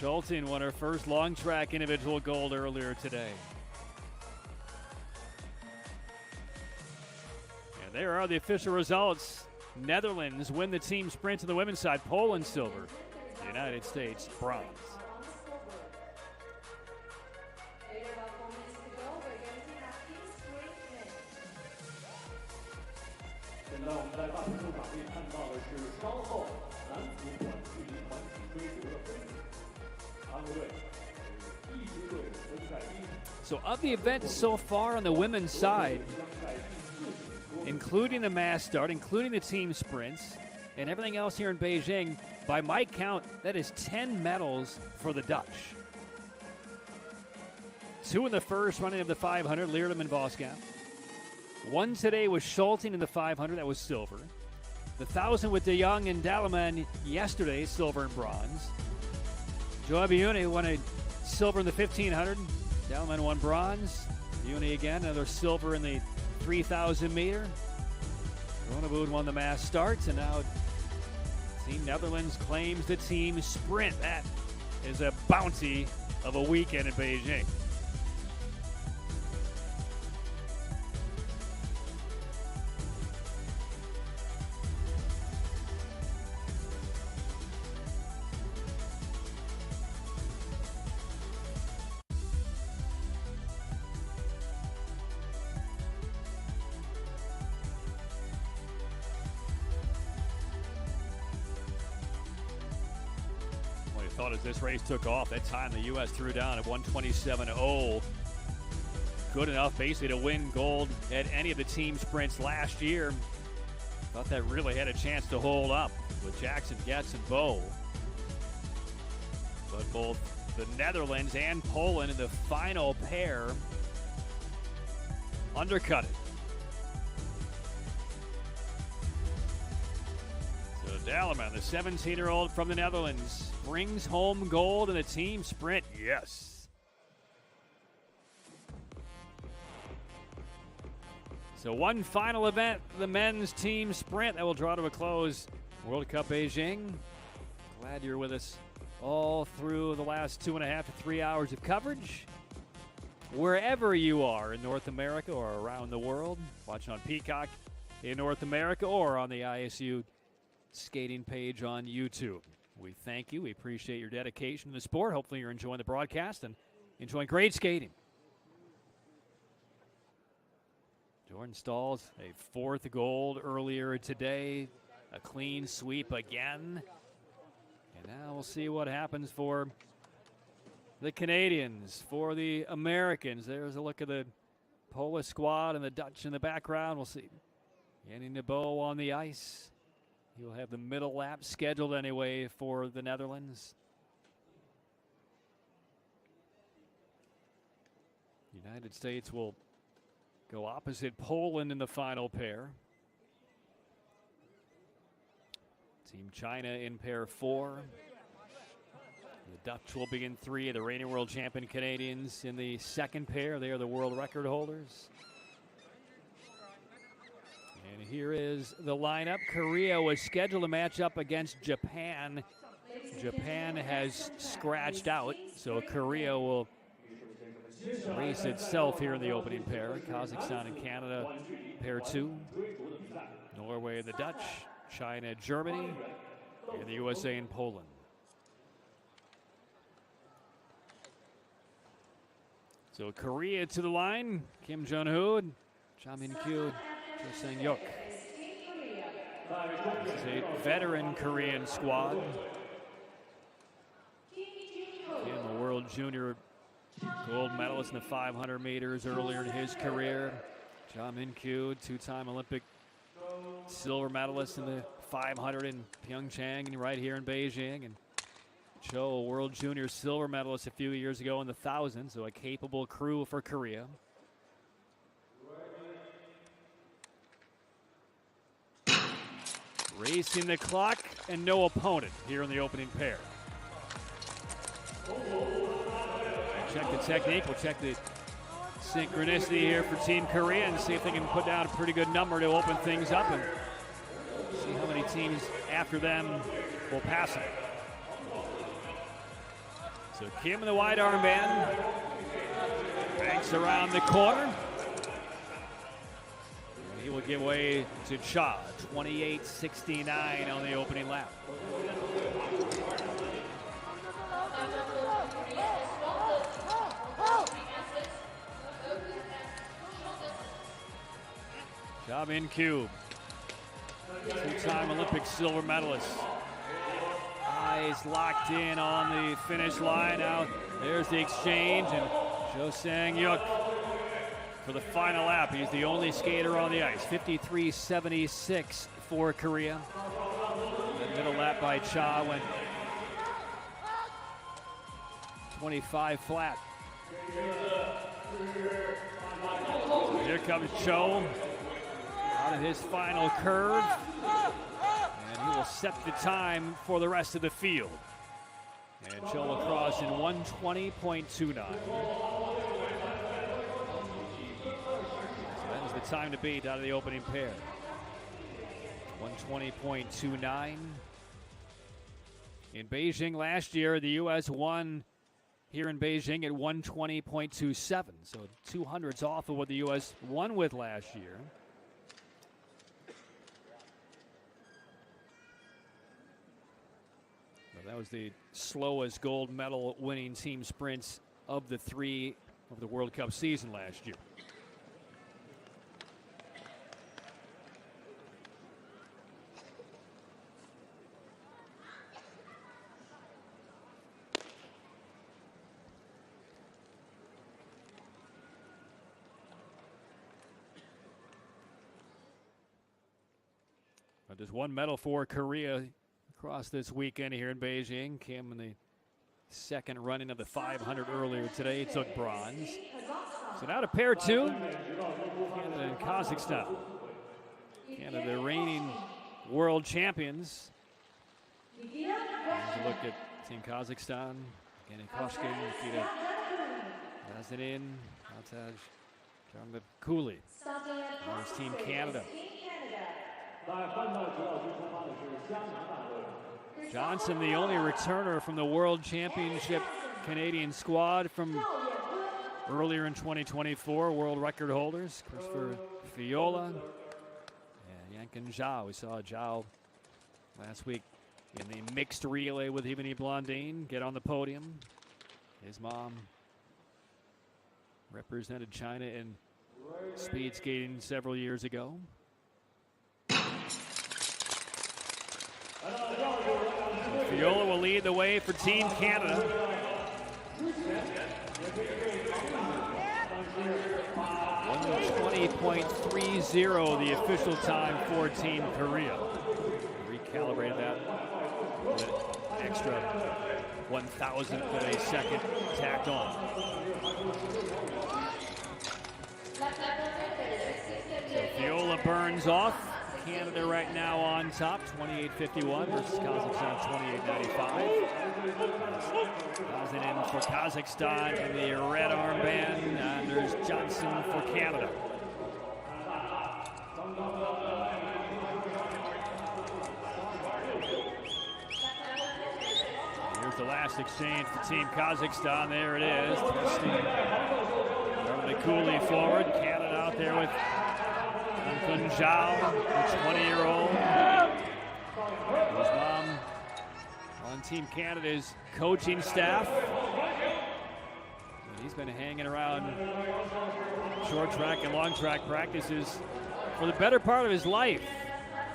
Schulting won her first long track individual gold earlier today. And there are the official results. Netherlands win the team sprint to the women's side. Poland silver. The United States bronze. 现在我们在大屏幕上可以看到的是稍后男子短距离团体追逐的分组，韩国队一支队分在第一。 So of the events so far on the women's side, including the mass start, including the team sprints, and everything else here in Beijing, by my count, that is 10 medals for the Dutch. 2 in the first running of the 500, Leerdam and Voskamp. 1 today was Schulting in the 500, that was silver. The 1,000 with De Jong and Dalaman yesterday, silver and bronze. Joa Biuni won a silver in the 1,500. Dalaman won bronze. Biuni again, another silver in the 3,000 meter. Groeneboud won the mass starts, and now Team Netherlands claims the team sprint. That is a bounty of a weekend in Beijing. Thought as this race took off, that time the U.S. threw down at 127.0. Good enough basically to win gold at any of the team sprints last year. Thought that really had a chance to hold up with Jackson, Getz, and Bow. But both the Netherlands and Poland in the final pair undercut it. Dalaman, the 17-year-old from the Netherlands, brings home gold in the team sprint. Yes. So one final event, the men's team sprint, that will draw to a close. World Cup Beijing. Glad you're with us all through the last 2.5 to 3 hours of coverage. Wherever you are in North America or around the world, watching on Peacock in North America or on the ISU skating page on YouTube. We thank you. We appreciate your dedication to the sport. Hopefully you're enjoying the broadcast and enjoying great skating. Jordan Stalls, a 4th gold earlier today. A clean sweep again. And now we'll see what happens for the Canadians, for the Americans. There's a look at the Polish squad and the Dutch in the background. We'll see. Yannick Nebo on the ice. He will have the middle lap scheduled anyway for the Netherlands. United States will go opposite Poland in the final pair. Team China in pair 4. The Dutch will be in 3. The reigning world champion Canadians in the second pair. They are the world record holders. And here is the lineup. Korea was scheduled to match up against Japan. Japan has scratched out, so Korea will race itself here in the opening pair. Kazakhstan and Canada, pair 2. Norway and the Dutch. China, Germany, and the USA and Poland. So Korea to the line. Kim Jong-ho, Cha Min-kyu, Cho Sang-hyuk. This is a veteran Korean squad. Kim, a world junior gold medalist in the 500 meters earlier in his career. Cha Min-kyu, 2-time Olympic silver medalist in the 500 in Pyeongchang and right here in Beijing. And Cho, a world junior silver medalist a few years ago in the 1,000, so a capable crew for Korea. Racing the clock and no opponent here in the opening pair. Check the technique, we'll check the synchronicity here for Team Korea and see if they can put down a pretty good number to open things up and see how many teams after them will pass them. So Kim in the wide armband, banks around the corner. He will give way to Cha, 28.69 on the opening lap. Cha Min-kyu Two-time Olympic silver medalist. Eyes locked in on the finish line. Now there's the exchange, and Jo Sang-yuk for the final lap. He's the only skater on the ice. 53.76 for Korea. The middle lap by Cha went 25 flat. So here comes Cho out of his final curve, and he will set the time for the rest of the field. And Cho will cross in 1:20.29. So that is the time to beat out of the opening pair. 1:20.29. In Beijing last year, the U.S. won here in Beijing at 1:20.27. So 200s off of what the U.S. won with last year. Well, that was the slowest gold medal winning team sprints of the three of the World Cup season last year. But there's one medal for Korea across this weekend here in Beijing. Kim in the second running of the 500 earlier today took bronze. So now to pair two, Canada and Kazakhstan. Canada, the reigning world champions. As you look at Team Kazakhstan, again, Koshkin, Nikita Nazanin, Altaj, Jarmab Cooley. There's Team Canada. Johnson, the only returner from the World Championship Canadian squad from earlier in 2024. World record holders, Christopher Fiola and Yankin Zhao. We saw Zhao last week in the mixed relay with Yevgeny Blondin get on the podium. His mom represented China in speed skating several years ago. Fiola will lead the way for Team Canada. .20.30 the official time for Team Korea. Recalibrated that with an extra 1,000th of a second tacked on. So Fiola burns off. Canada right now on top, 28.51 versus Kazakhstan 28.95. Nazanin for Kazakhstan in the red armband, and there's Johnson for Canada. Here's the last exchange for Team Kazakhstan. There it is. Testing Cooley forward. Canada out there with Kun Zhao, the 20-year-old. His mom on Team Canada's coaching staff. And he's been hanging around short track and long track practices for the better part of his life.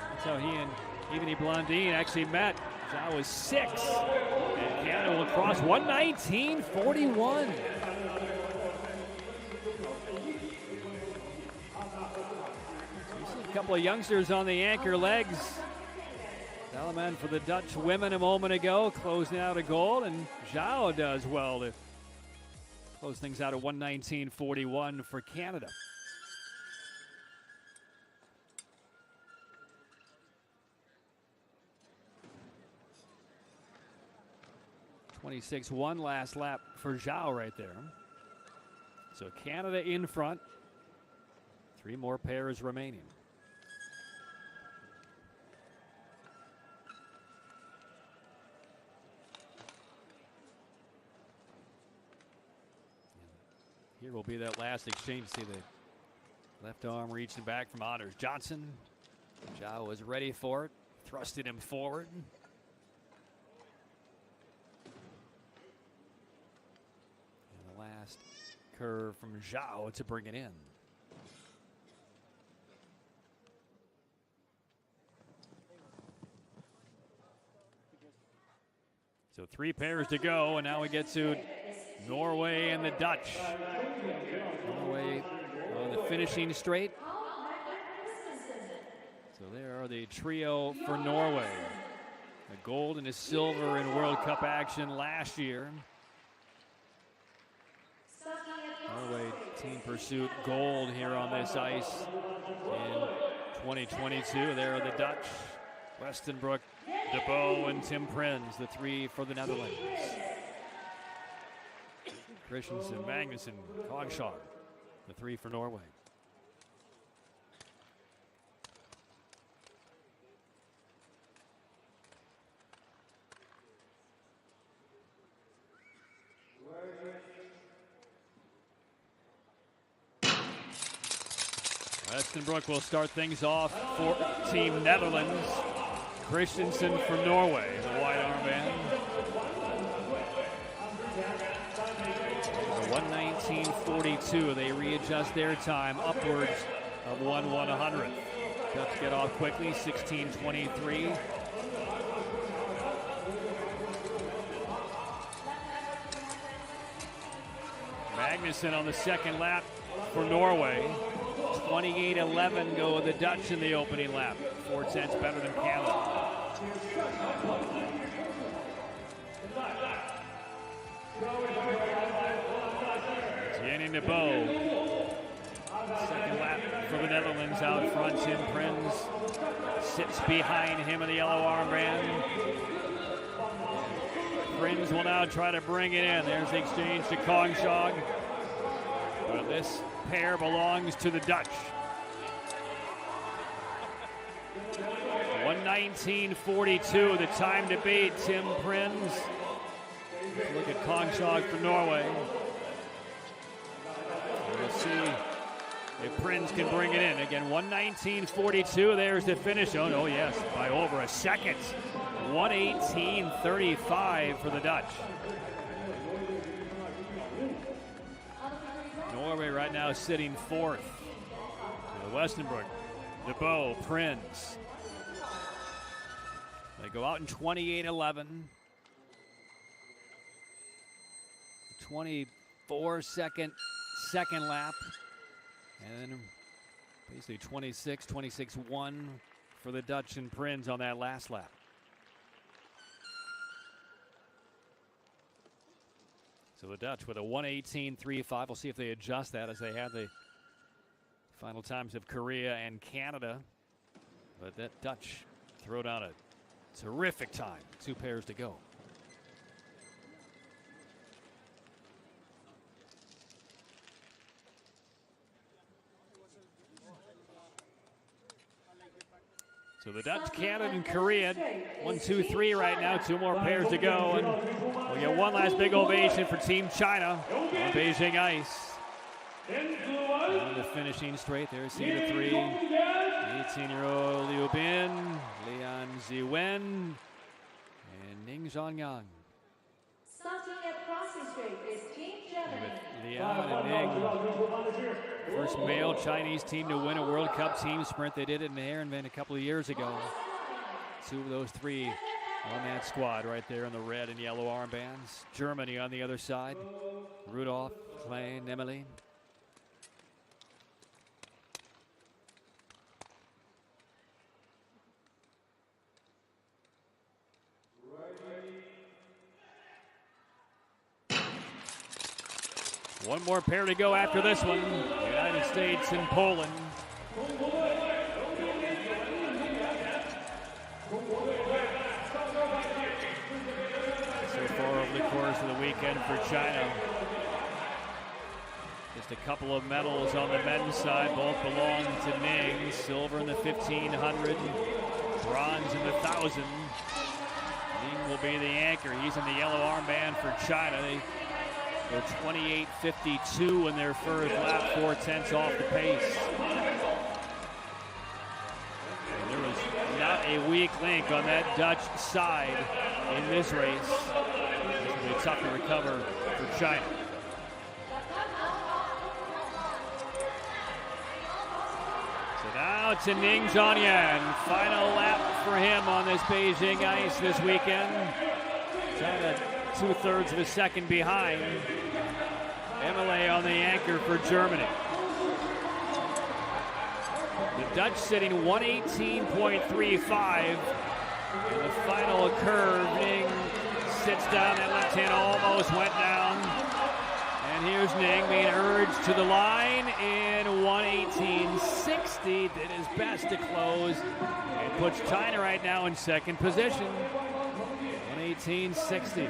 That's how he and Yevgeny Blondin actually met. Zhao was 6, and Canada will cross 1:19.41. A couple of youngsters on the anchor legs. Salaman for the Dutch women a moment ago, closing out a goal, and Zhao does well to close things out at 1:19.41 for Canada. .26.1 last lap for Zhao right there. So Canada in front. 3 more pairs remaining. Here will be that last exchange. See the left arm reaching back from Anders Johnson. Zhao was ready for it, thrusted him forward. And the last curve from Zhao to bring it in. So 3 pairs to go, and now we get to Norway and the Dutch. Norway on the finishing straight. So there are the trio for Norway. A gold and a silver in World Cup action last year. Norway team pursuit gold here on this ice in 2022. There are the Dutch, Westenbroek, De Bow, and Tim Prins, the 3 for the Netherlands. Christensen, Magnussen, Kogshaw, the 3 for Norway. Westenbroek will start things off for Team Netherlands. Christensen for Norway, the white armband. 1:19.42. They readjust their time upwards of 1/100th. Dutch get off quickly, 16:23. Magnussen on the second lap for Norway. 28:11 go the Dutch in the opening lap. 4/10 better than Canada. Jenny De Bow. Second lap for the Netherlands out front. Tim Prins sits behind him in the yellow armband. Prins will now try to bring it in. There's the exchange to Kongshaug. But this pair belongs to the Dutch. 1:19.42, the time to beat. Tim Prins. Let's look at Kongshaug for Norway. We'll see if Prins can bring it in. Again, 1:19.42. There's the finish. Oh, yes, by over a second. 1:18.35 for the Dutch. Norway right now sitting 4th. Westenbroek, De Bow, Prins. They go out in 28:11. 24-second second lap. And then basically 26-1 for the Dutch and Prins on that last lap. So the Dutch with a 1:18.35. We'll see if they adjust that as they have the final times of Korea and Canada. But that Dutch throw down a terrific time. 2 pairs to go. So the Dutch, Canada, and Korea, 1, 2, 3 right now. 2 more pairs to go, and we'll get one last big ovation for Team China on Beijing ice. On the finishing straight, there's seed 3. 18-year-old Liu Bin, Lian Ziwen, and Ning Zhongyang. Starting at crossing straight is Team Germany. Lian and Ning, first male Chinese team to win a World Cup team sprint. They did it in Heerenveen a couple of years ago. 2 of those 3 on that squad right there in the red and yellow armbands. Germany on the other side. Rudolph, Klein, Emily. One more pair to go after this one. United States and Poland. So far over the course of the weekend for China, just a couple of medals on the men's side. Both belong to Ning. Silver in the 1500, bronze in the 1000. Ning will be the anchor. He's in the yellow armband for China. They're 28:52 in their first lap, 4/10 off the pace. And there was not a weak link on that Dutch side in this race. This will be tough to recover for China. So now to Ning Zhongyang. Final lap for him on this Beijing ice this weekend. China 2/3 of a second behind. Emile on the anchor for Germany. The Dutch sitting 118.35. In the final curve, Ning sits down. That left hand almost went down. And here's Ning being urged to the line in 118.60. Did his best to close. It puts China right now in second position. 118.60.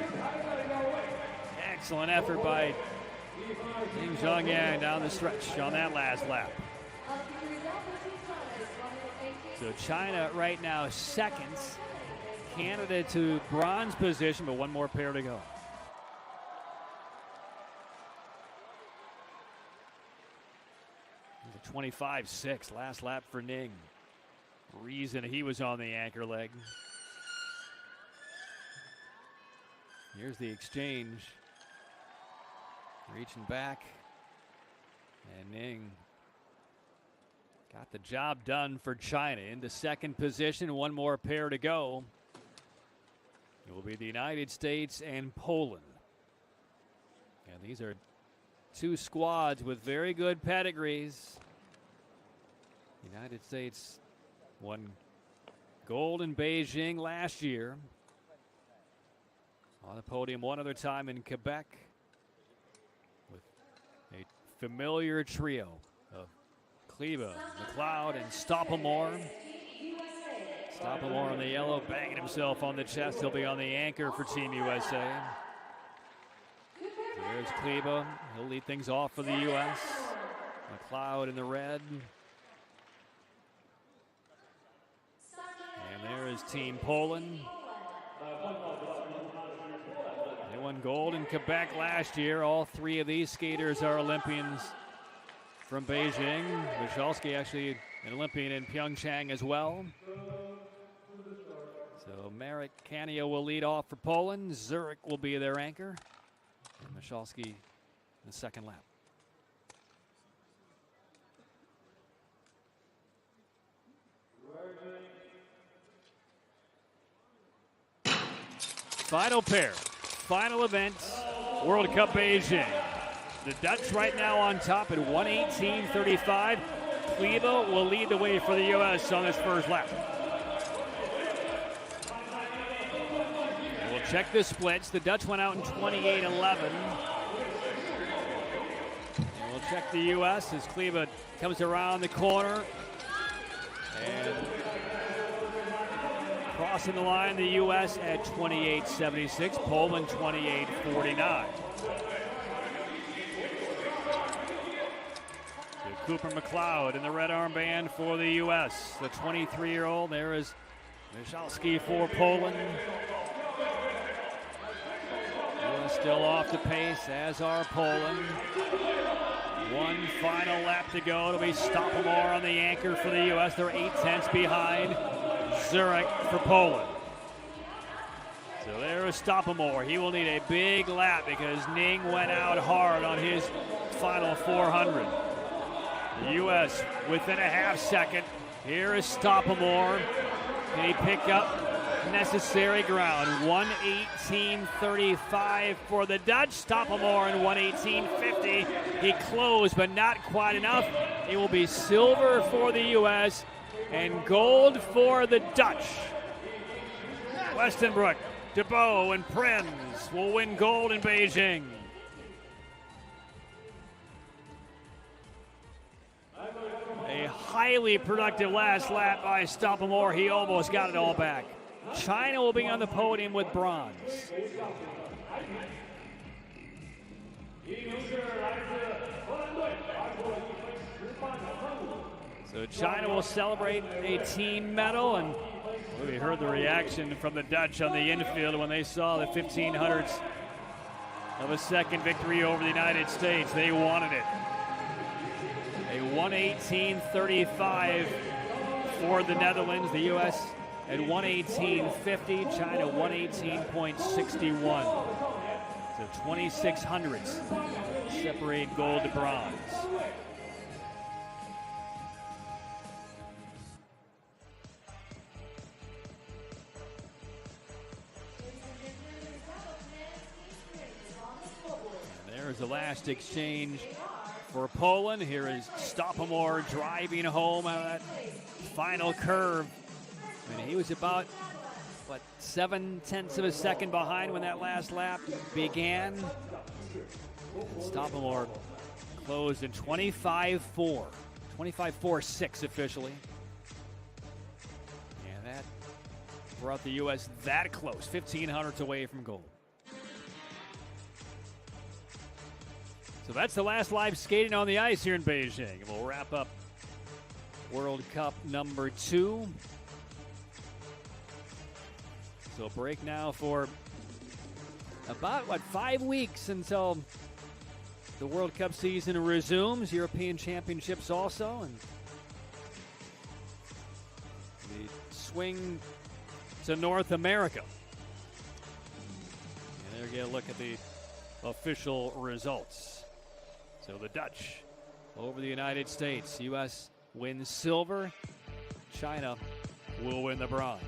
Excellent effort by Ning Zhongyang down the stretch on that last lap. So China right now second. Canada to bronze position, but one more pair to go. A 25.6 last lap for Ning. Reason he was on the anchor leg. Here's the exchange. Reaching back. And Ning got the job done for China. Into second position, one more pair to go. It will be the United States and Poland. And these are two squads with very good pedigrees. United States won gold in Beijing last year. On the podium one other time in Quebec with a familiar trio of Kleba, McLeod, and Stoppelmoor. Stoppelmoor on the yellow, banging himself on the chest. He'll be on the anchor for Team USA. There's Kleba. He'll lead things off for the U.S. McLeod in the red. And there is Team Poland. They won gold in Quebec last year. All three of these skaters are Olympians from Beijing. Michalski actually an Olympian in Pyeongchang as well. So Marek Kanio will lead off for Poland. Zurich will be their anchor. And Michalski in the second lap. Final pair, final event, World Cup Beijing. The Dutch right now on top at 118.35. Kleba will lead the way for the U.S. on this first lap. And we'll check the splits. The Dutch went out in 28.11. And we'll check the U.S. as Kleba comes around the corner. And crossing the line, the U.S. at 28.76. Poland 28.49. Cooper McLeod in the red armband for the U.S. The 23-year-old. There is Michalski for Poland. US still off the pace, as are Poland. One final lap to go. It'll be Stoppelmoor on the anchor for the U.S. They're 8/10 behind Zurich for Poland. So there is Stoppelmoor. He will need a big lap because Ning went out hard on his final 400. The U.S. within a half second. Here is Stoppelmoor. Can he pick up necessary ground? 118.35 for the Dutch. Stoppelmoor in 118.50. He closed, but not quite enough. It will be silver for the U.S. and gold for the Dutch. Westenbroek, DeBow, and Prins will win gold in Beijing. A highly productive last lap by Stoppelmoor. He almost got it all back. China will be on the podium with bronze. So China will celebrate a team medal, and we heard the reaction from the Dutch on the infield when they saw the 1500ths of a second victory over the United States. They wanted it. A 118.35 for the Netherlands. The U.S. at 118.50. China 118.61. So 2600ths separate gold to bronze. fast exchange for Poland. Here is Stopamore driving home out of that final curve. And he was about, 7/10 of a second behind when that last lap began. Stopamore closed in 25.4. 25.46 officially. Yeah, that brought the U.S. that close, 15 hundredths away from gold. So that's the last live skating on the ice here in Beijing. We'll wrap up World Cup number 2. So break now for about, 5 weeks until the World Cup season resumes. European Championships also. And we swing to North America. And there you get a look at the official results. So the Dutch over the United States. U.S. wins silver. China will win the bronze.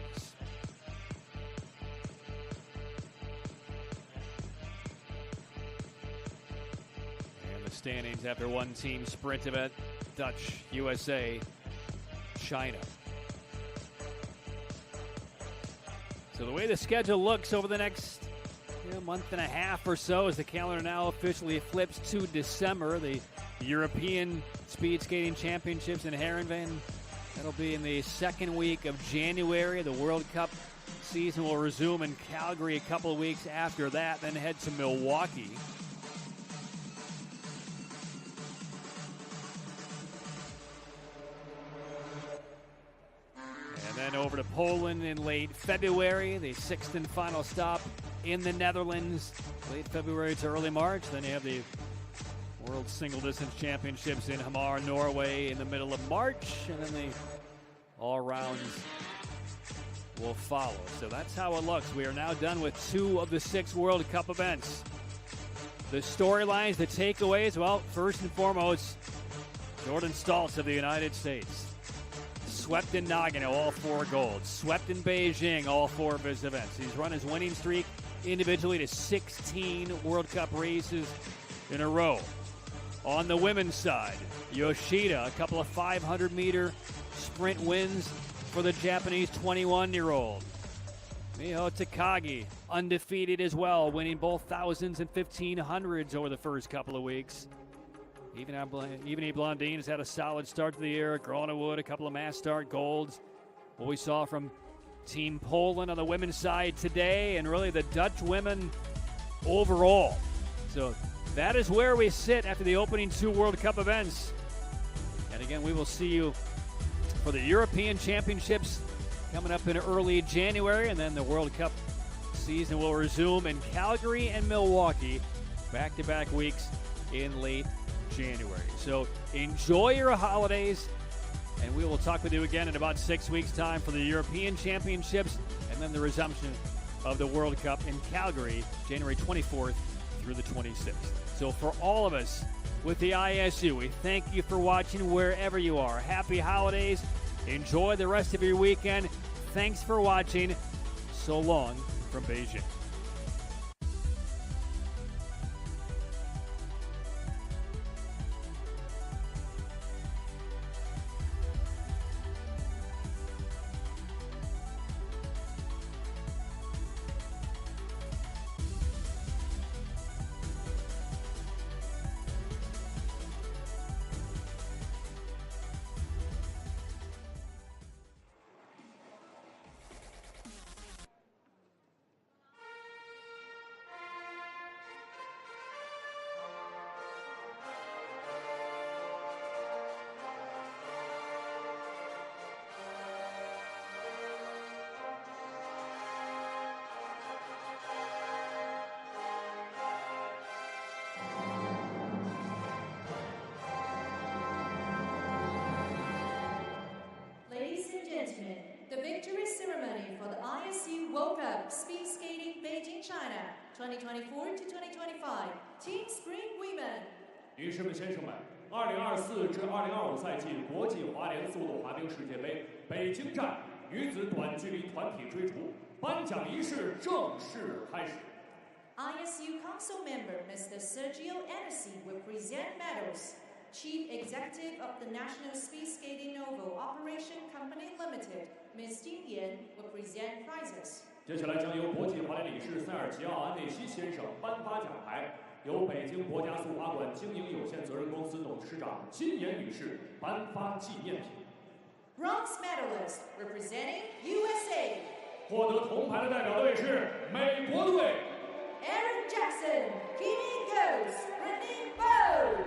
And the standings after one team sprint event. Dutch, USA, China. So the way the schedule looks over the next month and a half or so, as the calendar now officially flips to December, the European Speed Skating Championships in Heerenveen. That'll be in the second week of January. The World Cup season will resume in Calgary a couple of weeks after that, then head to Milwaukee. And then over to Poland in late February, the sixth and final stop in the Netherlands, late February to early March. Then you have the World Single Distance Championships in Hamar, Norway in the middle of March, and then the all-rounds will follow. So that's how it looks. We are now done with 2 of the 6 World Cup events. The storylines, the takeaways, well, first and foremost, Jordan Stoltz of the United States. Swept in Nagano, all 4 golds. Swept in Beijing, all 4 of his events. He's run his winning streak individually to 16 World Cup races in a row. On the women's side, Yoshida, a couple of 500-meter sprint wins for the Japanese 21-year-old. Miho Takagi, undefeated as well, winning both 1000s and 1500s over the first couple of weeks. Even Blondin has had a solid start to the year. Gronewood, a couple of mass start golds. What we saw from Team Poland on the women's side today, and really the Dutch women overall. So that is where we sit after the opening 2 World Cup events. And again, we will see you for the European Championships coming up in early January, and then the World Cup season will resume in Calgary and Milwaukee, back-to-back weeks in late January. So enjoy your holidays, and we will talk with you again in about 6 weeks' time for the European Championships, and then the resumption of the World Cup in Calgary, January 24th through the 26th. So for all of us with the ISU, we thank you for watching wherever you are. Happy holidays. Enjoy the rest of your weekend. Thanks for watching. So long from Beijing. The victory ceremony for the ISU World Cup Speed Skating Beijing, China 2024 to 2025 Team Spring Women. 女士们、先生们，2024至2025赛季国际滑联速度滑冰世界杯北京站女子短距离团体追逐颁奖仪式正式开始。ISU Council Member Mr. Sergio Anasi will present medals. Chief Executive of the National Speed Skating Oval Operation Company Limited, Ms. Jin Yan, will present prizes. 接下来将由国际滑联理事塞尔吉奥·安内西先生颁发奖牌，由北京国家速滑馆经营有限责任公司董事长金妍女士颁发纪念品。Bronze medalist representing USA. 获得铜牌的代表队是美国队。Aaron Jackson, Kimi Goes, Brittany Bowe.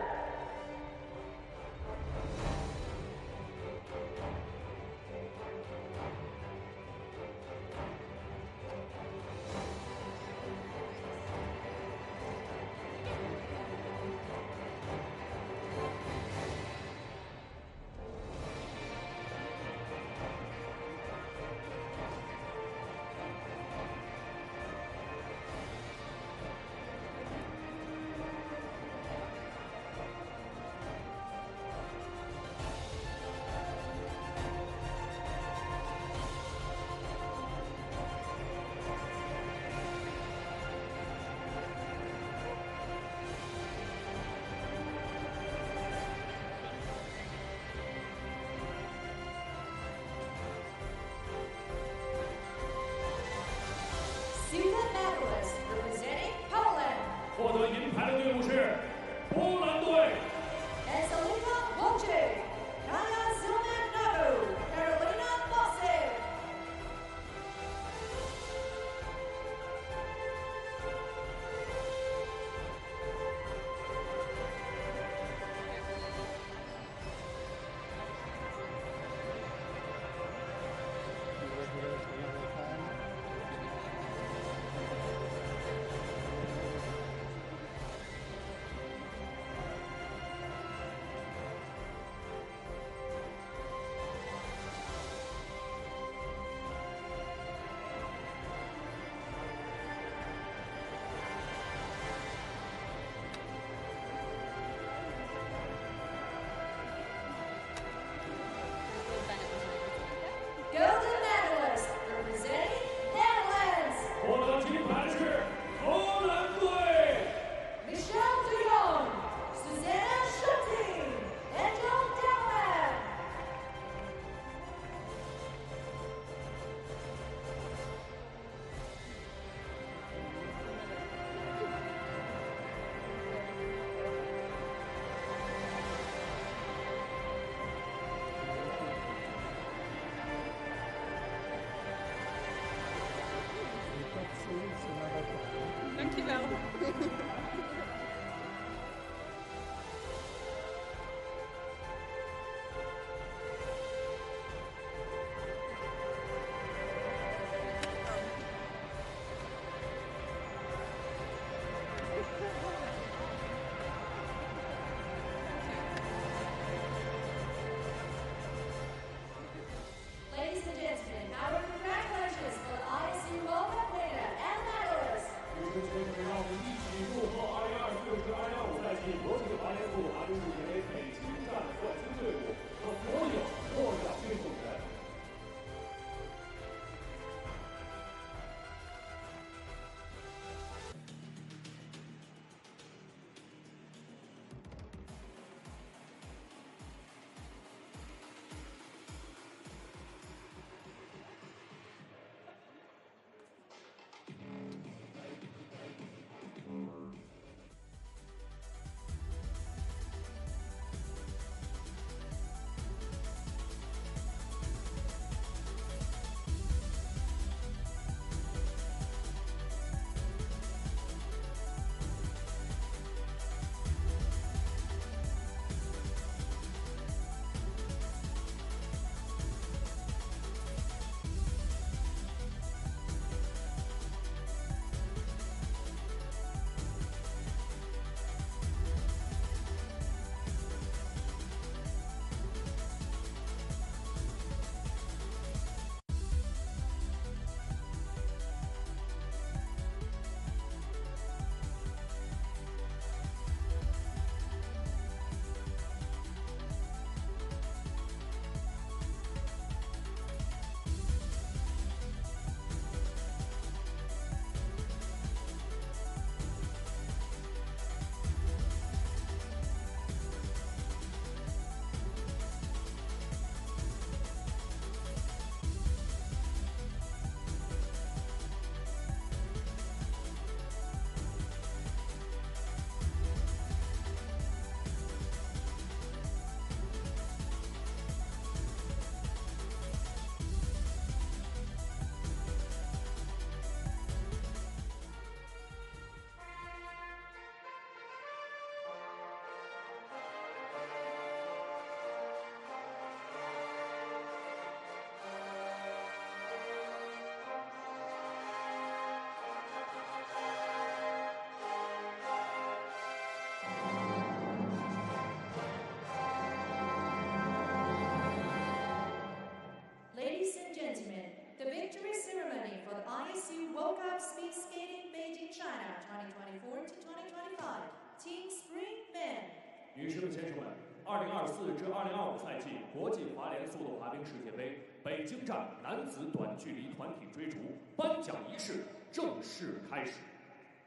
女士们、先生们，2024至2025赛季国际滑联速度滑冰世界杯北京站男子短距离团体追逐颁奖仪式正式开始。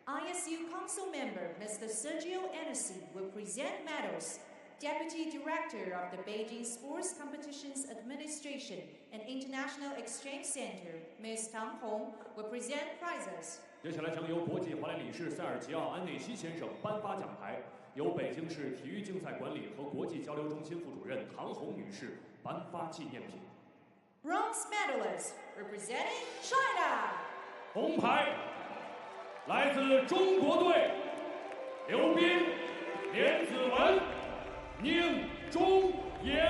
ISU Council Member Mr. Sergio Anasi will present medals. Deputy Director of the Beijing Sports Competitions Administration and International Exchange Center, Ms. Tang Hong, will present prizes. 接下来将由国际滑联理事塞尔吉奥·安内西先生颁发奖牌，由北京市体育竞赛管理和国际交流中心副主任唐红女士颁发纪念品。 Bronze medalist representing China. 红牌来自中国队，刘斌、连子文、宁中岩。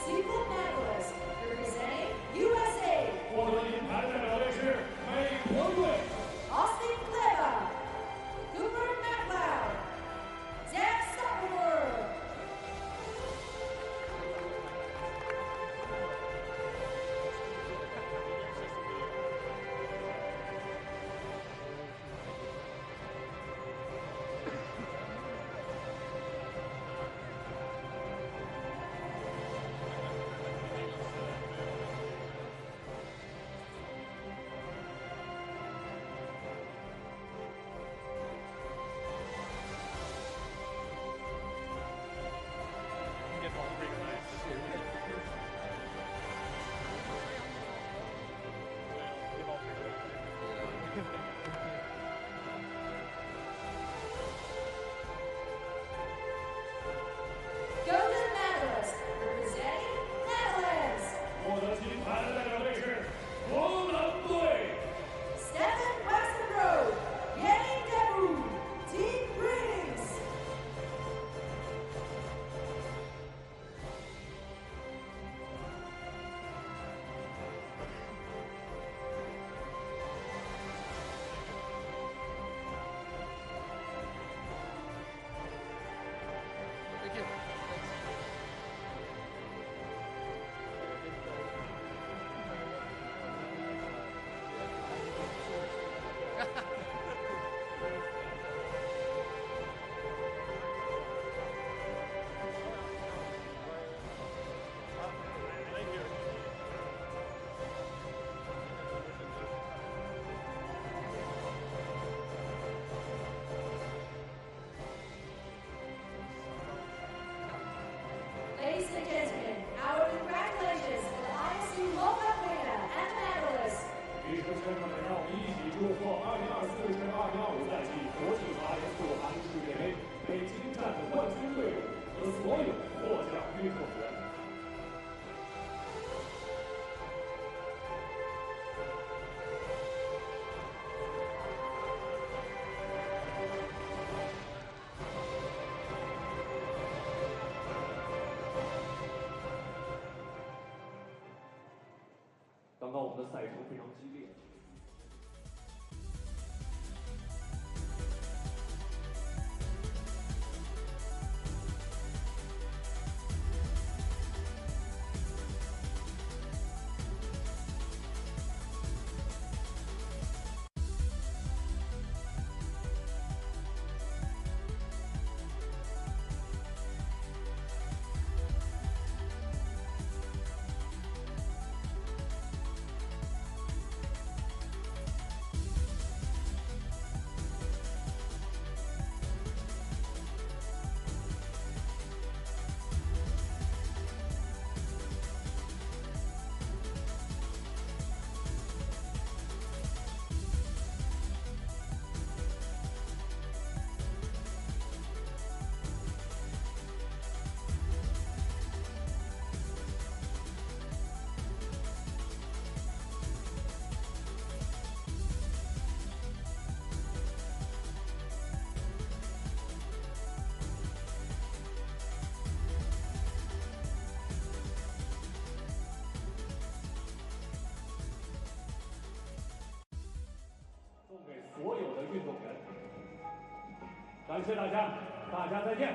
Silver medalist representing USA. 获得银牌代表队是美国队。 Austin Clever, Cooper McLeod, Zach Stopper. Golden medalist representing Netherlands. 获得金牌的代表队是荷兰队。 Stefan Westenbroek, Yannick Debu, Team Greetings. Thank you. ，Ladies and gentlemen, our congratulations to the ISU local winner and medalist. 女士们、先生们，让我们一起祝贺2024至2025赛季国际滑联速度滑冰世界杯北京站的冠军队伍和所有获奖运动员。刚刚我们的赛程非常激烈。感谢大家，大家再见。